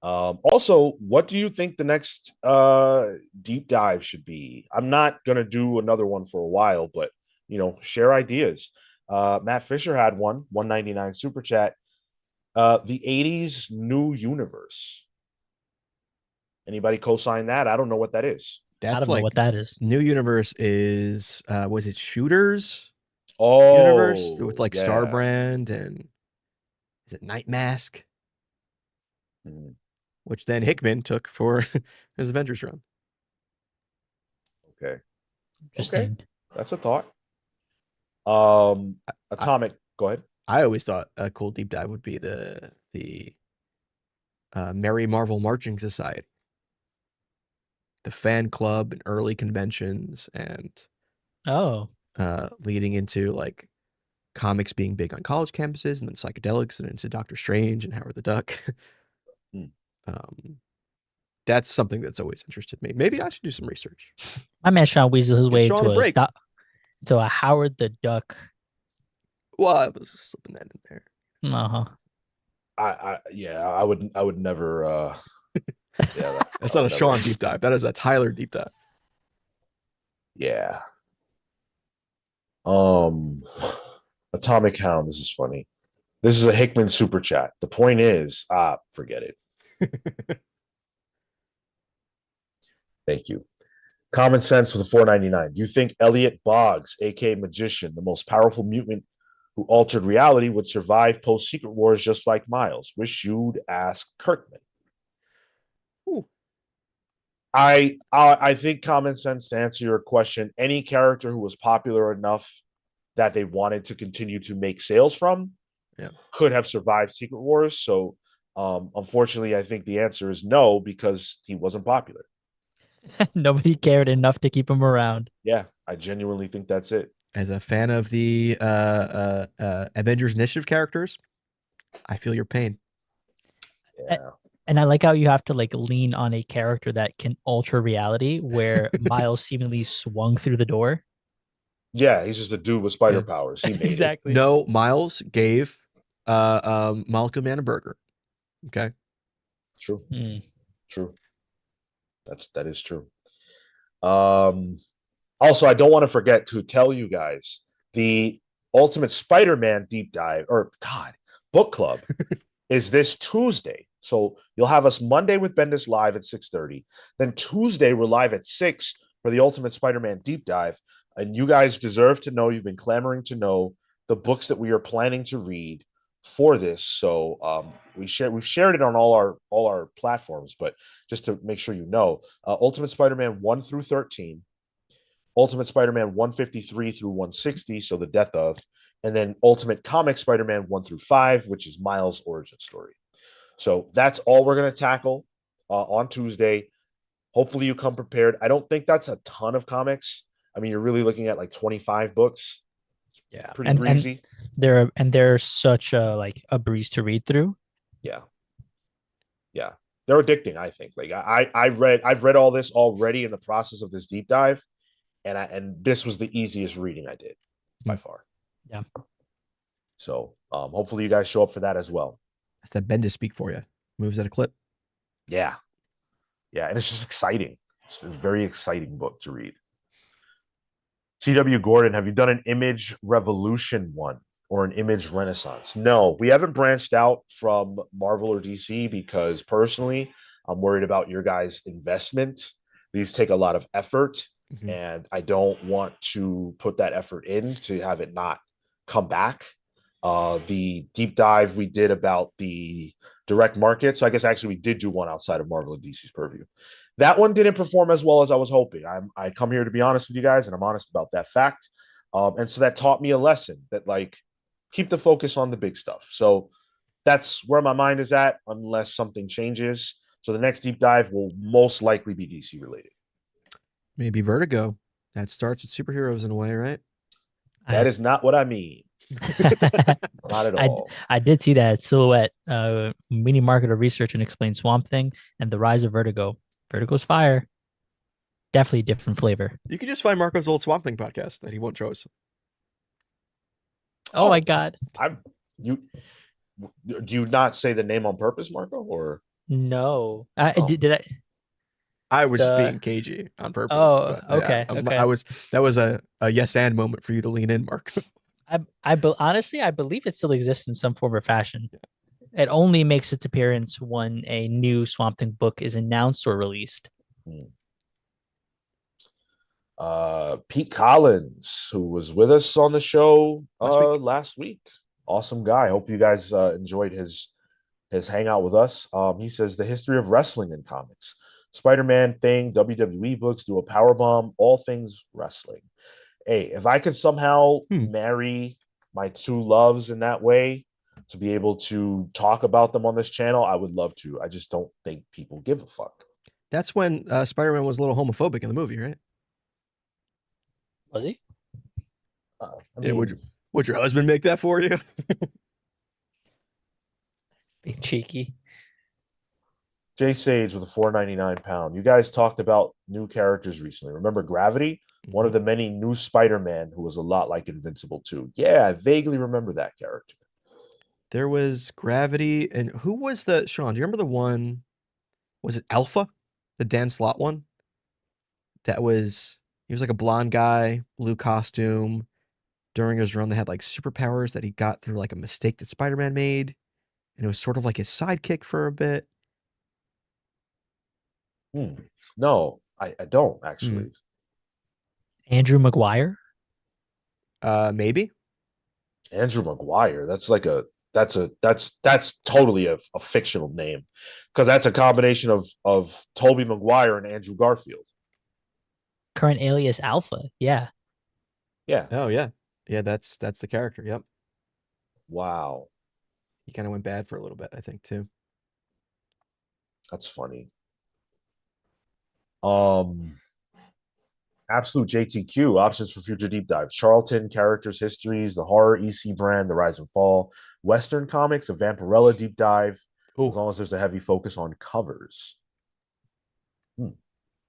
Also, what do you think the next deep dive should be? I'm not gonna do another one for a while, but share ideas. Matt Fisher had one, 199 super chat. The 80s new universe. Anybody co-sign that? I don't know what that is. I don't know what that is. New universe is was it Shooters? Oh, universe with like Starbrand and is it Night Mask? Mm-hmm. Which then Hickman took for his Avengers run. Okay. Interesting. Okay. That's a thought. Atomic, go ahead. I always thought a cool deep dive would be the Merry Marvel Marching Society. The fan club and early conventions and leading into like comics being big on college campuses and then psychedelics and into Doctor Strange and Howard the Duck. That's something that's always interested me. Maybe I should do some research. My man Sean weasel his way into a Howard the Duck. Well, I was slipping that in there. I would never. That's not a Sean deep dive. That is a Tyler deep dive. Yeah. Atomic Hound. This is funny. This is a Hickman super chat. The point is, forget it. Thank you. Common Sense with a 4.99. Do you think Elliot Boggs, aka Magician, the most powerful mutant who altered reality, would survive post Secret Wars just like Miles? Wish you'd ask Kirkman. Ooh. I think Common Sense, to answer your question, any character who was popular enough that they wanted to continue to make sales from could have survived Secret Wars. So unfortunately, I think the answer is no, because he wasn't popular. Nobody cared enough to keep him around. Yeah, I genuinely think that's it. As a fan of the Avengers Initiative characters, I feel your pain. Yeah. And I like how you have to like lean on a character that can alter reality, where Miles seemingly swung through the door. Yeah, he's just a dude with spider powers. He made Exactly. No, Miles gave Malcolm Man a burger. Okay. True. Mm. True. That is true. Also, I don't want to forget to tell you guys the Ultimate Spider-Man deep dive, or God, book club is this Tuesday. So you'll have us Monday with Bendis live at 6:30. Then Tuesday, we're live at 6 for the Ultimate Spider-Man deep dive. And you guys deserve to know, you've been clamoring to know the books that we are planning to read for this. So we've shared it on all our platforms, but just to make sure you know, Ultimate Spider-Man 1 through 13, Ultimate Spider-Man 153 through 160, so the death of, and then Ultimate Comic Spider-Man 1 through 5, which is Miles' origin story. So that's all we're going to tackle on Tuesday. Hopefully you come prepared. I don't think that's a ton of comics. I mean, you're really looking at like 25 books. Yeah, pretty breezy. And they're such a breeze to read through. Yeah, they're addicting. I think. Like I've read all this already in the process of this deep dive, and this was the easiest reading I did by far. Yeah. So hopefully you guys show up for that as well. That's that Bendis speak for you. Moves at a clip. Yeah, and it's just exciting. It's a very exciting book to read. C.W. Gordon, have you done an Image Revolution one or an Image Renaissance? No, we haven't branched out from Marvel or DC because personally, I'm worried about your guys' investment. These take a lot of effort, and I don't want to put that effort in to have it not come back. The deep dive we did about the direct market, so I guess actually we did do one outside of Marvel and DC's purview. That one didn't perform as well as I was hoping. I come here to be honest with you guys, and I'm honest about that fact. And so that taught me a lesson that, like, keep the focus on the big stuff. So that's where my mind is at, unless something changes. So the next deep dive will most likely be DC related. Maybe Vertigo. That starts with superheroes in a way, right? That is not what I mean. Not at all. I did see that silhouette mini marketer research and explain Swamp Thing and the rise of Vertigo. Vertigo's fire. Definitely different flavor. You can just find Marco's old Swamp Thing podcast that he won't show us. Oh my God. Do you not say the name on purpose, Marco? Or no? Did I? I was just being cagey on purpose. Oh, but, okay. Okay. That was a yes and moment for you to lean in, Marco. Honestly, I believe it still exists in some form or fashion. It only makes its appearance when a new Swamp Thing book is announced or released. Pete Collins, who was with us on the show last week. Awesome guy. Hope you guys enjoyed his hangout with us. He says the history of wrestling in comics. Spider-Man thing, WWE books, do a power bomb, all things wrestling. Hey, if I could somehow marry my two loves in that way to be able to talk about them on this channel, I would love to. I just don't think people give a fuck. That's when Spider-Man was a little homophobic in the movie, right? Was he? Yeah, would your husband make that for you? Be cheeky. Jay Sage with a £4.99. You guys talked about new characters recently. Remember Gravity? One of the many new Spider-Man who was a lot like Invincible too. Yeah, I vaguely remember that character. There was Gravity, and who was Sean, do you remember the one, was it Alpha? The Dan Slott one? He was like a blonde guy, blue costume, during his run that had like superpowers that he got through like a mistake that Spider-Man made, and it was sort of like his sidekick for a bit. No, I don't actually. Andrew Maguire. Maybe. Andrew Maguire. That's totally a fictional name, because that's a combination of Tobey Maguire and Andrew Garfield. Current alias Alpha. Yeah. Yeah. Oh yeah, yeah. That's the character. Yep. Wow. He kind of went bad for a little bit, I think, too. That's funny. Absolute JTQ options for future deep dives: Charlton characters, histories, the horror EC brand, the rise and fall, Western comics, a Vampirella deep dive. Ooh. As long as there's a heavy focus on covers.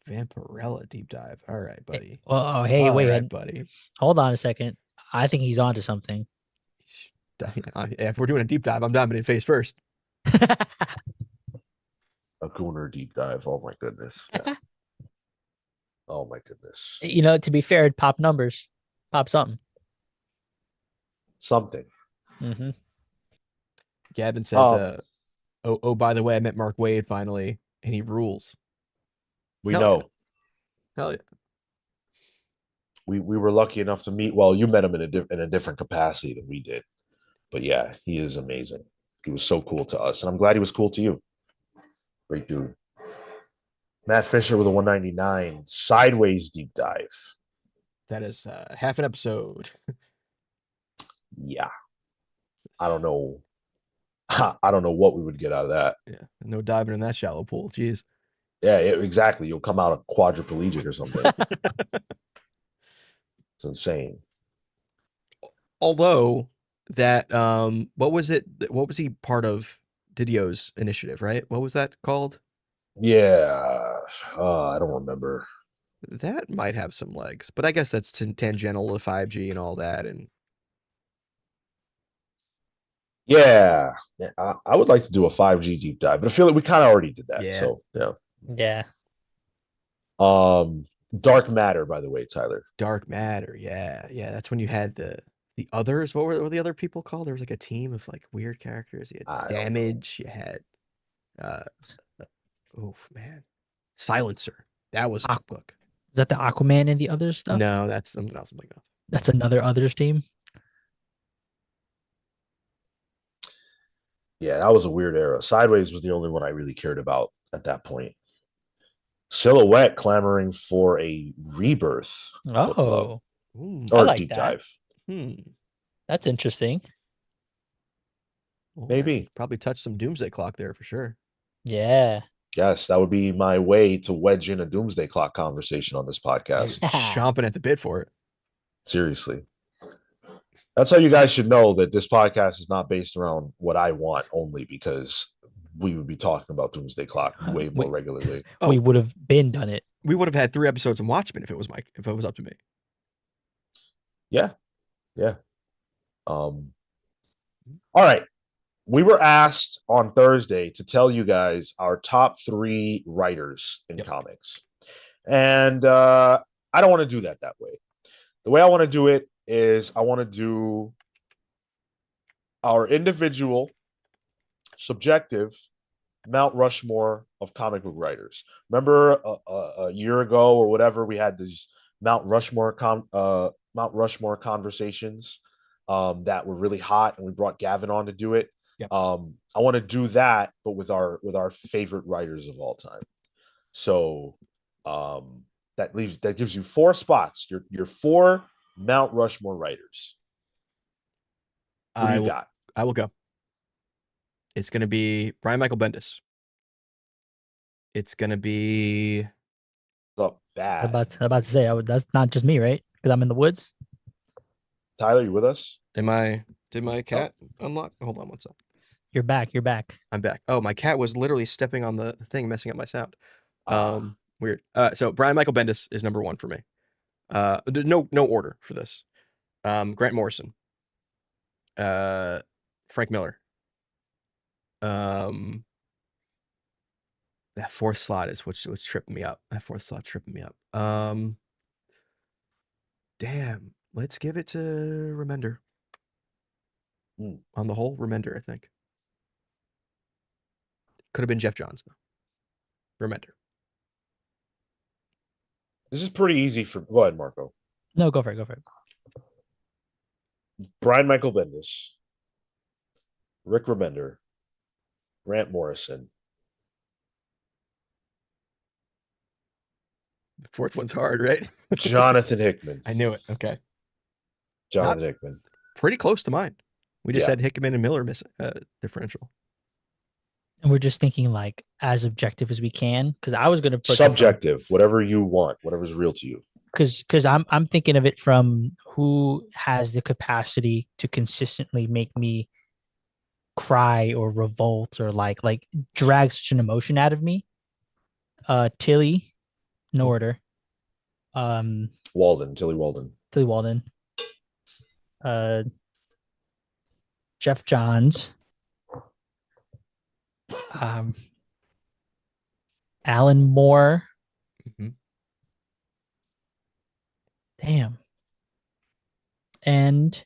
Vampirella deep dive. All right, buddy. Oh, hey, All wait, right, buddy. hold on a second. I think he's onto something. If we're doing a deep dive, I'm diving in face first. A Gooner deep dive. Oh my goodness. Yeah. Oh my goodness. You know, to be fair, pop numbers, pop something. Something. Mm-hmm. Gavin says, oh, by the way, I met Mark Waid finally, and he rules. We know. Yeah. Hell yeah. We were lucky enough to meet. Well, you met him in a different capacity than we did, but yeah, he is amazing. He was so cool to us, and I'm glad he was cool to you. Great dude. Matt Fisher with a 199 sideways deep dive. That is half an episode. Yeah, I don't know. I don't know what we would get out of that. Yeah, no diving in that shallow pool. Jeez. Yeah, exactly. You'll come out a quadriplegic or something. It's insane. Although that, what was it? What was he part of? Didio's initiative, right? What was that called? Yeah, I don't remember. That might have some legs, but I guess that's tangential to 5G and all that. And yeah, I would like to do a 5G deep dive, but I feel like we kind of already did that. Yeah. So yeah. Yeah. Dark Matter, by the way, Tyler. Dark Matter, yeah. That's when you had the others. What were the other people called? There was like a team of like weird characters. You had Damage. You had, oof, man, Silencer. That was a good book. Is that the Aquaman and the other stuff? No, that's something else. That's another others team. Yeah, that was a weird era. Sideways was the only one I really cared about at that point. Silhouette clamoring for a rebirth. Oh, or like deep dive. That's interesting. Well, maybe probably touch some Doomsday Clock there for sure. Yeah. Yes, that would be my way to wedge in a Doomsday Clock conversation on this podcast. Chomping at the bit for it. Seriously. That's how you guys should know that this podcast is not based around what I want only, because we would be talking about Doomsday Clock way more regularly. We would have done it. We would have had 3 episodes of Watchmen if it was up to me. Yeah. All right. We were asked on Thursday to tell you guys our top 3 writers in comics. And I don't want to do that way. The way I want to do it is I want to do our individual subjective Mount Rushmore of comic book writers. Remember a year ago or whatever, we had these Mount Rushmore conversations that were really hot, and we brought Gavin on to do it. Yep. I want to do that, but with our favorite writers of all time. So that gives you 4 spots. Your 4 Mount Rushmore writers. Who do you got? I will go. It's going to be Brian Michael Bendis. It's going to be the bad. I'm about to say that's not just me, right? Because I'm in the woods. Tyler, you with us? Did my cat unlock? Hold on one sec. You're back. I'm back. Oh, my cat was literally stepping on the thing, messing up my sound. Weird. So Brian Michael Bendis is number 1 for me. There's no order for this. Grant Morrison. Frank Miller. That 4th slot is what's tripping me up. Damn. let's give it to Remender. On the whole, Remender, I think. Could have been Jeff Johns, though. Remender. This is pretty easy for. Go ahead, Marco. No, go for it. Go for it. Brian Michael Bendis, Rick Remender, Grant Morrison. The fourth one's hard, right? Jonathan Hickman. I knew it. Okay. Jonathan Hickman. Pretty close to mine. We just had Hickman and Millar differential. And we're just thinking like as objective as we can, because I was going to put subjective, whatever you want, whatever's real to you. Because I'm thinking of it from who has the capacity to consistently make me cry or revolt or like drag such an emotion out of me. Tilly. No order. Tilly Walden. Jeff Johns. Alan Moore. Mm-hmm. Damn. And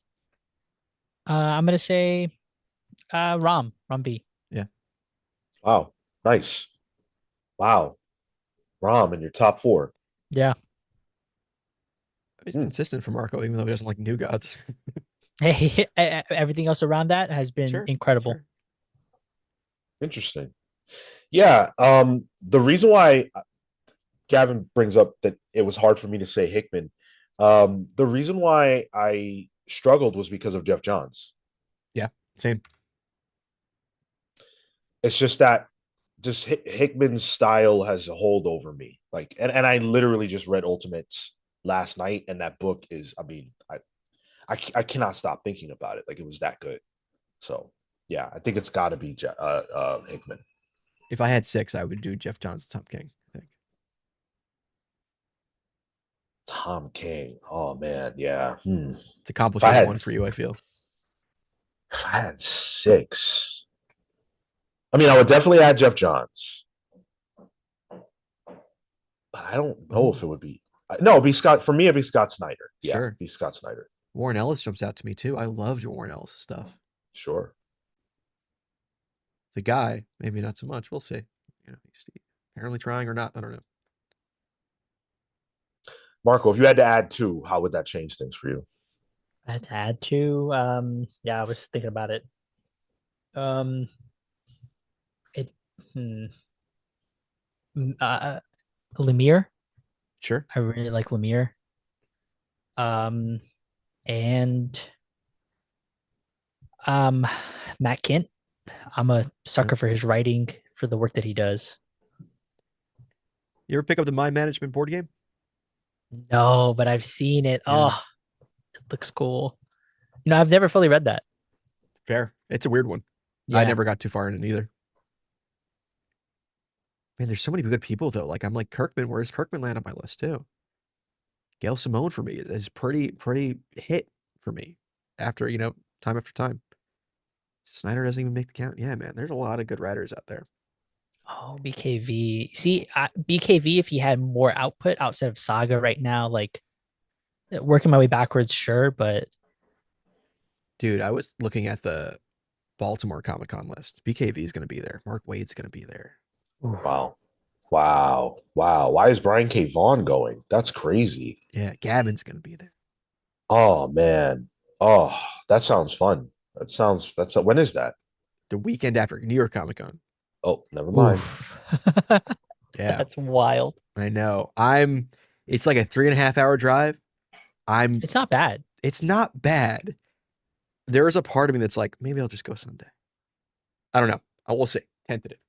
I'm gonna say Rom B. Yeah. Wow. Nice. Wow. Rom in your top 4. Yeah. It's consistent for Marco, even though he doesn't like New Gods. Hey, everything else around that has been incredible. Sure. Interesting. Yeah. The reason why Gavin brings up that it was hard for me to say Hickman, the reason why I struggled was because of Jeff Johns. Yeah, same. It's just that Hickman's style has a hold over me. Like, and I literally just read Ultimates last night, and that book is, I mean, I cannot stop thinking about it. Like, it was that good. So yeah, I think it's got to be Hickman. If I had 6, I would do Jeff Johns, Tom King, I think. Tom King. Oh man, yeah. It's a complicated one for you, I feel. If I had 6. I mean, I would definitely add Jeff Johns. But I don't know if it would be. No, it'd be Scott. For me, it'd be Scott Snyder. Yeah, sure. It'd be Scott Snyder. Warren Ellis jumps out to me, too. I loved Warren Ellis stuff. Sure. The guy, maybe not so much. We'll see. You know, he's apparently trying or not. I don't know. Marco, if you had to add 2, how would that change things for you? I had to add 2. Yeah, I was thinking about it. Lemire. Sure. I really like Lemire. And Matt Kent. I'm a sucker for his writing, for the work that he does. You ever pick up the Mind Management board game? No, but I've seen it. Yeah. Oh, it looks cool. You know, I've never fully read that. Fair. It's a weird one. Yeah. I never got too far in it either. Man, there's so many good people, though. Like, I'm like, Kirkman. Where's Kirkman land on my list, too? Gail Simone, for me, is pretty hit for me after, time after time. Snyder doesn't even make the count. Yeah, man, there's a lot of good writers out there. Oh, BKV. See, BKV, if he had more output outside of Saga right now, like, working my way backwards, sure, but... Dude, I was looking at the Baltimore Comic-Con list. BKV is going to be there. Mark Waid's going to be there. Wow. Why is Brian K. Vaughan going? That's crazy. Yeah, Gavin's going to be there. Oh, man. Oh, that sounds fun. When is that? The weekend after New York Comic-Con. Oh, never mind. Yeah. That's wild. I know. It's like a 3.5-hour drive. It's not bad. It's not bad. There is a part of me that's like, maybe I'll just go Sunday. I don't know. I will see. Tentative.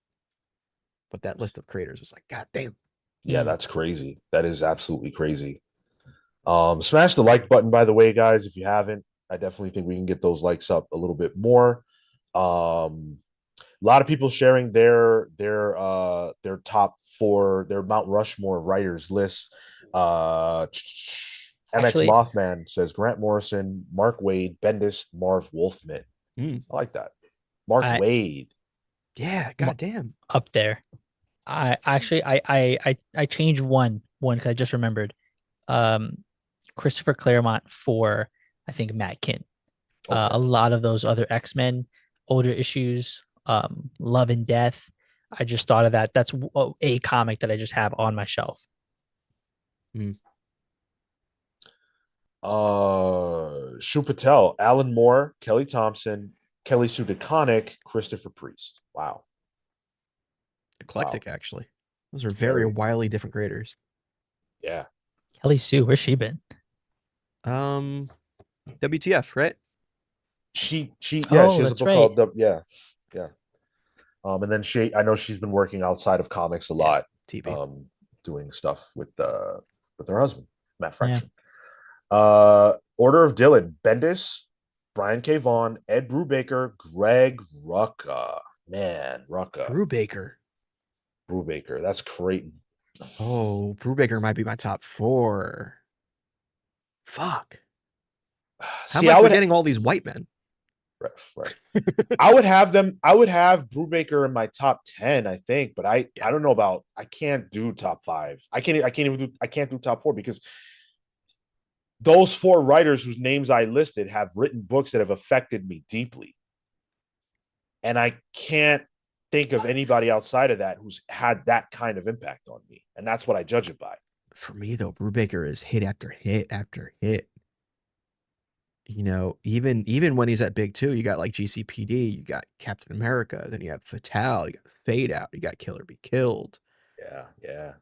But that list of creators was like, God damn. Yeah, that's crazy. That is absolutely crazy. Smash the like button, by the way, guys, if you haven't. I definitely think we can get those likes up a little bit more. A lot of people sharing their top 4, their Mount Rushmore writers lists. MX Mothman says Grant Morrison, Mark Waid, Bendis, Marv Wolfman. I like that. Mark Waid. Yeah, goddamn. Up there. I changed one because I just remembered. Christopher Claremont for, I think, Matt Kint. A lot of those other X-Men older issues, Love and Death. I just thought of that. That's a comic that I just have on my shelf. Shu Patel, Alan Moore, Kelly Thompson, Kelly Sue DeConnick, Christopher Priest. Wow. Eclectic, actually. Those are very wildly different creators. Yeah. Kelly Sue, where's she been? WTF, right? She has a book called yeah. And then I know she's been working outside of comics a lot. TV. Doing stuff with her husband, Matt Fraction. Order of Dylan, Bendis, Brian K. Vaughan, Ed Brubaker, Greg Rucka. Man, Rucka. Brubaker. That's Creighton. Oh, Brubaker might be my top 4. Fuck. How am I forgetting all these white men? Right. I would have Brubaker in my top 10, I think, but I don't know about, I can't do top 5. I can't do top 4 because those 4 writers whose names I listed have written books that have affected me deeply. And I can't think of anybody outside of that who's had that kind of impact on me. And that's what I judge it by. For me, though, Brubaker is hit after hit after hit. You know, even when he's at big 2, you got like GCPD, you got Captain America, then you have Fatale, you got Fade Out, you got Kill or Be Killed. Yeah.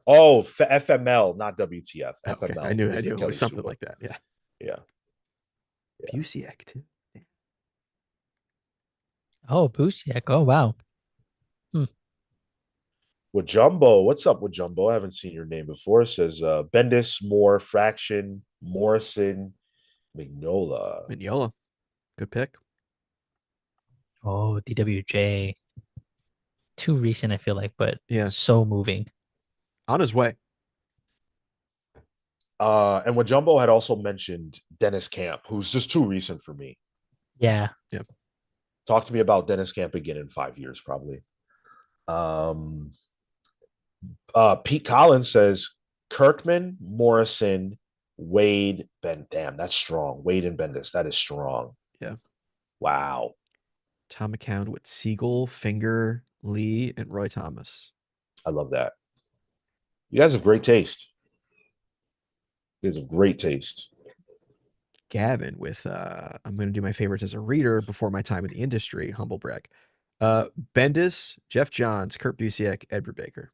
Oh, FML, not WTF. Okay. FML. I knew it was something like that. Yeah. Busiek too. Oh, Busiek. Oh, wow. With Jumbo, what's up with Jumbo? I haven't seen your name before. It says Bendis, Moore, Fraction, Morrison, Mignola. Good pick. Oh, DWJ. Too recent, I feel like, but so moving. On his way. And when Jumbo had also mentioned Dennis Camp, who's just too recent for me. Yeah. Talk to me about Dennis Camp again in 5 years, probably. Pete Collins says Kirkman, Morrison, Wade, Damn, that's strong. Wade and Bendis, that is strong. Yeah. Wow. Tom McCown with Siegel, Finger, Lee, and Roy Thomas. I love that. You guys have great taste. You guys have great taste. Gavin with I'm going to do my favorites as a reader before my time in the industry. Humble brag. Bendis, Jeff Johns, Kurt Busiek, Ed Brubaker.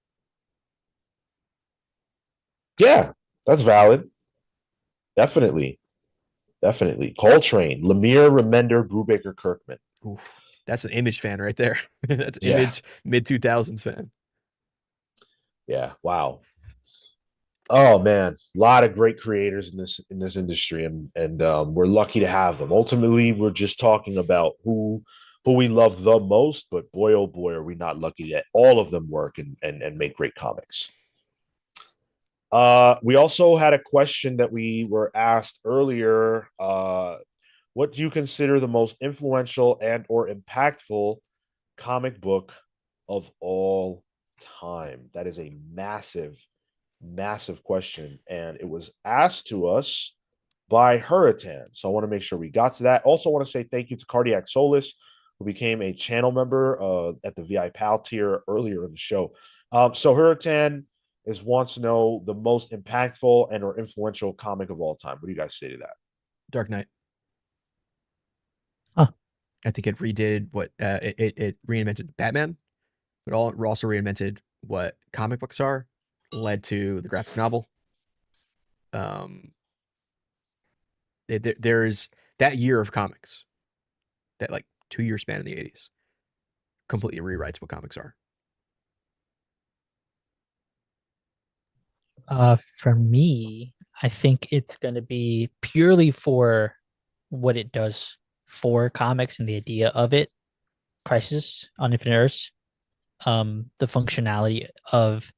Yeah, that's valid. Definitely. Coltrane, Lemire, Remender, Brubaker, Kirkman. Oof, that's an Image fan right there. That's Image mid-2000s fan. Yeah, wow. Oh man, a lot of great creators in this industry, and we're lucky to have them. Ultimately, we're just talking about who we love the most, but boy, oh boy, are we not lucky that all of them work and make great comics. We also had a question that we were asked earlier. What do you consider the most influential and or impactful comic book of all time? That is a massive question, and it was asked to us by Hurricane. So I want to make sure we got to that. Also want to say thank you to Cardiac Solace, who became a channel member at the VI PAL tier earlier in the show. So Hurricane wants to know the most impactful and or influential comic of all time. What do you guys say to that? Dark Knight. I think it redid what it reinvented Batman, but also reinvented what comic books are, led to the graphic novel. There's that year of comics, that like 2-year span in the 80s, completely rewrites what comics are. For me, I think it's going to be purely for what it does for comics and the idea of it. Crisis on Infinite Earths, the functionality of,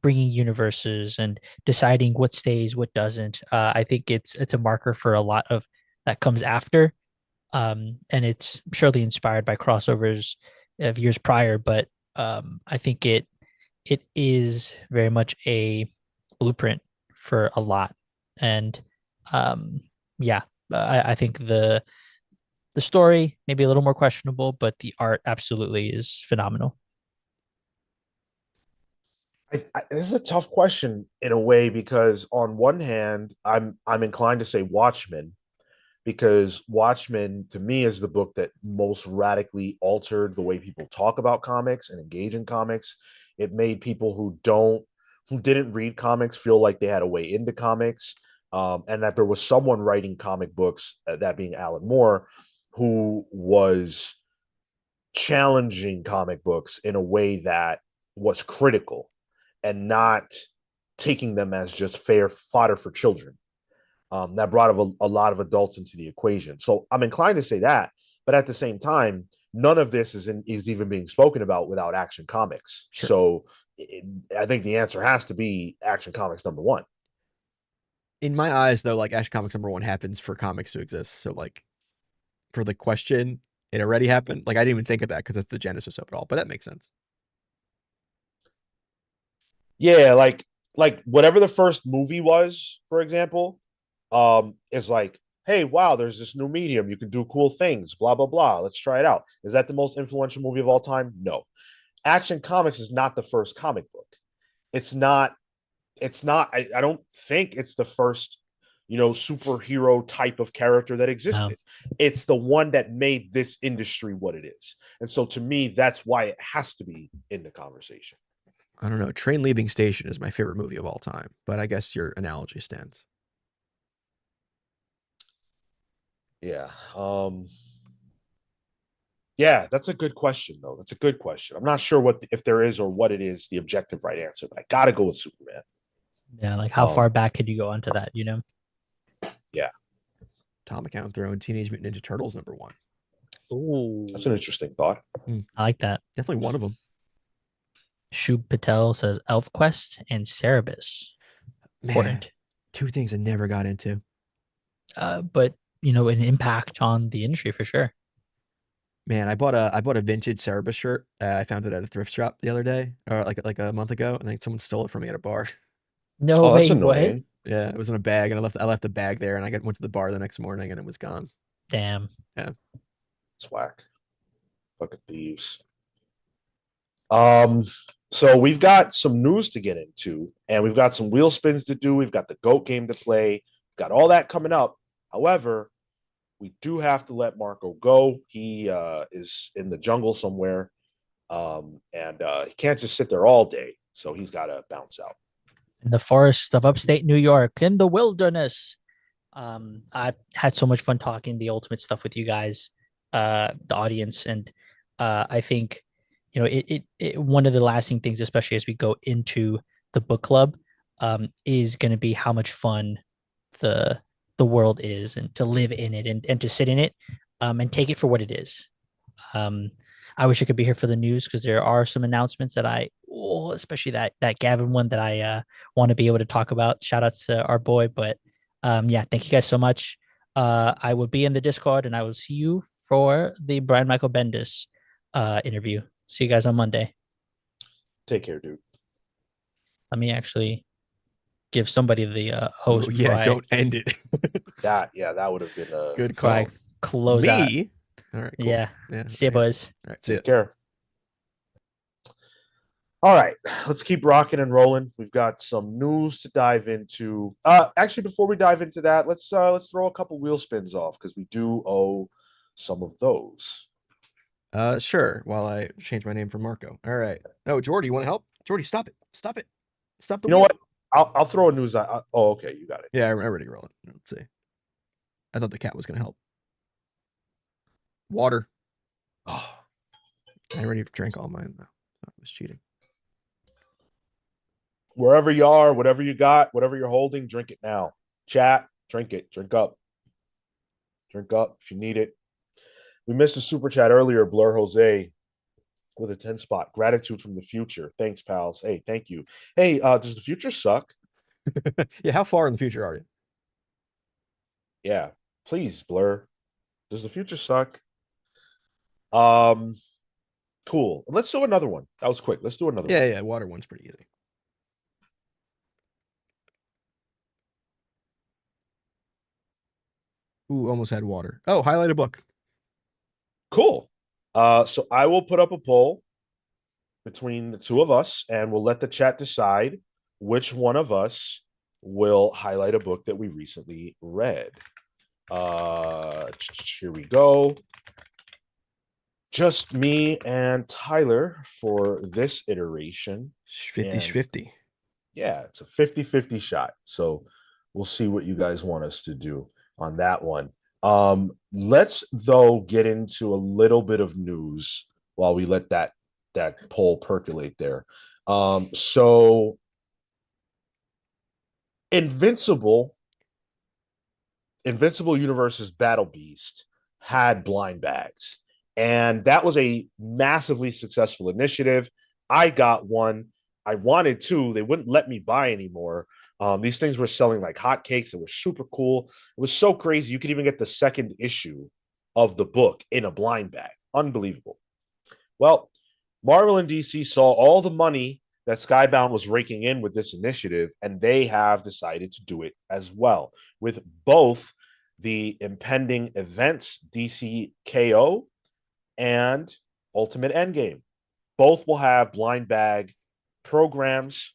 bringing universes and deciding what stays, what doesn't. I think it's a marker for a lot of that comes after, and it's surely inspired by crossovers of years prior. But I think it is very much a blueprint for a lot. And yeah, I think the story maybe a little more questionable, but the art absolutely is phenomenal. This is a tough question in a way because on one hand, I'm inclined to say Watchmen because Watchmen to me is the book that most radically altered the way people talk about comics and engage in comics. It made people who didn't read comics feel like they had a way into comics, and that there was someone writing comic books, that being Alan Moore, who was challenging comic books in a way that was critical and not taking them as just fair fodder for children. That brought a lot of adults into the equation. So I'm inclined to say that, but at the same time, none of this is even being spoken about without Action Comics. Sure. So I think the answer has to be Action Comics #1. In my eyes, though, like Action Comics #1 happens for comics to exist. So like for the question, it already happened. Like I didn't even think of that because that's the genesis of it all, but that makes sense. Yeah, like whatever the first movie was, for example, is like, hey, wow, there's this new medium. You can do cool things, blah, blah, blah. Let's try it out. Is that the most influential movie of all time? No. Action Comics is not the first comic book. It's not, I don't think it's the first, superhero type of character that existed. No. It's the one that made this industry what it is. And so to me, that's why it has to be in the conversation. I don't know. Train Leaving Station is my favorite movie of all time, but I guess your analogy stands. Yeah. Yeah, that's a good question, though. That's a good question. I'm not sure if there is or what it is the objective right answer, but I got to go with Superman. Yeah, like how far back could you go onto that, Yeah. Atomic Count Throne, Teenage Mutant Ninja Turtles #1. Ooh. That's an interesting thought. I like that. Definitely one of them. Shub Patel says ElfQuest and Cerebus. Important. Two things I never got into. But an impact on the industry for sure. Man, I bought a vintage Cerebus shirt. I found it at a thrift shop the other day, or like a month ago, and then someone stole it from me at a bar. No way, that's annoying. What? Yeah, it was in a bag, and I left the bag there, and I went to the bar the next morning, and it was gone. Damn. Yeah. It's whack. Fucking thieves. So we've got some news to get into, and we've got some wheel spins to do. We've got the GOAT game to play. We've got all that coming up. However, we do have to let Marco go. He is in the jungle somewhere, and he can't just sit there all day. So he's got to bounce out. In the forests of upstate New York, in the wilderness. I had so much fun talking the Ultimate stuff with you guys, the audience, and I think it one of the lasting things, especially as we go into the book club, is going to be how much fun the world is, and to live in it, and to sit in it, and take it for what it is. I wish I could be here for the news because there are some announcements that especially that Gavin one that I want to be able to talk about. Shout outs to our boy, but yeah, thank you guys so much. I will be in the Discord, and I will see you for the Brian Michael Bendis interview. See you guys on Monday. Take care, dude. Let me actually give somebody the host. Oh, yeah, don't end it. that would have been a good call. Close out. All right, cool. Yeah. See you, boys. All right, take care. All right, let's keep rocking and rolling. We've got some news to dive into. Actually, before we dive into that, let's throw a couple wheel spins off because we do owe some of those. Sure. While I change my name from Marco. All right. Oh, Jordy, you want to help? Jordy, stop it. Stop it. Stop the. You know what? I'll throw a news. Okay, you got it. Yeah, I'm already rolling. Let's see. I thought the cat was gonna help. Water. Oh, I already drank all mine though. I was cheating. Wherever you are, whatever you got, whatever you're holding, drink it now. Chat, drink it. Drink up. Drink up if you need it. We missed a super chat earlier, Blur Jose, with a 10 spot. Gratitude from the future. Thanks, pals. Hey, thank you. Hey, does the future suck? Yeah, how far in the future are you? Yeah, please, Blur. Does the future suck? Cool. Let's do another one. That was quick. Let's do another one. Yeah, water one's pretty easy. Ooh, almost had water. Oh, highlight a book. Cool. So I will put up a poll between the two of us, and we'll let the chat decide which one of us will highlight a book that we recently read. Here we go. Just me and Tyler for this iteration. 50-50. Yeah, it's a 50-50 shot. So we'll see what you guys want us to do on that one. Let's though get into a little bit of news while we let that poll percolate there. So Invincible Universe's Battle Beast had blind bags, and that was a massively successful initiative. I got one. I wanted two. They wouldn't let me buy anymore. These things were selling like hotcakes. It was super cool. It was so crazy. You could even get the second issue of the book in a blind bag. Unbelievable. Well, Marvel and DC saw all the money that Skybound was raking in with this initiative, and they have decided to do it as well with both the impending events DC KO and Ultimate Endgame. Both will have blind bag programs.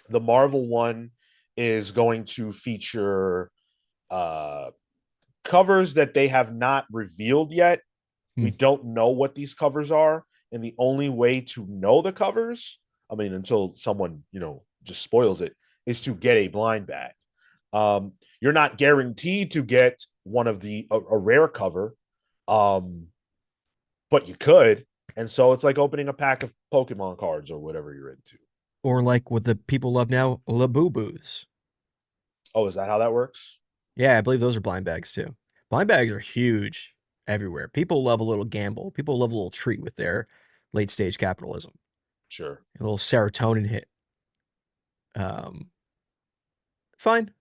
The Marvel one is going to feature covers that they have not revealed yet. We don't know what these covers are, and the only way to know the covers, I mean, until someone just spoils it, is to get a blind bag. You're not guaranteed to get one of a rare cover, but you could, and so it's like opening a pack of Pokemon cards or whatever you're into. Or like what the people love now, Labubu's. Oh, is that how that works? Yeah, I believe those are blind bags too. Blind bags are huge everywhere. People love a little gamble. People love a little treat with their late stage capitalism. Sure. A little serotonin hit. Fine.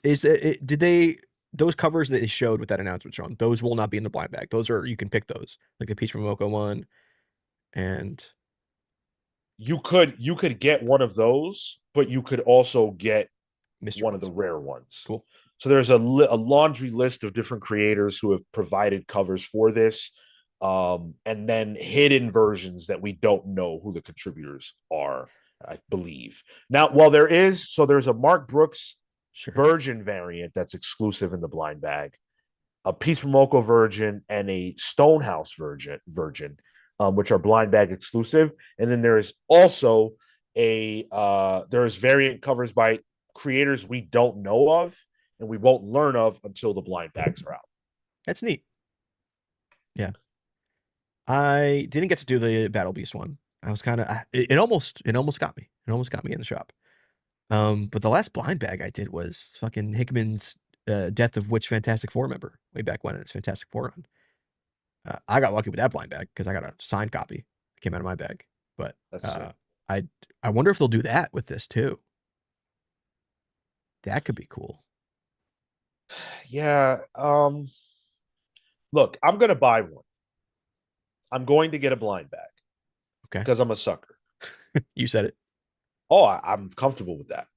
Did they, those covers that they showed with that announcement, Sean, those will not be in the blind bag. Those are, you can pick those, like the Peach Momoko one, and you could get one of those, but you could also get mystery one ones. of the rare ones. Cool. So there's a laundry list of different creators who have provided covers for this, and then hidden versions that we don't know who the contributors are, I believe. Now, while there's a Mark Brooks Virgin variant that's exclusive in the blind bag, a Peach Momoko Virgin, and a Stonehouse Virgin, which are blind bag exclusive. And then there is also there's variant covers by creators we don't know of and we won't learn of until the blind bags are out. That's neat. Yeah. I didn't get to do the Battle Beast one. I was kind of, it almost got me. It almost got me in the shop. But the last blind bag I did was fucking Hickman's Death of Which Fantastic Four member way back when, it's Fantastic Four run. I got lucky with that blind bag because I got a signed copy that came out of my bag. But I wonder if they'll do that with this too. That could be cool. Yeah. Look, I'm gonna buy one. I'm going to get a blind bag. Okay. Because I'm a sucker. You said it. Oh, I'm comfortable with that.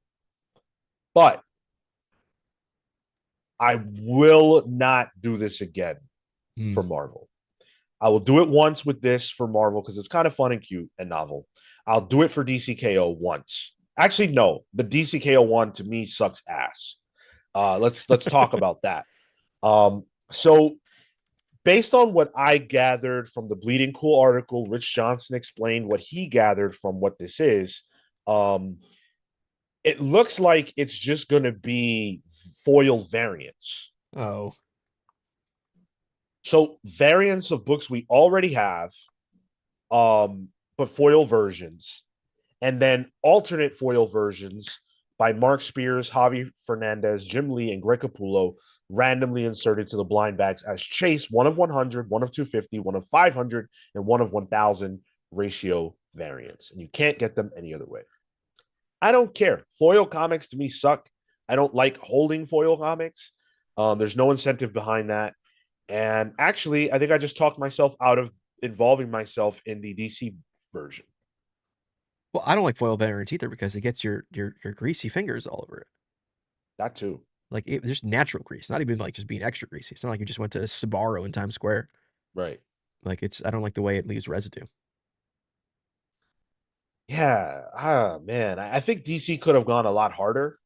But I will not do this again for Marvel. I will do it once with this for Marvel because it's kind of fun and cute and novel. I'll do it for DCKO once. Actually, no, the DCKO one to me sucks ass. Let's talk about that. So based on what I gathered from the Bleeding Cool article, Rich Johnson explained what he gathered from what this is. It looks like it's just going to be foil variants. Oh. So variants of books we already have, but foil versions, and then alternate foil versions by Mark Spears, Javi Fernandez, Jim Lee, and Greg Capullo, randomly inserted to the blind bags as Chase, one of 100, one of 250, one of 500, and one of 1,000 ratio variants. And you can't get them any other way. I don't care. Foil comics to me suck. I don't like holding foil comics. There's no incentive behind that. And actually, I think I just talked myself out of involving myself in the DC version. Well, I don't like foil variants either because it gets your greasy fingers all over it. That too. Like there's natural grease, not even like just being extra greasy. It's not like you just went to Sbarro in Times Square. Right. Like I don't like the way it leaves residue. Yeah. Ah, man. I think DC could have gone a lot harder.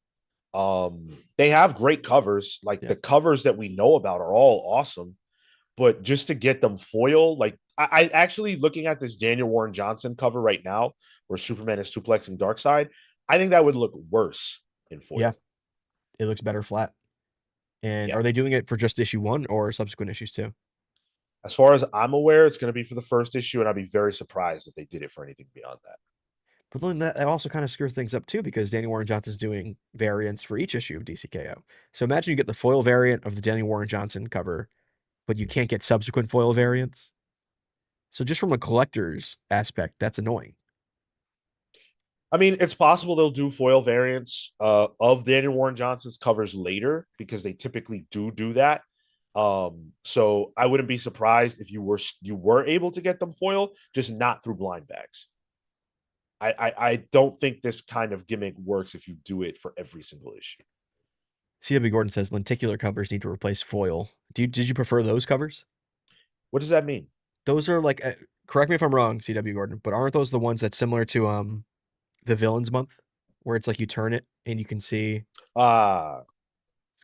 They have great covers. Like Yeah. the covers that we know about are all awesome, but just to get them foil, like I actually looking at this Daniel Warren Johnson cover right now, where Superman is suplexing Darkseid, I think that would look worse in Yeah. foil. It looks better flat. And Yeah. are they doing it for just issue 1 or subsequent issues too? As far as I'm aware, it's going to be for the first issue, and I'd be very surprised if they did it for anything beyond that. But then that also kind of screws things up too, because Danny Warren Johnson's doing variants for each issue of DCKO. So imagine you get the foil variant of the Danny Warren Johnson cover, but you can't get subsequent foil variants. So just from a collector's aspect, that's annoying. I mean, it's possible they'll do foil variants of Daniel Warren Johnson's covers later because they typically do that. So I wouldn't be surprised if you were able to get them foil, just not through blind bags. I don't think this kind of gimmick works if you do it for every single issue. CW Gordon says lenticular covers need to replace foil. Did you prefer those covers? What does that mean? Those are like, correct me if I'm wrong, CW Gordon, but aren't those the ones that's similar to the Villains Month, where it's like you turn it and you can see it's kind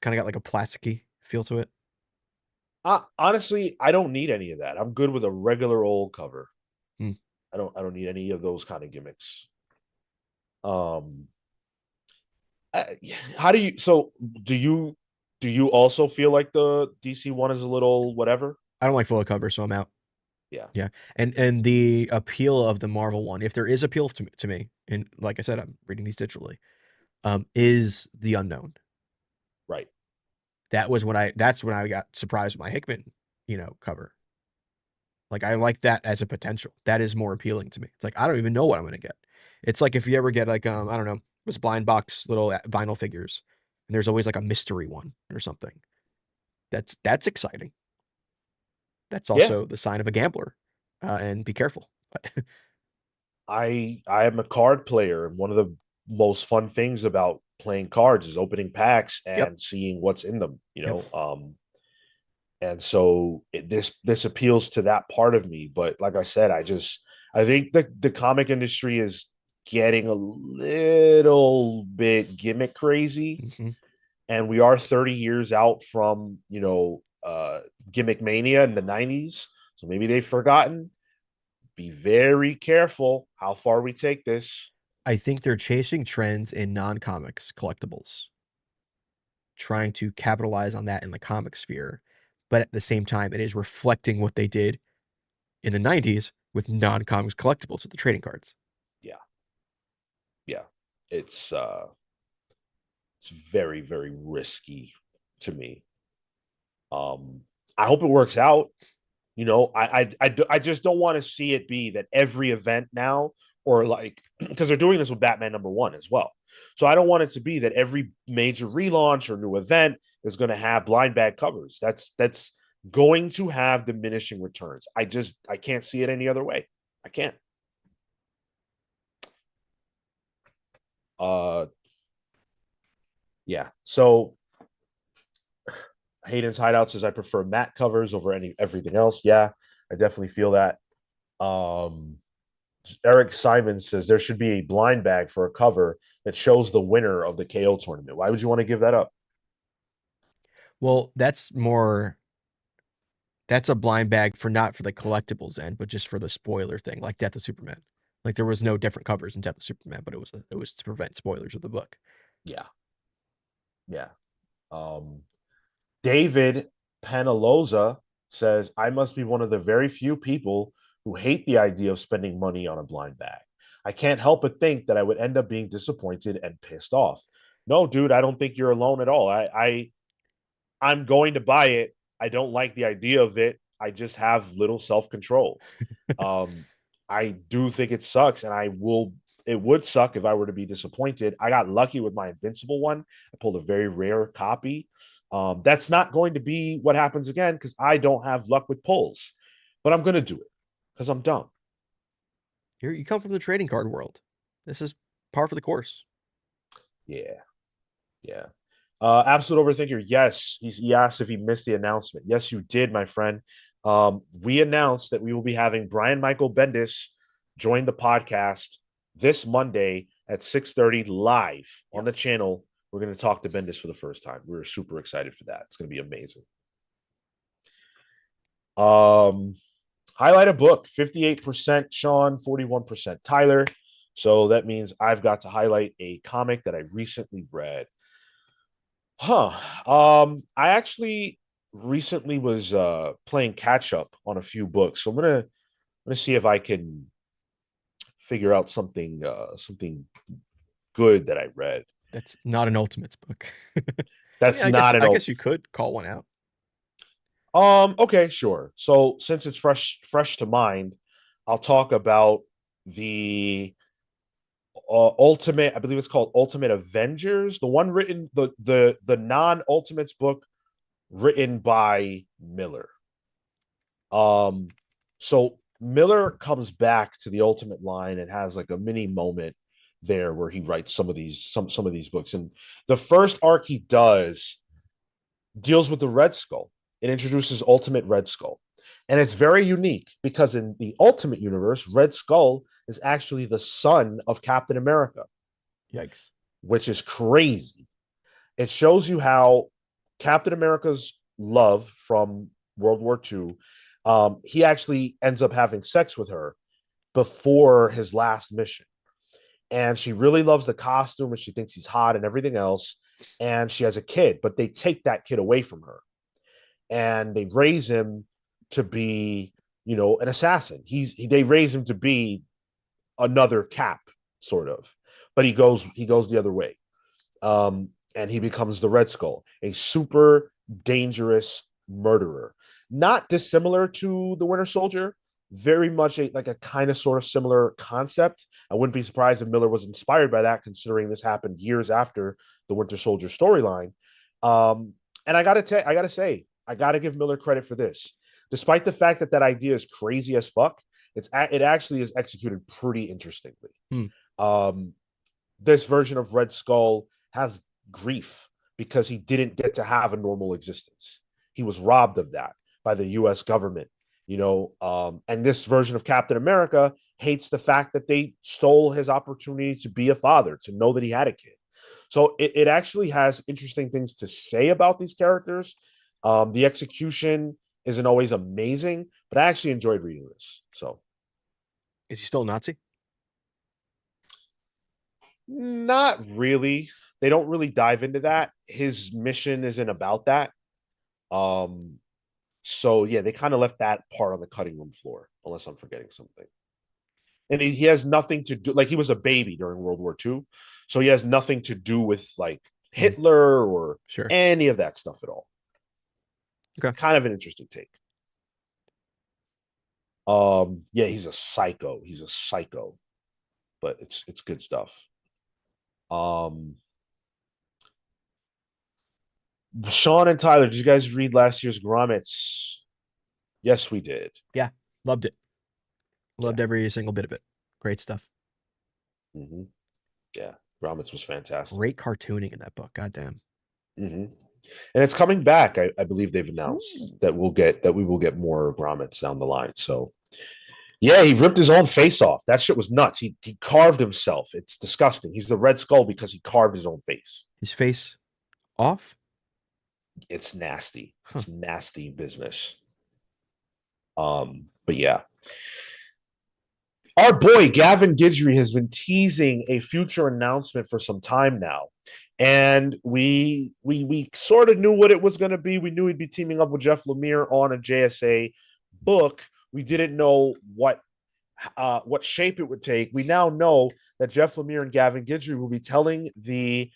of got like a plasticky feel to it? Honestly, I don't need any of that. I'm good with a regular old cover. Hmm. I don't need any of those kind of gimmicks. Um, how do you? So do you also feel like the DC one is a little whatever? I don't like foil covers, so I'm out. Yeah, Yeah, and the appeal of the Marvel one, if there is appeal to me, and like I said, I'm reading these digitally, is the unknown. right. That's when I got surprised with my Hickman, cover. Like I like that as a potential. That is more appealing to me. It's like I don't even know what I'm gonna get. It's like if you ever get like I don't know, those blind box little vinyl figures, and there's always like a mystery one or something. That's exciting. That's Yeah, also the sign of a gambler, and be careful. I am a card player, and one of the most fun things about playing cards is opening packs Yep. and seeing what's in them. Yep. And so this appeals to that part of me. But like I said, I think the comic industry is getting a little bit gimmick crazy, Mm-hmm. and we are 30 years out from gimmick mania in the 90s, so maybe they've forgotten. Be very careful how far we take this. I think they're chasing trends in non-comics collectibles, trying to capitalize on that in the comic sphere. But at the same time, it is reflecting what they did in the 90s with non-comics collectibles with the trading cards. Yeah, yeah, it's very very risky to me. I hope it works out. I just don't want to see it be that every event now, or like, because they're doing this with Batman #1 as well. So I don't want it to be that every major relaunch or new event is going to have blind bag covers. That's going to have diminishing returns. I can't see it any other way. I can't. Uh yeah. So Hayden's Hideout says I prefer matte covers over everything else. Yeah, I definitely feel that. Um Eric Simon says there should be a blind bag for a cover that shows the winner of the KO tournament. Why would you want to give that up? Well, that's a blind bag for not for the collectibles end, but just for the spoiler thing, like Death of Superman. Like there was no different covers in Death of Superman, but it was to prevent spoilers of the book. Yeah. Yeah. Um, David Panaloza says, I must be one of the very few people who hate the idea of spending money on a blind bag. I can't help but think that I would end up being disappointed and pissed off. No, dude, I don't think you're alone at all. I'm going to buy it. I don't like the idea of it. I just have little self-control. Um, I do think it sucks, and it would suck if I were to be disappointed. I got lucky with my Invincible one. I pulled a very rare copy. That's not going to be what happens again because I don't have luck with pulls, but I'm going to do it because I'm dumb. You come from the trading card world. This is par for the course. Yeah. Yeah. Absolute Overthinker. Yes, he asked if he missed the announcement. Yes, you did, my friend. We announced that we will be having Brian Michael Bendis join the podcast this Monday at 6:30 live on the channel. We're going to talk to Bendis for the first time. We're super excited for that. It's going to be amazing. Highlight a book, 58% Sean, 41% Tyler. So that means I've got to highlight a comic that I recently read. I actually recently was playing catch up on a few books. So I'm gonna see if I can figure out something good that I read. That's not an Ultimates book. That's I not guess, an I guess you could call one out. Okay, sure. So since it's fresh to mind, I'll talk about the Ultimate, I believe it's called Ultimate Avengers, the one written the non-Ultimates book written by Millar. So Millar comes back to the Ultimate line and has like a mini moment there where he writes some of these books. And the first arc he does deals with the Red Skull. It introduces Ultimate Red Skull. And it's very unique because in the Ultimate universe, Red Skull is actually the son of Captain America. Yikes. Which is crazy. It shows you how Captain America's love from World War II, he actually ends up having sex with her before his last mission. And she really loves the costume and she thinks he's hot and everything else. And she has a kid, but they take that kid away from her and they raise him to be, an assassin. They raise him to be another Cap, sort of, but he goes the other way. And he becomes the Red Skull, a super dangerous murderer, not dissimilar to the Winter Soldier. Very much like a kind of sort of similar concept. I wouldn't be surprised if Millar was inspired by that, considering this happened years after the Winter Soldier storyline. And I gotta say, I gotta give Millar credit for this, despite the fact that idea is crazy as fuck. It actually is executed pretty interestingly. This version of Red Skull has grief because he didn't get to have a normal existence. He was robbed of that by the US government, and this version of Captain America hates the fact that they stole his opportunity to be a father, to know that he had a kid. So it actually has interesting things to say about these characters. The execution isn't always amazing, but I actually enjoyed reading this. So, is he still a Nazi? Not really. They don't really dive into that. His mission isn't about that. So yeah, they kind of left that part on the cutting room floor, unless I'm forgetting something. And he has nothing to do, like he was a baby during World War II, so he has nothing to do with like Hitler or any of that stuff at all. Okay. Kind of an interesting take. Yeah, he's a psycho. But it's good stuff. Sean and Tyler, did you guys read last year's Grommets? Yes, we did. Yeah, loved it. Loved every single bit of it. Great stuff. Mm-hmm. Yeah, Grommets was fantastic. Great cartooning in that book. Goddamn. Mm-hmm. And it's coming back. I believe they've announced that we will get more Grommets down the line. So yeah, he ripped his own face off. That shit was nuts. He carved himself. It's disgusting. He's the Red Skull because he carved his own face. His face off? It's nasty. It's nasty business. But yeah. Our boy Gavin Guidry has been teasing a future announcement for some time now. And we sort of knew what it was going to be. We knew he'd be teaming up with Jeff Lemire on a JSA book. We didn't know what shape it would take. We now know that Jeff Lemire and Gavin Guidry will be telling the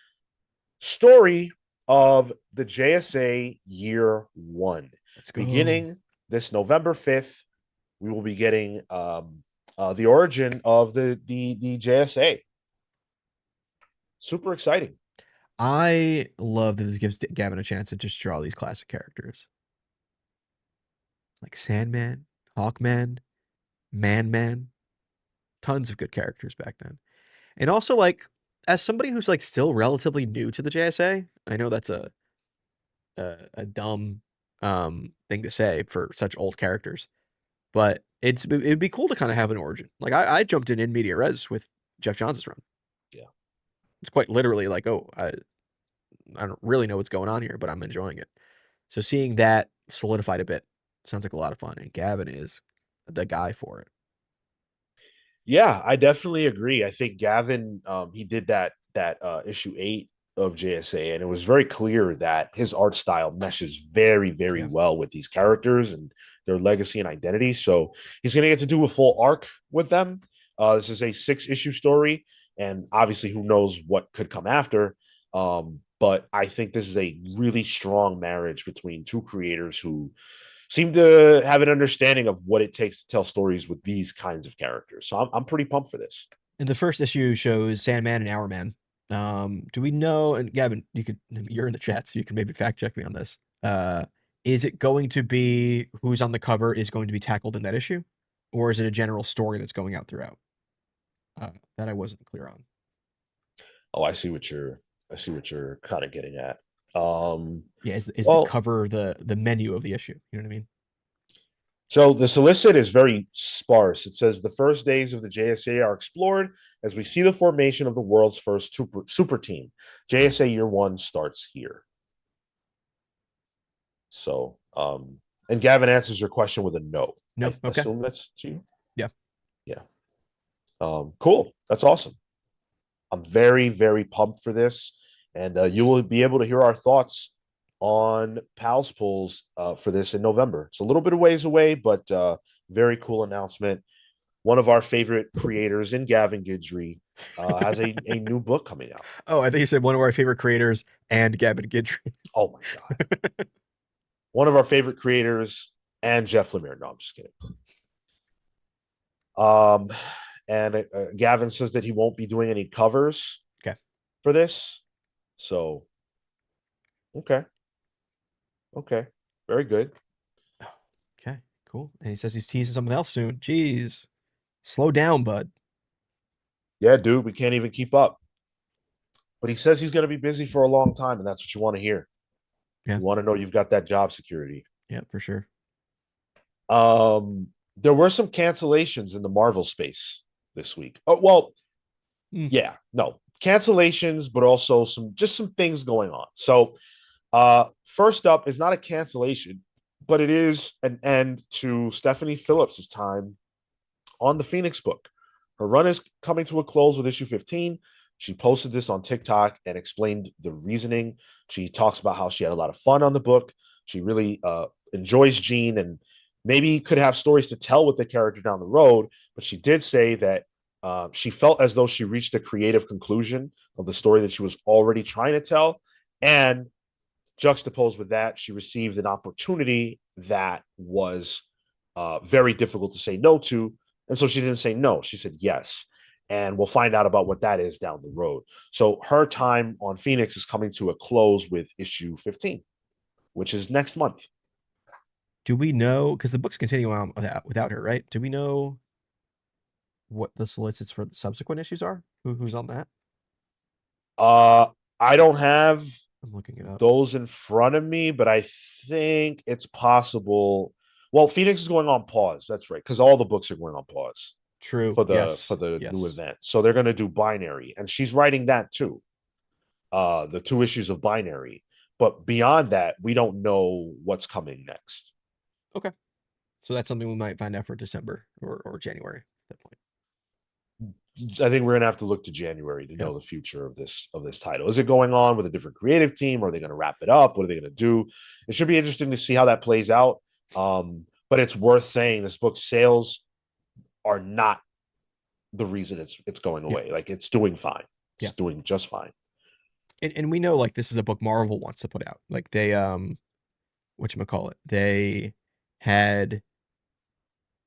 story of the JSA year one. Beginning this November 5th, we will be getting the origin of the JSA. Super exciting. I love that this gives Gavin a chance to just draw these classic characters. Like Sandman, Hawkman, Man. Tons of good characters back then. And also like as somebody who's like still relatively new to the JSA, I know that's a dumb thing to say for such old characters, but it'd be cool to kind of have an origin. Like I jumped in media res with Jeff Johns' run. Yeah. It's quite literally like, oh, I don't really know what's going on here, but I'm enjoying it. So seeing that solidified a bit sounds like a lot of fun, and Gavin is the guy for it. Yeah, I definitely agree. I think Gavin, he did that issue 8 of JSA, and it was very clear that his art style meshes very, very well with these characters and their legacy and identity. So he's going to get to do a full arc with them. This is a 6-issue story, and obviously, who knows what could come after. But I think this is a really strong marriage between two creators who seem to have an understanding of what it takes to tell stories with these kinds of characters. So I'm pretty pumped for this. And the first issue shows Sandman and Hourman. Do we know? And Gavin, you're in the chat, so you can maybe fact check me on this. Is it going to be who's on the cover is going to be tackled in that issue, or is it a general story that's going out throughout? That I wasn't clear on. Oh, I see what you're kind of getting at. Yeah, is the cover the menu of the issue? You know what I mean? So the solicit is very sparse. It says the first days of the JSA are explored as we see the formation of the world's first super team. JSA Year 1 starts here. So, and Gavin answers your question with a no. No, I okay. assume that's you. Yeah. Yeah. Cool. That's awesome. I'm very, very pumped for this. And you will be able to hear our thoughts on Pals Pulls for this in November. It's a little bit of ways away, but very cool announcement. One of our favorite creators in Gavin Guidry has a new book coming out. Oh, I think you said one of our favorite creators and Gavin Guidry. Oh my God. One of our favorite creators and Jeff Lemire. No, I'm just kidding. And Gavin says that he won't be doing any covers for this. So, okay. Very good. Okay, cool. And he says he's teasing something else soon. Jeez. Slow down, bud. Yeah, dude, we can't even keep up. But he says he's going to be busy for a long time, and that's what you want to hear. Yeah. You want to know you've got that job security. Yeah, for sure. There were some cancellations in the Marvel space this week. Oh, well, yeah, no. Cancellations, but also some things going on. So, first up is not a cancellation, but it is an end to Stephanie Phillips's time on the Phoenix book. Her run is coming to a close with issue 15. She posted this on TikTok and explained the reasoning. She talks about how she had a lot of fun on the book. She really enjoys Jean and maybe could have stories to tell with the character down the road. But she did say that she felt as though she reached a creative conclusion of the story that she was already trying to tell. And juxtaposed with that, she received an opportunity that was very difficult to say no to. And so she didn't say no. She said yes. And we'll find out about what that is down the road. So her time on Phoenix is coming to a close with issue 15, which is next month. Do we know, because the book's continuing on without her, right? Do we know what the solicits for the subsequent issues are? Who's on that? I don't have I'm looking it up. Those in front of me, but I think it's possible. Well, Phoenix is going on pause. That's right, because all the books are going on pause. True. For the new event. So they're going to do Binary, and she's writing that too. The 2 issues of Binary. But beyond that, we don't know what's coming next. Okay. So that's something we might find out for December or January at that point. I think we're gonna have to look to January to know the future of this title. Is it going on with a different creative team? Or are they going to wrap it up? What are they going to do? It should be interesting to see how that plays out. But it's worth saying this book's sales are not the reason it's going away. Like, it's doing fine. It's doing just fine. And we know, like, this is a book Marvel wants to put out. Like, they whatchamacallit, they had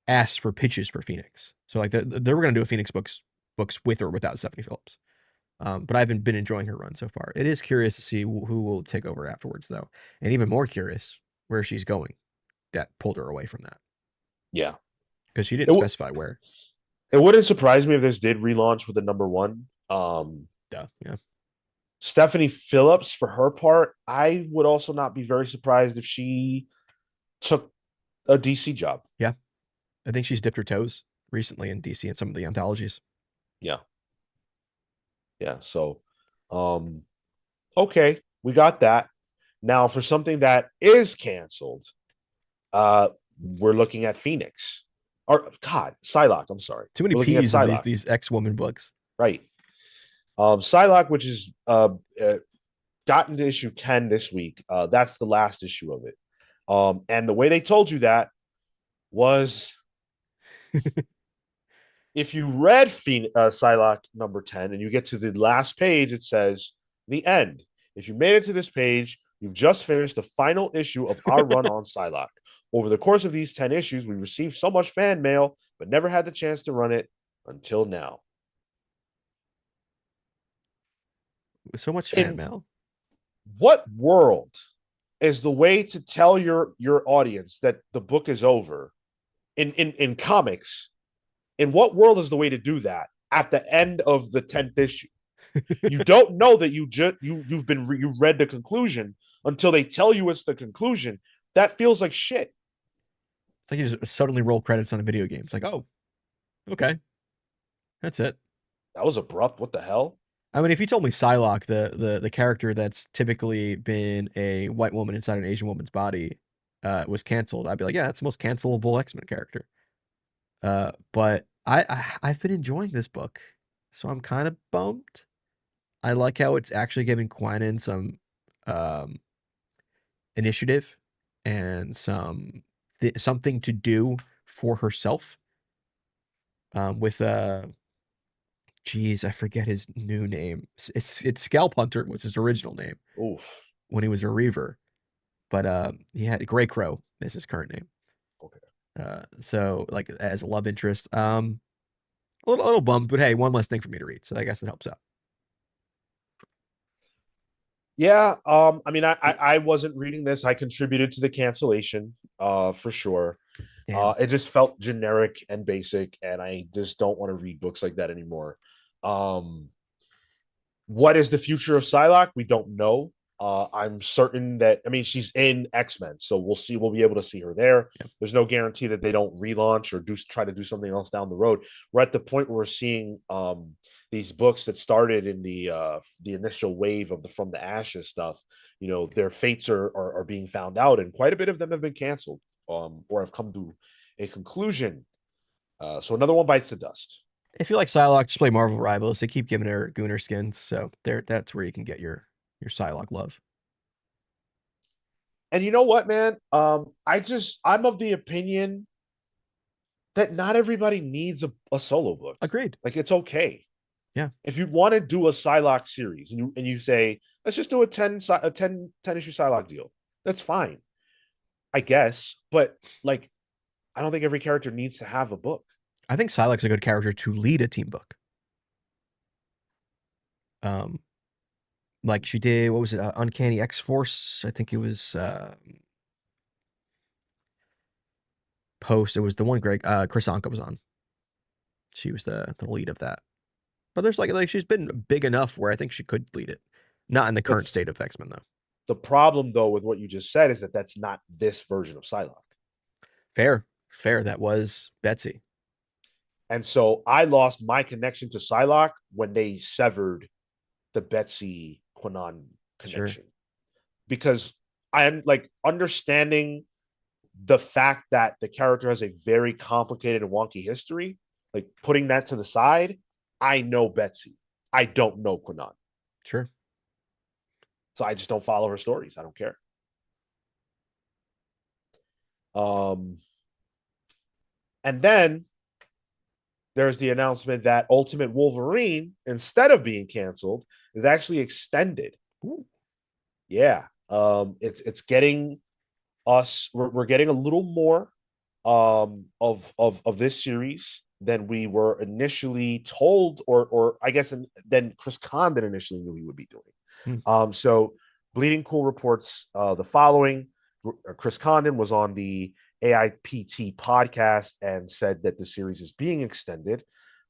asked for pitches for Phoenix. So like they were going to do a Phoenix books with or without Stephanie Phillips. But I haven't been enjoying her run so far. It is curious to see who will take over afterwards, though. And even more curious where she's going that pulled her away from that. Yeah. Because she didn't specify where. It wouldn't surprise me if this did relaunch with the number 1. Duh. Yeah. Stephanie Phillips, for her part, I would also not be very surprised if she took a DC job. Yeah. I think she's dipped her toes recently in DC and some of the anthologies. Yeah. So, okay, we got that. Now, for something that is canceled, we're looking at Phoenix. Or God, Psylocke. I'm sorry. Too many P's in these X-Woman books. Right. Psylocke, which is gotten to issue 10 this week. That's the last issue of it. And the way they told you that was if you read Psylocke number 10 and you get to the last page, it says the end. If you made it to this page, you've just finished the final issue of our run on Psylocke. Over the course of these 10 issues, we received so much fan mail, but never had the chance to run it until now. So much fan mail. What world is the way to tell your audience that the book is over in comics? In what world is the way to do that at the end of the 10th issue? You don't know that you read the conclusion until they tell you it's the conclusion. That feels like shit. It's like you just suddenly roll credits on a video game. It's like, oh, okay, that's it. That was abrupt. What the hell? I mean, if you told me Psylocke, the character that's typically been a white woman inside an Asian woman's body, was canceled, I'd be like, yeah, that's the most cancelable X-Men character. But I've been enjoying this book, so I'm kind of bummed. I like how it's actually giving Quinen some initiative and something to do for herself. With geez, I forget his new name. It's Scalp Hunter was his original name. Oof. When he was a Reaver, but he had Grey Crow as his current name. Okay. So like as a love interest, a little bummed, but hey, one less thing for me to read, so I guess it helps out. Yeah. I mean, I wasn't reading this. I contributed to the cancellation, for sure. It just felt generic and basic, and I just don't want to read books like that anymore. What is the future of Psylocke? We don't know. I'm certain that, I mean, she's in X-Men, so we'll see. We'll be able to see her there. Yep. There's no guarantee that they don't relaunch or try to do something else down the road. We're at the point where we're seeing these books that started in the initial wave of the From the Ashes stuff. You know, their fates are being found out, and quite a bit of them have been canceled, or have come to a conclusion. So another one bites the dust. If you like Psylocke, just play Marvel Rivals. They keep giving her Gooner skins, so that's where you can get your Psylocke love. And you know what, man? I'm of the opinion that not everybody needs a solo book. Agreed. Like, it's okay. Yeah. If you want to do a Psylocke series and you say, let's just do a 10 issue Psylocke deal, that's fine, I guess. But like, I don't think every character needs to have a book. I think Psylocke's a good character to lead a team book. Like she did, what was it? Uncanny X-Force. I think it was Post. It was the one Chris Anka was on. She was the lead of that. But there's like she's been big enough where I think she could lead it. Not in the current state of X-Men though. The problem though with what you just said is that that's not this version of Psylocke. Fair. That was Betsy. And so I lost my connection to Psylocke when they severed the Betsy Quinnan connection. Sure. Because I am like understanding the fact that the character has a very complicated and wonky history, like putting that to the side, I know Betsy. I don't know Quinnan. Sure. So I just don't follow her stories. I don't care. And then there's the announcement that Ultimate Wolverine, instead of being canceled, is actually extended. Ooh. Yeah. It's getting us, we're getting a little more of this series than we were initially told, or I guess than Chris Condon initially knew he would be doing. So Bleeding Cool reports the following. Chris Condon was on the AIPT podcast and said that the series is being extended.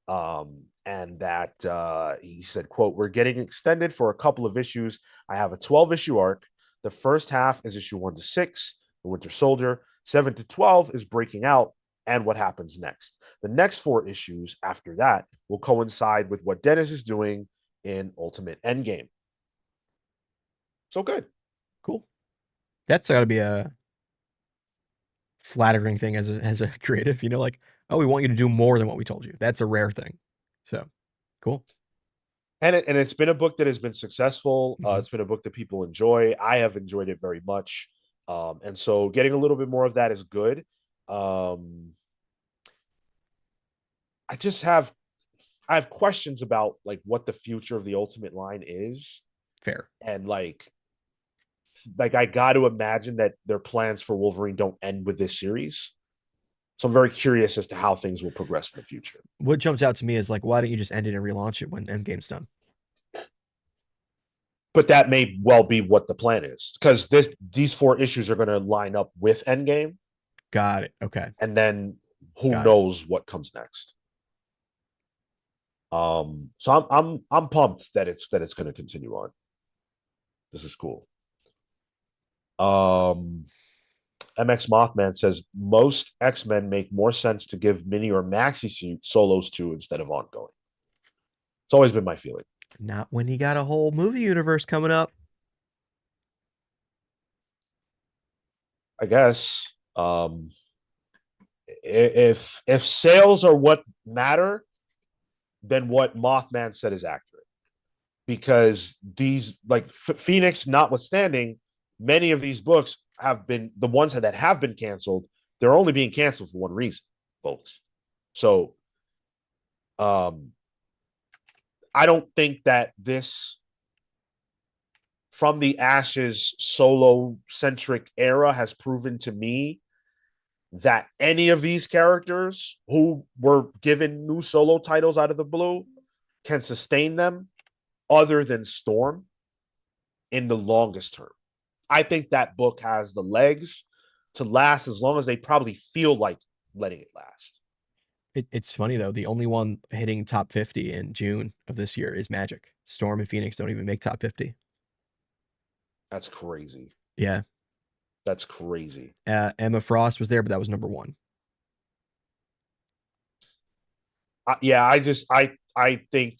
And that he said, quote, "We're getting extended for a couple of issues. I have a 12-issue arc. The first half is issue 1 to 6, The Winter Soldier. 7 to 12 is Breaking Out and what happens next. The next 4 issues after that will coincide with what Dennis is doing in Ultimate Endgame." So good. Cool. That's got to be a flattering thing as a creative, like, oh, we want you to do more than what we told you. That's a rare thing. So cool. And it's been a book that has been successful. It's been a book that people enjoy. I have enjoyed it very much. And so getting a little bit more of that is good. I have questions about like what the future of the Ultimate line is. Fair. And like I got to imagine that their plans for Wolverine don't end with this series. So I'm very curious as to how things will progress in the future. What jumps out to me is like, why don't you just end it and relaunch it when Endgame's done? But that may well be what the plan is, because these 4 issues are going to line up with Endgame. Got it. Okay. And then who knows what comes next. So I'm pumped that it's going to continue on. This is cool. MX Mothman says most X-Men make more sense to give mini or maxi solos to instead of ongoing. It's always been my feeling. Not when you got a whole movie universe coming up. I guess. If sales are what matter, then what Mothman said is accurate. Because these, like Phoenix notwithstanding, many of these books have been, the ones that have been canceled, they're only being canceled for one reason, folks. So I don't think that this From the Ashes solo centric era has proven to me that any of these characters who were given new solo titles out of the blue can sustain them other than Storm in the longest term. I think that book has the legs to last as long as they probably feel like letting it last. It's funny, though. The only one hitting top 50 in June of this year is Magic. Storm and Phoenix don't even make top 50. That's crazy. Yeah. That's crazy. Emma Frost was there, but that was number 1. I think,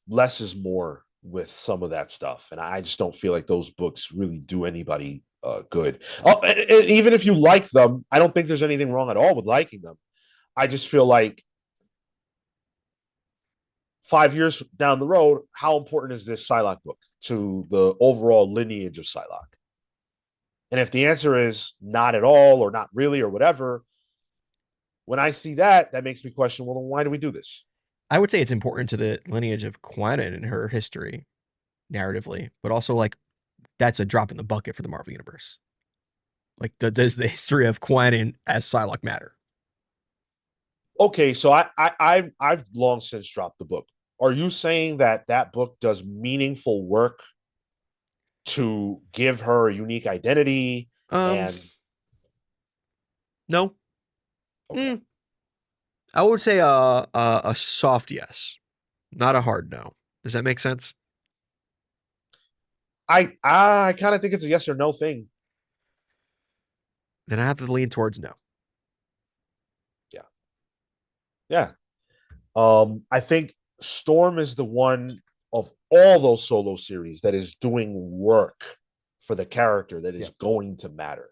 less is more with some of that stuff. And I just don't feel like those books really do anybody good. And even if you like them, I don't think there's anything wrong at all with liking them. I just feel like 5 years down the road, how important is this Psylocke book to the overall lineage of Psylocke? And if the answer is not at all, or not really, or whatever, when I see that, that makes me question, well, then why do we do this? I would say it's important to the lineage of Quantum and her history narratively, but also like that's a drop in the bucket for the Marvel Universe. Like, does the history of Quantum as Psylocke matter? Okay, so I've long since dropped the book. Are you saying that that book does meaningful work to give her a unique identity? And no. Okay. I would say a soft yes, not a hard no. Does that make sense? I kind of think it's a yes or no thing. Then I have to lean towards no. Yeah. I think Storm is the one of all those solo series that is doing work for the character that is going to matter.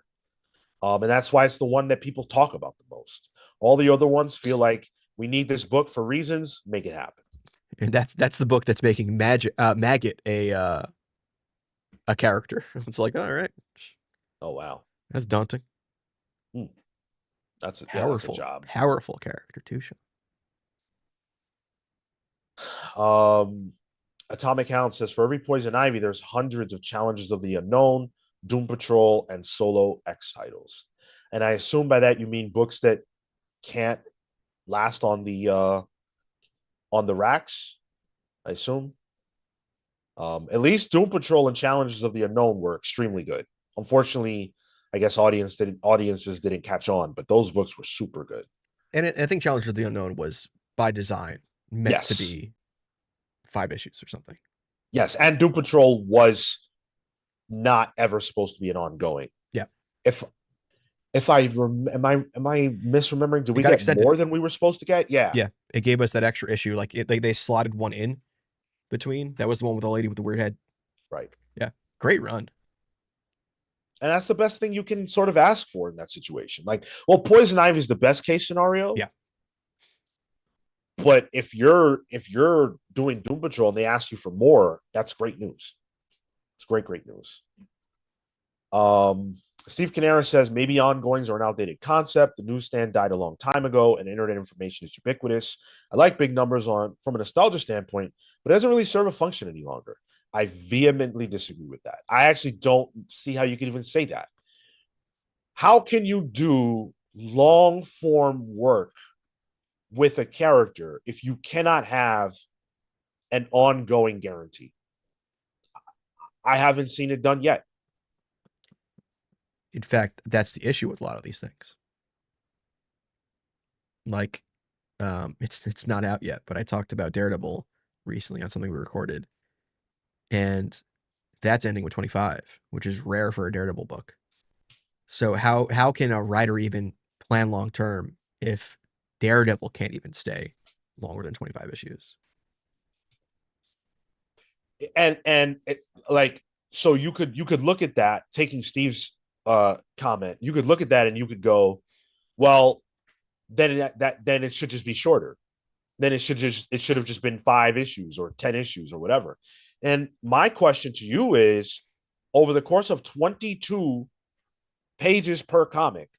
And that's why it's the one that people talk about the most. All the other ones feel like we need this book for reasons, make it happen. And that's the book that's making Maggot a character. It's like, all right. Oh wow, that's daunting. That's a powerful job. Powerful character too. Atomic Hound says, for every Poison Ivy, there's hundreds of Challenges of the Unknown, Doom Patrol, and solo X titles. And I assume by that you mean books that can't last on the racks. I assume. At least Doom Patrol and Challenges of the Unknown were extremely good. Unfortunately, I guess audiences didn't catch on, but those books were super good. And I think Challenges of the Unknown was by design meant to Yes. be 5 issues or something. Yes, and Doom Patrol was not ever supposed to be an ongoing. Yeah. If I am I misremembering? Did we got get extended. more than we were supposed to get? Yeah. Yeah. It gave us that extra issue. Like they slotted one in between. That was the one with the lady with the weird head. Right. Yeah. Great run. And that's the best thing you can sort of ask for in that situation. Like, well, Poison Ivy is the best case scenario. Yeah. But if you're doing Doom Patrol and they ask you for more, that's great news. It's great news. Steve Canara says maybe ongoings are an outdated concept. The newsstand died a long time ago, and internet information is ubiquitous. I like big numbers from a nostalgia standpoint, but it doesn't really serve a function any longer. I vehemently disagree with that. I actually don't see how you can even say that. How can you do long form work with a character if you cannot have an ongoing guarantee? I haven't seen it done yet. In fact, that's the issue with a lot of these things. Like, it's not out yet, but I talked about Daredevil recently on something we recorded, and that's ending with 25, which is rare for a Daredevil book. So how can a writer even plan long term if Daredevil can't even stay longer than 25 issues? And like, so you could look at that, taking Steve's comment, you could look at that and you could go, well, then then it should just be shorter. Then it should have just been 5 issues or 10 issues or whatever. And my question to you is, over the course of 22 pages per comic,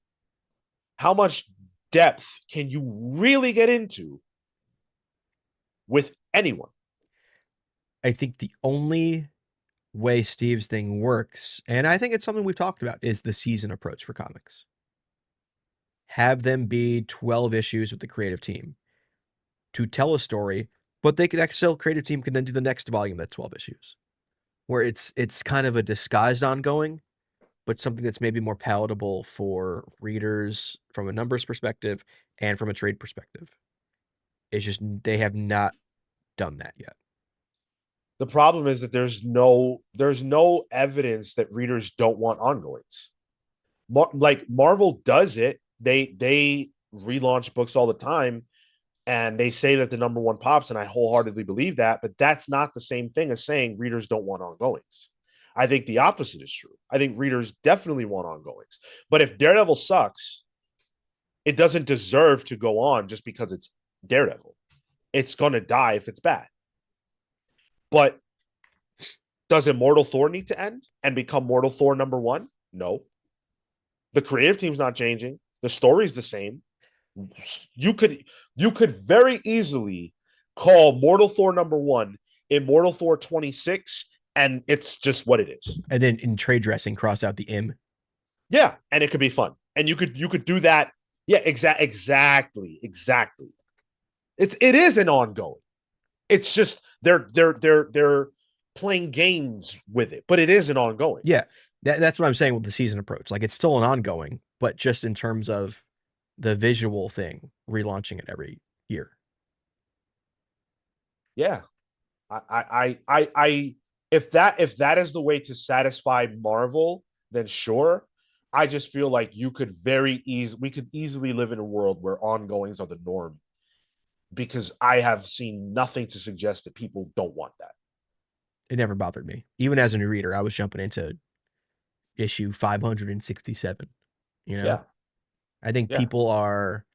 how much depth can you really get into with anyone? I think the only way Steve's thing works, and I think it's something we've talked about, is the season approach for comics. Have them be 12 issues with the creative team to tell a story, but that still creative team can then do the next volume that's 12 issues, where it's kind of a disguised ongoing, but something that's maybe more palatable for readers from a numbers perspective and from a trade perspective. It's just they have not done that yet. The problem is that there's no evidence that readers don't want ongoings. Like Marvel does it. They relaunch books all the time, and they say that the number one pops, and I wholeheartedly believe that. But that's not the same thing as saying readers don't want ongoings. I think the opposite is true. I think readers definitely want ongoings. But if Daredevil sucks, it doesn't deserve to go on just because it's Daredevil. It's going to die if it's bad. But does Immortal Thor need to end and become Mortal Thor #1? No. The creative team's not changing. The story's the same. You could very easily call Mortal Thor #1 Immortal Thor 26, and it's just what it is. And then in trade dressing, cross out the M. Yeah, and it could be fun. And you could do that. Yeah, exactly. It is an ongoing. It's just they're playing games with it, but it is an ongoing. Yeah, that's what I'm saying with the season approach. Like, it's still an ongoing, but just in terms of the visual thing, relaunching it every year. Yeah, I if that is the way to satisfy Marvel, then sure. I just feel like we could easily live in a world where ongoings are the norm, because I have seen nothing to suggest that people don't want that. It never bothered me. Even as a new reader, I was jumping into issue 567. You know? Yeah. I think people are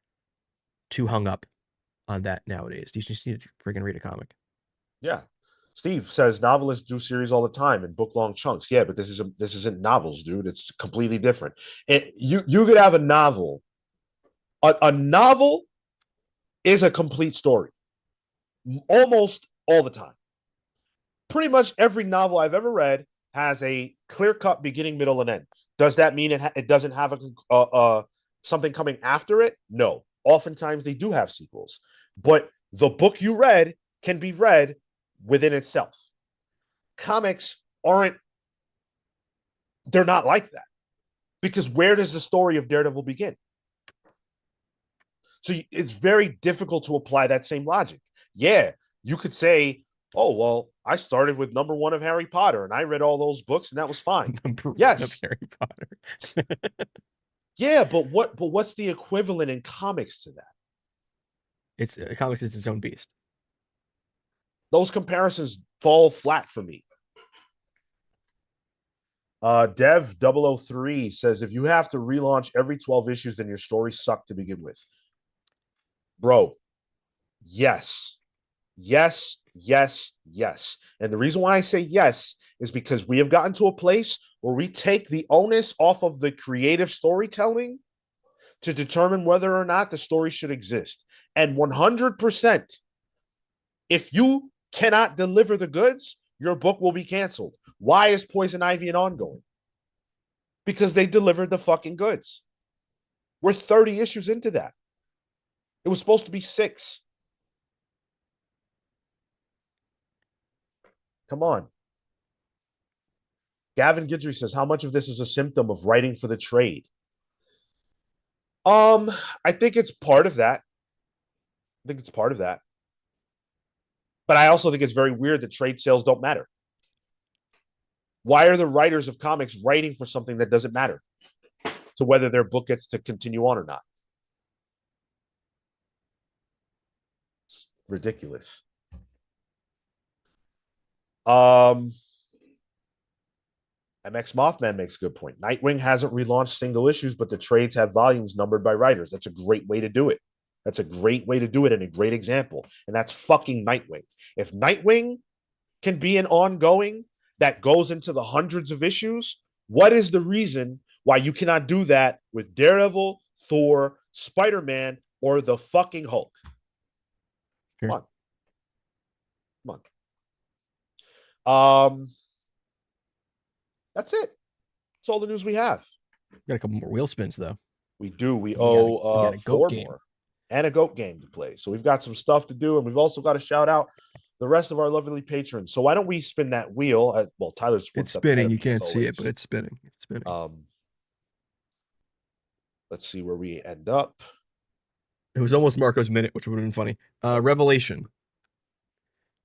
too hung up on that nowadays. You just need to freaking read a comic. Yeah. Steve says novelists do series all the time in book-long chunks. Yeah, but this isn't novels, dude. It's completely different. You could have a novel. A novel is a complete story almost all the time. Pretty much every novel I've ever read has a clear-cut beginning, middle, and end. Does that mean it doesn't have something coming after it? No. Oftentimes they do have sequels, but the book you read can be read within itself. Comics they're not like that, because where does the story of Daredevil begin? So it's very difficult to apply that same logic. Yeah, you could say, oh, well, I started with number 1 of Harry Potter and I read all those books and that was fine. Number 1 Yes. of Harry Potter. Yeah, but what's the equivalent in comics to that? It's comics is its own beast. Those comparisons fall flat for me. Dev003 says, if you have to relaunch every 12 issues, then your stories suck to begin with. Bro, yes. Yes, yes, yes. And the reason why I say yes is because we have gotten to a place where we take the onus off of the creative storytelling to determine whether or not the story should exist. And 100%, if you cannot deliver the goods, your book will be canceled. Why is Poison Ivy an ongoing? Because they delivered the fucking goods. We're 30 issues into that. It was supposed to be 6. Come on. Gavin Guidry says, how much of this is a symptom of writing for the trade? I think it's part of that. But I also think it's very weird that trade sales don't matter. Why are the writers of comics writing for something that doesn't matter to whether their book gets to continue on or not? It's ridiculous. MX Mothman makes a good point. Nightwing hasn't relaunched single issues, but the trades have volumes numbered by writers. That's a great way to do it. That's a great way to do it and a great example. And that's fucking Nightwing. If Nightwing can be an ongoing that goes into the hundreds of issues, what is the reason why you cannot do that with Daredevil, Thor, Spider-Man, or the fucking Hulk? Sure. Come on. That's it. That's all the news we have. Got a couple more wheel spins though. We do. We owe a 4 game. more and a GOAT game to play. So we've got some stuff to do, and we've also got to shout out the rest of our lovely patrons. So why don't we spin that wheel? Well, Tyler's it's spinning. You can't see it, but it's spinning. It's spinning. Let's see where we end up. It was almost Marco's minute, which would have been funny. Revelation.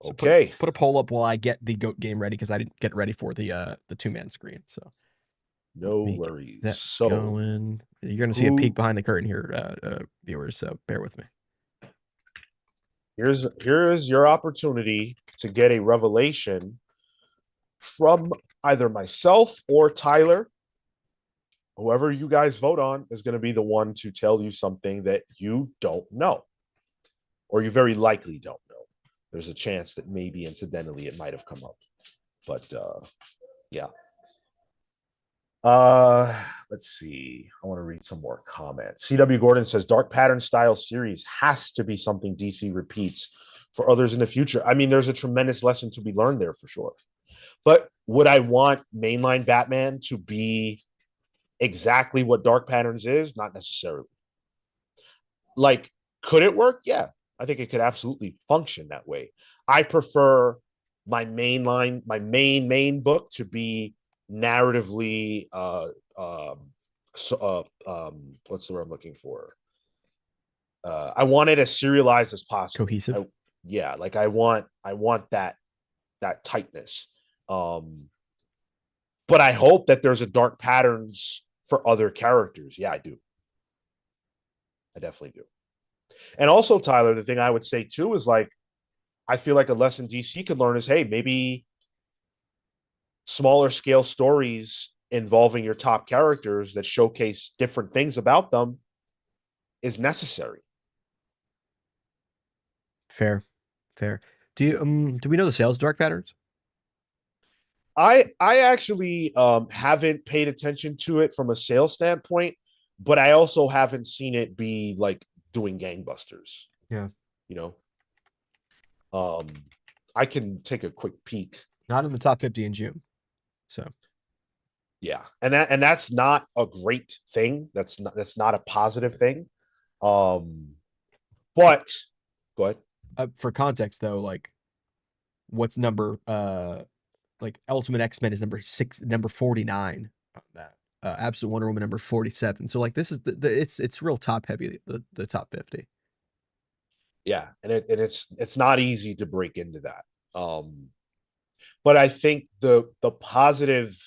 So Okay. Put a poll up while I get the GOAT game ready because I didn't get ready for the 2-man screen. So no worries. So going. You're going to see a peek behind the curtain here, viewers. So bear with me. Here's your opportunity to get a revelation from either myself or Tyler. Whoever you guys vote on is going to be the one to tell you something that you don't know, or you very likely don't know. There's a chance that maybe incidentally it might have come up, but yeah. Let's see. I want to read some more comments. CW Gordon says Dark Pattern style series has to be something DC repeats for others in the future. I mean, there's a tremendous lesson to be learned there for sure. But would I want mainline Batman to be exactly what Dark Patterns is? Not necessarily. Like, could it work? Yeah, I think it could absolutely function that way. I prefer my main book to be narratively what's the word I'm looking for? I want it as serialized as possible. Cohesive. Yeah, like I want that tightness. But I hope that there's a Dark Patterns for other characters. Yeah, I do. I definitely do. And also, Tyler, the thing I would say too is like, I feel like a lesson DC could learn is, hey, maybe smaller scale stories involving your top characters that showcase different things about them is necessary. Fair. Do we know the sales Dark Patterns? I actually haven't paid attention to it from a sales standpoint, but I also haven't seen it be like doing gangbusters. Yeah. You know, I can take a quick peek. Not in the top 50 in June. So yeah, and that's not a great thing. That's not a positive thing. But go ahead. For context though, like what's number like Ultimate X-Men is number 49 on that. Absolute Wonder Woman number 47. So like this is it's real top heavy, the top 50. Yeah, and it's not easy to break into that. But I think the positive,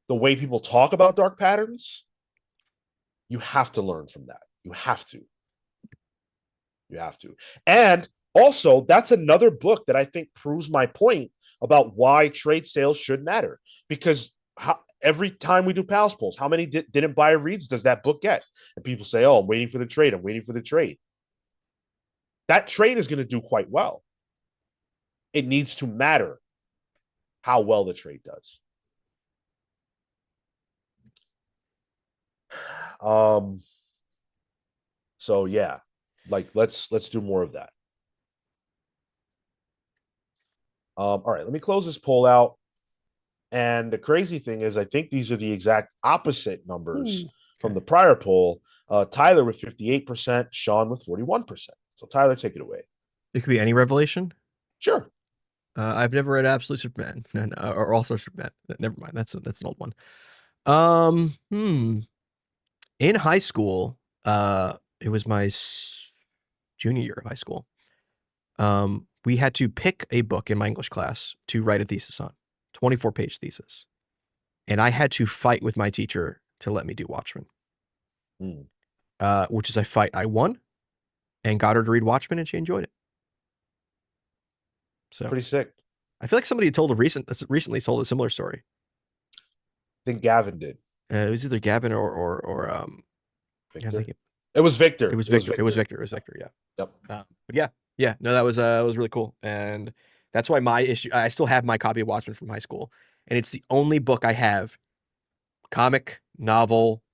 the way people talk about Dark Patterns, you have to learn from that. You have to. You have to. And also, that's another book that I think proves my point about why trade sales should matter. Because every time we do Pals polls, how many didn't buy reads does that book get? And people say, oh, I'm waiting for the trade. I'm waiting for the trade. That trade is going to do quite well. It needs to matter how well the trade does. So yeah, like let's do more of that. All right, let me close this poll out. And the crazy thing is, I think these are the exact opposite numbers from the prior poll. Tyler with 58%, Sean with 41%. So Tyler, take it away. It could be any revelation. Sure. I've never read Absolute Superman, or Also Superman. Never mind. That's an old one. In high school, it was my junior year of high school. We had to pick a book in my English class to write a thesis on, 24-page thesis, and I had to fight with my teacher to let me do Watchmen. Which is a fight I won, and got her to read Watchmen, and she enjoyed it. So pretty sick. I feel like somebody had recently told a similar story. I think Gavin did. It was either Gavin or Victor. It was Victor. It was Victor. Yeah. Yep. But yeah. No, that was really cool, and that's why my issue. I still have my copy of Watchmen from high school, and it's the only book I have, comic, novel,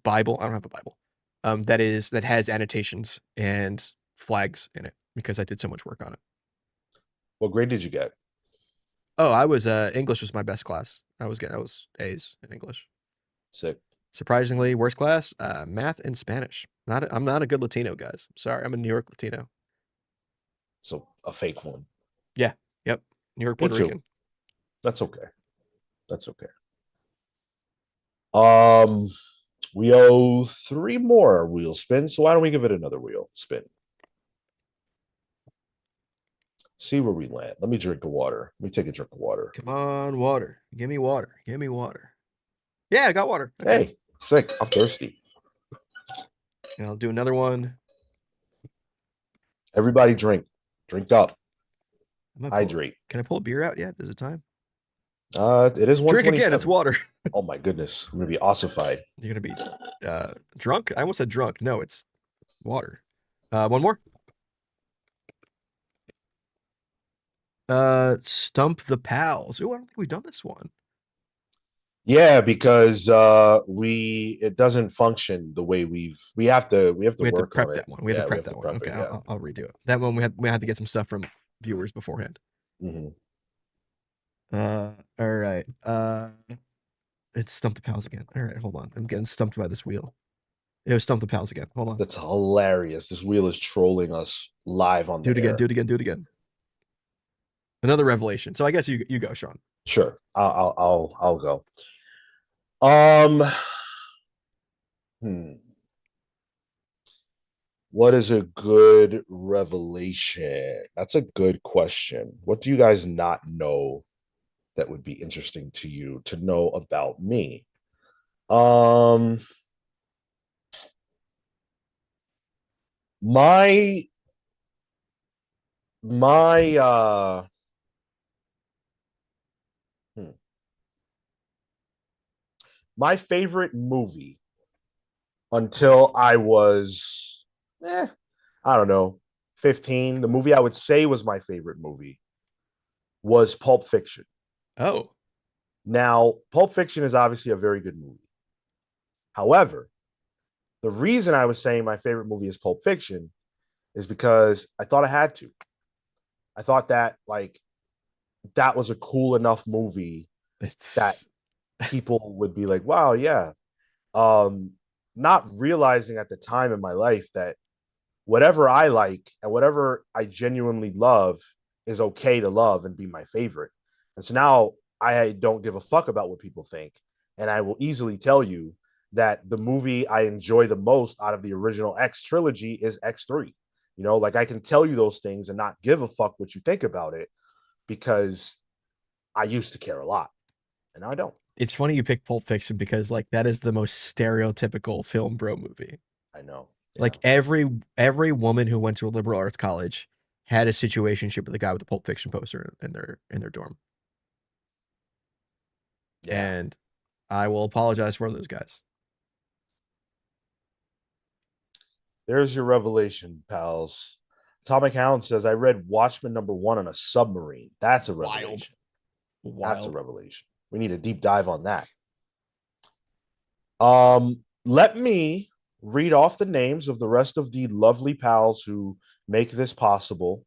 Bible. I don't have a Bible. That has annotations and flags in it because I did so much work on it. What grade did you get? Oh, I was English was my best class. I was A's in English. Sick. Surprisingly, worst class, math and Spanish. I'm not a good Latino, guys. Sorry, I'm a New York Latino. So a fake one. Yeah. Yep. New York Puerto Rican. That's okay. We owe 3 more wheel spins, so why don't we give it another wheel spin? See where we land. Let me drink of water. Let me take a drink of water. Come on, water. Give me water. Give me water. Yeah, I got water. Okay. Hey, sick. I'm thirsty. And I'll do another one. Everybody drink. Drink up. Hydrate. Can I pull a beer out yet? Is it time? It is 1:27. Drink again. It's water. Oh my goodness. I'm gonna be ossified. You're gonna be drunk? I almost said drunk. No, it's water. One more. Stump the Pals. Oh, I don't think we've done this one. Yeah, because it doesn't function the way we have to work prep on that it. one. We have to prep that one. Okay, I'll redo it. That one we had to get some stuff from viewers beforehand. All right. It's Stump the Pals again. All right, hold on. I'm getting stumped by this wheel. It was Stump the Pals again. Hold on. That's hilarious. This wheel is trolling us live on the air. Do it again. Another revelation. So I guess you go, Sean. Sure. I'll go. What is a good revelation? That's a good question. What do you guys not know that would be interesting to you to know about me? My favorite movie until I was, I don't know, 15. The movie I would say was my favorite movie was Pulp Fiction. Oh. Now, Pulp Fiction is obviously a very good movie. However, the reason I was saying my favorite movie is Pulp Fiction is because I thought I had to. I thought that, that was a cool enough movie that people would be like, wow, yeah. Not realizing at the time in my life that whatever I like and whatever I genuinely love is okay to love and be my favorite. And so now I don't give a fuck about what people think. And I will easily tell you that the movie I enjoy the most out of the original X trilogy is X3. You know, like I can tell you those things and not give a fuck what you think about it because I used to care a lot and now I don't. It's funny you pick Pulp Fiction because like that is the most stereotypical film bro movie. I know. Yeah. Like every woman who went to a liberal arts college had a situationship with a guy with a Pulp Fiction poster in their dorm. Yeah. And I will apologize for those guys. There's your revelation, pals. Atomic Hound says, I read Watchmen #1 on a submarine. That's a revelation. Wild. That's a revelation. We need a deep dive on that. Let me read off the names of the rest of the lovely pals who make this possible.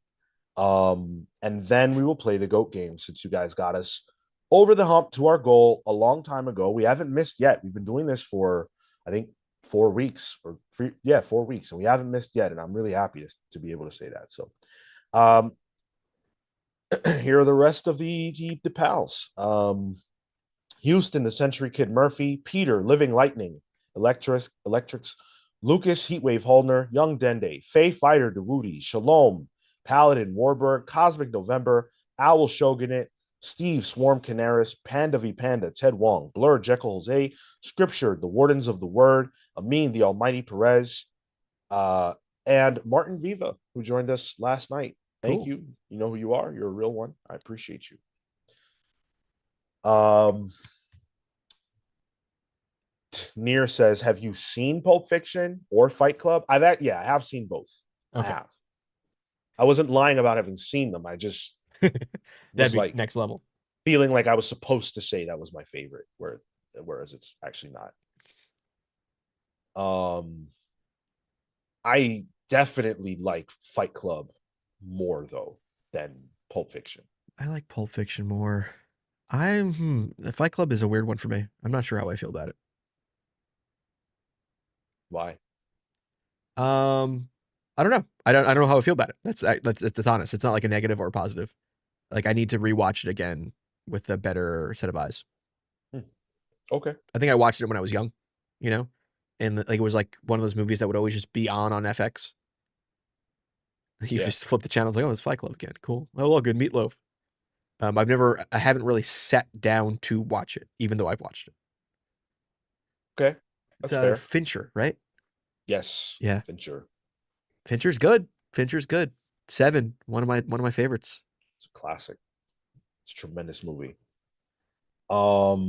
And then we will play the GOAT game since you guys got us over the hump to our goal a long time ago. We haven't missed yet. We've been doing this for, I think, 4 weeks or 4 weeks, and we haven't missed yet. And I'm really happy to be able to say that. So, here are the rest of the pals. Houston, the Century Kid Murphy, Peter, Living Lightning, Electrics, Lucas, Heatwave Holdner, Young Dende, Faye Fighter, DeWoody, Shalom, Paladin, Warburg, Cosmic November, Owl Shogunate, Steve, Swarm Canaris, Panda v Panda, Ted Wong, Blur, Jekyll Jose, Scripture, The Wardens of the Word, Amin, the Almighty Perez, and Martin Viva, who joined us last night. Thank you. You know who you are. You're a real one. I appreciate you. Near says, have you seen Pulp Fiction or Fight Club? I have seen both. Okay. I have. I wasn't lying about having seen them. I just was like next level, feeling like I was supposed to say that was my favorite, whereas it's actually not. I definitely like Fight Club more though than Pulp Fiction. I like Pulp Fiction more. The Fight Club is a weird one for me. I'm not sure how I feel about it. Why? I don't know. I don't know how I feel about it. That's honest. It's not like a negative or a positive. Like I need to rewatch it again with a better set of eyes. Okay. I think I watched it when I was young, you know, and like it was like one of those movies that would always just be on FX. You just flip the channel, like, oh, it's Fight Club again. Cool. Oh, look, good meatloaf. I haven't really sat down to watch it, even though I've watched it. Okay. That's fair. Fincher, right? Yes. Yeah. Fincher's good. 7, one of my favorites. It's a classic. It's a tremendous movie. All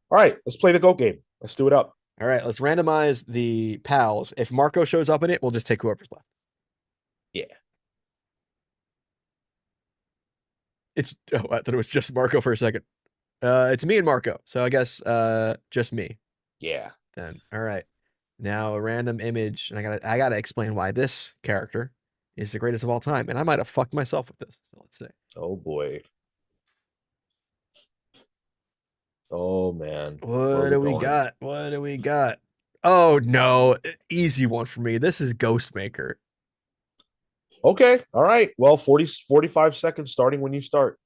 right, let's play the GOAT game. Let's do it up. All right, let's randomize the pals. If Marco shows up in it, we'll just take whoever's left. Yeah. I thought it was just Marco for a second. It's me and Marco, so I guess just me. Yeah. Then all right. Now a random image, and I gotta explain why this character is the greatest of all time, and I might have fucked myself with this. So let's see. Oh boy. Oh man. What do we got? Oh no, easy one for me. This is Ghostmaker. Okay. All right. Well, 45 seconds starting when you start.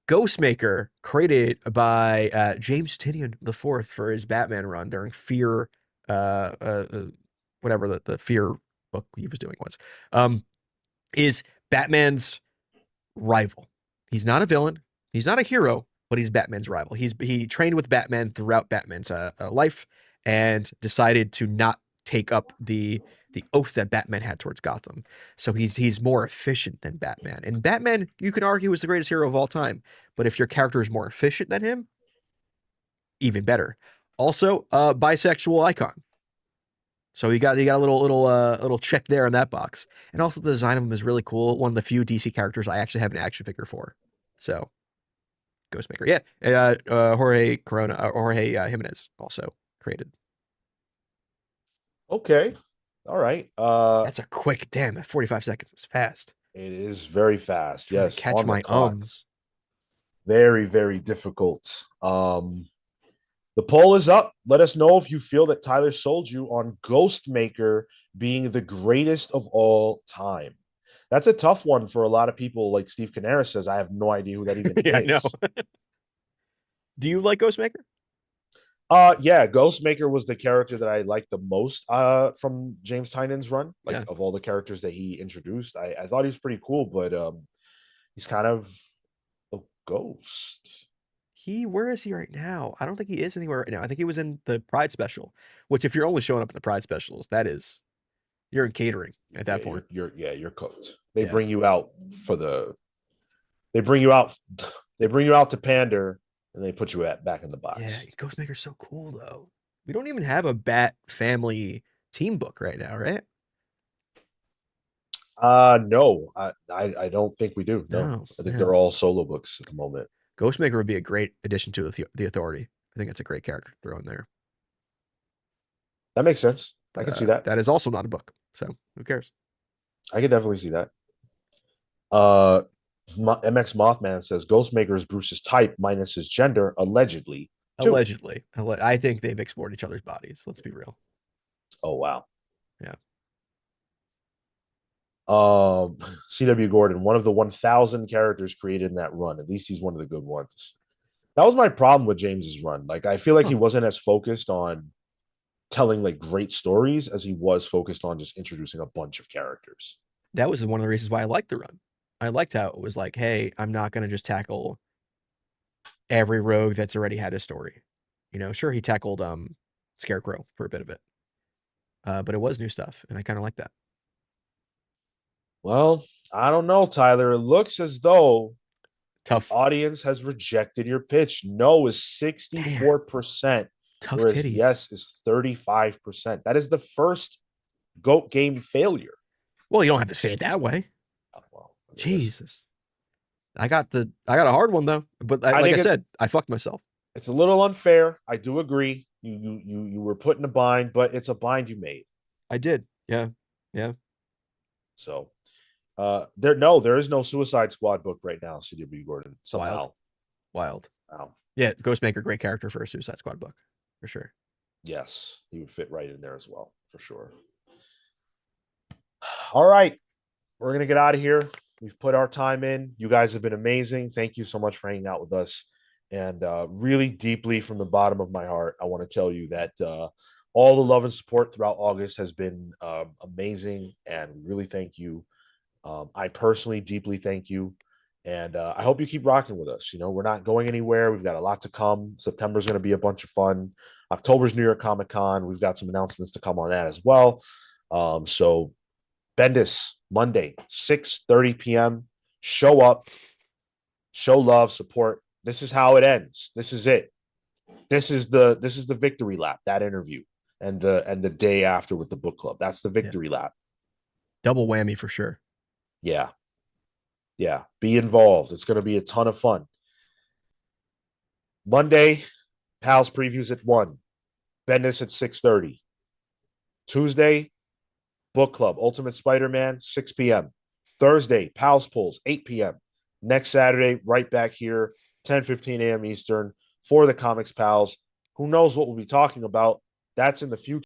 Ghostmaker, created by James Tynion IV for his Batman run during Fear, whatever the Fear book he was doing was, is Batman's rival. He's not a villain. He's not a hero, but he's Batman's rival. He trained with Batman throughout Batman's life and decided to not take up the oath that Batman had towards Gotham. So he's more efficient than Batman. And Batman, you can argue, is the greatest hero of all time. But if your character is more efficient than him, even better. Also, bisexual icon. So you got a little check there in that box. And also the design of him is really cool. One of the few DC characters I actually have an action figure for. So Ghostmaker. Yeah. Jorge Jimenez also created. Okay. All right. That's a quick, damn, 45 seconds is fast. It is very fast. Yes. Catch my ums. Very, very difficult. The poll is up. Let us know if you feel that Tyler sold you on Ghostmaker being the greatest of all time. That's a tough one for a lot of people. Like Steve Canaris says, I have no idea who that even is. I know. Do you like Ghostmaker? Yeah, Ghostmaker was the character that I liked the most from James Tynan's run. Like Yeah. of all the characters that he introduced, I thought he was pretty cool, but he's kind of a ghost. Where is he right now? I don't think he is anywhere right now. I think he was in the Pride special, which if you're only showing up in the Pride specials, you're in catering at that point. You're cooked. They Yeah. bring you out for the they bring you out they bring you out to pander and they put you back in the box. Yeah, Ghostmaker's so cool though. We don't even have a Bat family team book right now, right? No, I don't think we do. No, I think they're all solo books at the moment. Ghostmaker would be a great addition to the Authority. I think it's a great character to throw in there. That makes sense. I can see that. That is also not a book, so who cares? I can definitely see that. MX Mothman says Ghostmaker is Bruce's type minus his gender, allegedly. Allegedly. I think they've explored each other's bodies. Let's be real. Oh, wow. Yeah. CW Gordon, one of the 1,000 characters created in that run. At least he's one of the good ones. That was my problem with James's run. Like, I feel like he wasn't as focused on telling like great stories as he was focused on just introducing a bunch of characters. That was one of the reasons why I liked the run. I liked how it was like, hey, I'm not going to just tackle every rogue that's already had a story. You know, sure, he tackled Scarecrow for a bit of it. But it was new stuff, and I kind of like that. Well, I don't know, Tyler. It looks as though tough the audience has rejected your pitch. No is 64%, tough whereas titties. yes is 35%. That is the first GOAT game failure. Well, you don't have to say it that way. Oh, well, Jesus. I got a hard one though, but like I said, I fucked myself. It's a little unfair. I do agree. You were put in a bind, but it's a bind you made. I did. Yeah. So, there is no Suicide Squad book right now. CW Gordon somehow. Wild. Wow. Yeah, Ghostmaker, great character for a Suicide Squad book, for sure. Yes, he would fit right in there as well, for sure. All right, we're gonna get out of here. We've put our time in. You guys have been amazing. Thank you so much for hanging out with us. And really deeply from the bottom of my heart, I want to tell you that all the love and support throughout August has been amazing. And we really thank you. I personally deeply thank you. And I hope you keep rocking with us. You know, we're not going anywhere. We've got a lot to come. September's going to be a bunch of fun. October's New York Comic Con. We've got some announcements to come on that as well. So Bendis, Monday, 6:30 p.m. Show up, show love, support. This is how it ends. This is it. This is the victory lap, that interview, and the day after with the book club. That's the victory lap. Double whammy for sure. Yeah. Be involved. It's going to be a ton of fun. Monday, Pals previews at 1. Bendis at 6:30. Tuesday, book club, Ultimate Spider-Man, 6 p.m. Thursday, Pals Pulls, 8 p.m. Next Saturday, right back here, 10:15 a.m. Eastern for the Comics Pals. Who knows what we'll be talking about? That's in the future.